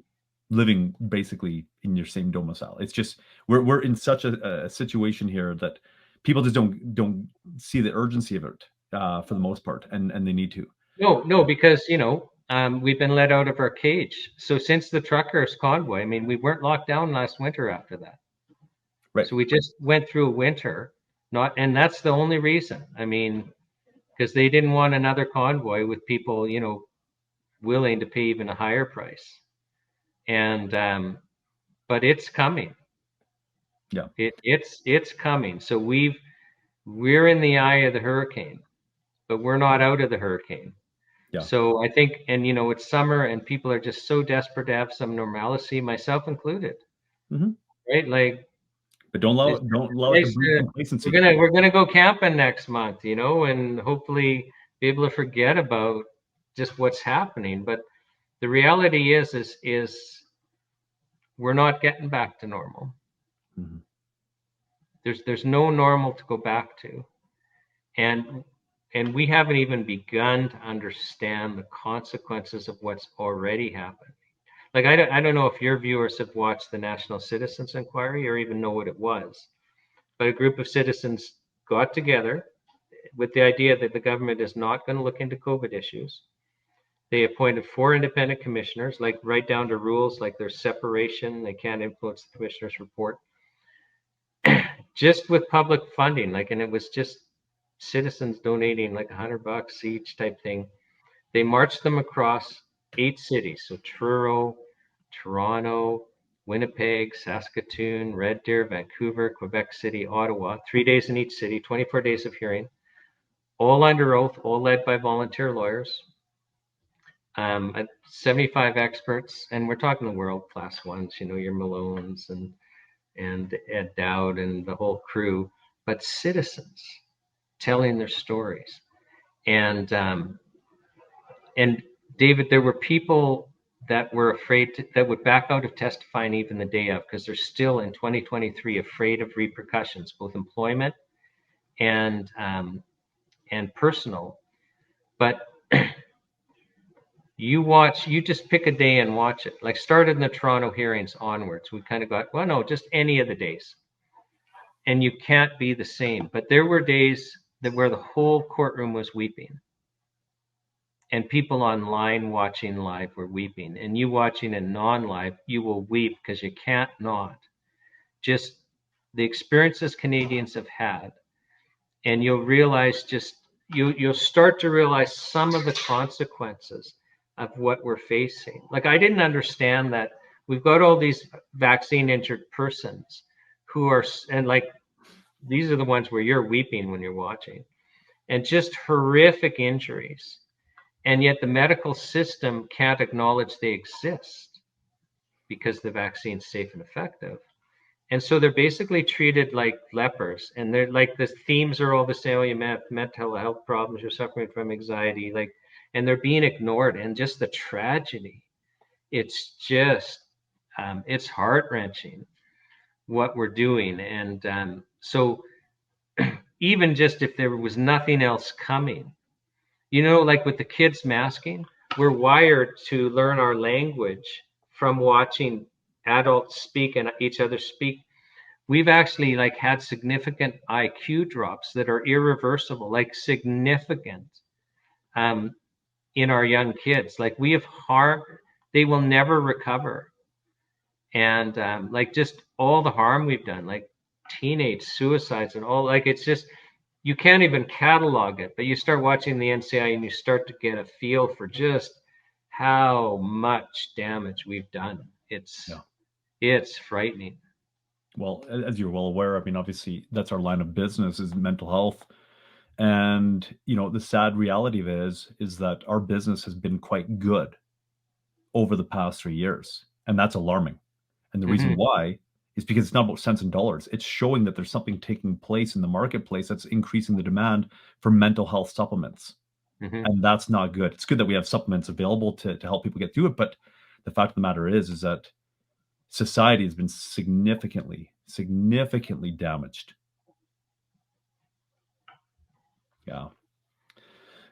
Living basically in your same domicile. It's just we're in such a situation here that people just don't see the urgency of it for the most part, and they need to. No, because we've been let out of our cage. So since the truckers convoy, I mean, we weren't locked down last winter after that. Right. So we just went through a winter, and that's the only reason. I mean, because they didn't want another convoy with people, willing to pay even a higher price. And but it's coming. Yeah. It's coming. So we're in the eye of the hurricane, but we're not out of the hurricane. Yeah. So I think, and it's summer, and people are just so desperate to have some normalcy, myself included. Mm-hmm. Right? Like, but don't allow it to breed complacency. We're gonna go camping next month, and hopefully be able to forget about just what's happening. But the reality is we're not getting back to normal. Mm-hmm. There's no normal to go back to, and we haven't even begun to understand the consequences of what's already happened. Like, I don't know if your viewers have watched the National Citizens Inquiry or even know what it was, but a group of citizens got together with the idea that the government is not going to look into COVID issues. They appointed 4 independent commissioners, like right down to rules, like their separation. They can't influence the commissioner's report. Just with public funding, and it was just citizens donating like $100 each type thing. They marched them across 8 cities. So Truro, Toronto, Winnipeg, Saskatoon, Red Deer, Vancouver, Quebec City, Ottawa, 3 days in each city, 24 days of hearing, all under oath, all led by volunteer lawyers, 75 experts, and we're talking the world-class ones, your Malones and Ed Dowd and the whole crew, but citizens telling their stories. And David, there were people that were afraid that would back out of testifying even the day of, because they're still in 2023 afraid of repercussions, both employment and personal. But you just pick a day and watch it. Like, started in the Toronto hearings onwards, we kind of got, well, no, just any of the days. And you can't be the same. But there were days where the whole courtroom was weeping. And people online watching live were weeping. And you watching in non-live, you will weep because you can't not. Just the experiences Canadians have had. And you'll realize you'll start to realize some of the consequences of what we're facing. Like, I didn't understand that we've got all these vaccine injured persons who are, and like, these are the ones where you're weeping when you're watching, and just horrific injuries. And yet the medical system can't acknowledge they exist because the vaccine's safe and effective. And so they're basically treated like lepers. And they're like, the themes are all the same. Oh, you have mental health problems, you're suffering from anxiety, and they're being ignored. And just the tragedy, it's just, it's heart-wrenching. what we're doing. And so even just if there was nothing else coming, like with the kids masking, we're wired to learn our language from watching adults speak and each other speak. We've actually had significant IQ drops that are irreversible, significant, in our young kids. We have harm, they will never recover. And just all the harm we've done, teenage suicides and all, it's just, you can't even catalog it, but you start watching the NCI and you start to get a feel for just how much damage we've done. It's frightening. Well, as you're well aware, I mean, obviously that's our line of business is mental health. And, the sad reality of it is that our business has been quite good over the past 3 years. And that's alarming. And the reason why is because it's not about cents and dollars. It's showing that there's something taking place in the marketplace that's increasing the demand for mental health supplements. And that's not good. It's good that we have supplements available to help people get through it. But the fact of the matter is that society has been significantly damaged. Yeah.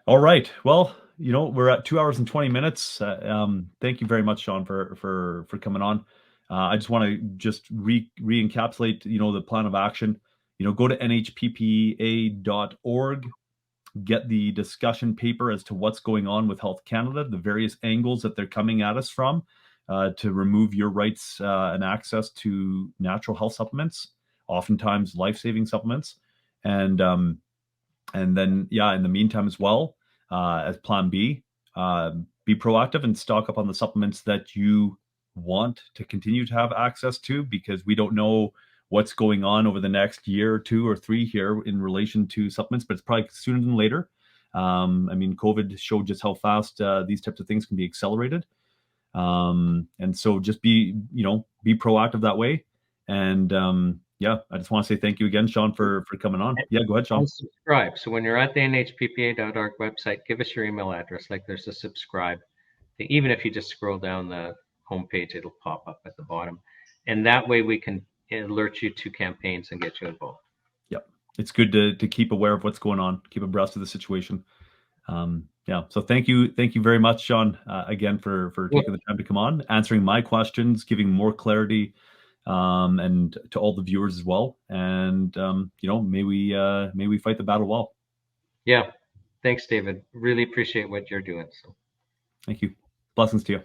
All right. Well, we're at 2 hours and 20 minutes. Thank you very much, Shawn, for coming on. I just want to just re-encapsulate, the plan of action. Go to nhppa.org, get the discussion paper as to what's going on with Health Canada, the various angles that they're coming at us from, to remove your rights and access to natural health supplements, oftentimes life-saving supplements. And then, in the meantime as well, as plan B, be proactive and stock up on the supplements that you want to continue to have access to, because we don't know what's going on over the next year or 2 or 3 here in relation to supplements, but it's probably sooner than later. I mean, COVID showed just how fast these types of things can be accelerated. And so just be proactive that way. And I just want to say thank you again, Shawn, for coming on. Yeah, go ahead, Shawn. Subscribe. So when you're at the nhppa.org website, give us your email address. There's a subscribe. Even if you just scroll down the homepage, it'll pop up at the bottom. And that way we can alert you to campaigns and get you involved. Yep. It's good to keep aware of what's going on, keep abreast of the situation. So thank you very much, Shawn, again for taking the time to come on, answering my questions, giving more clarity, and to all the viewers as well. And may we fight the battle well. Yeah. Thanks, David. Really appreciate what you're doing. So thank you. Blessings to you.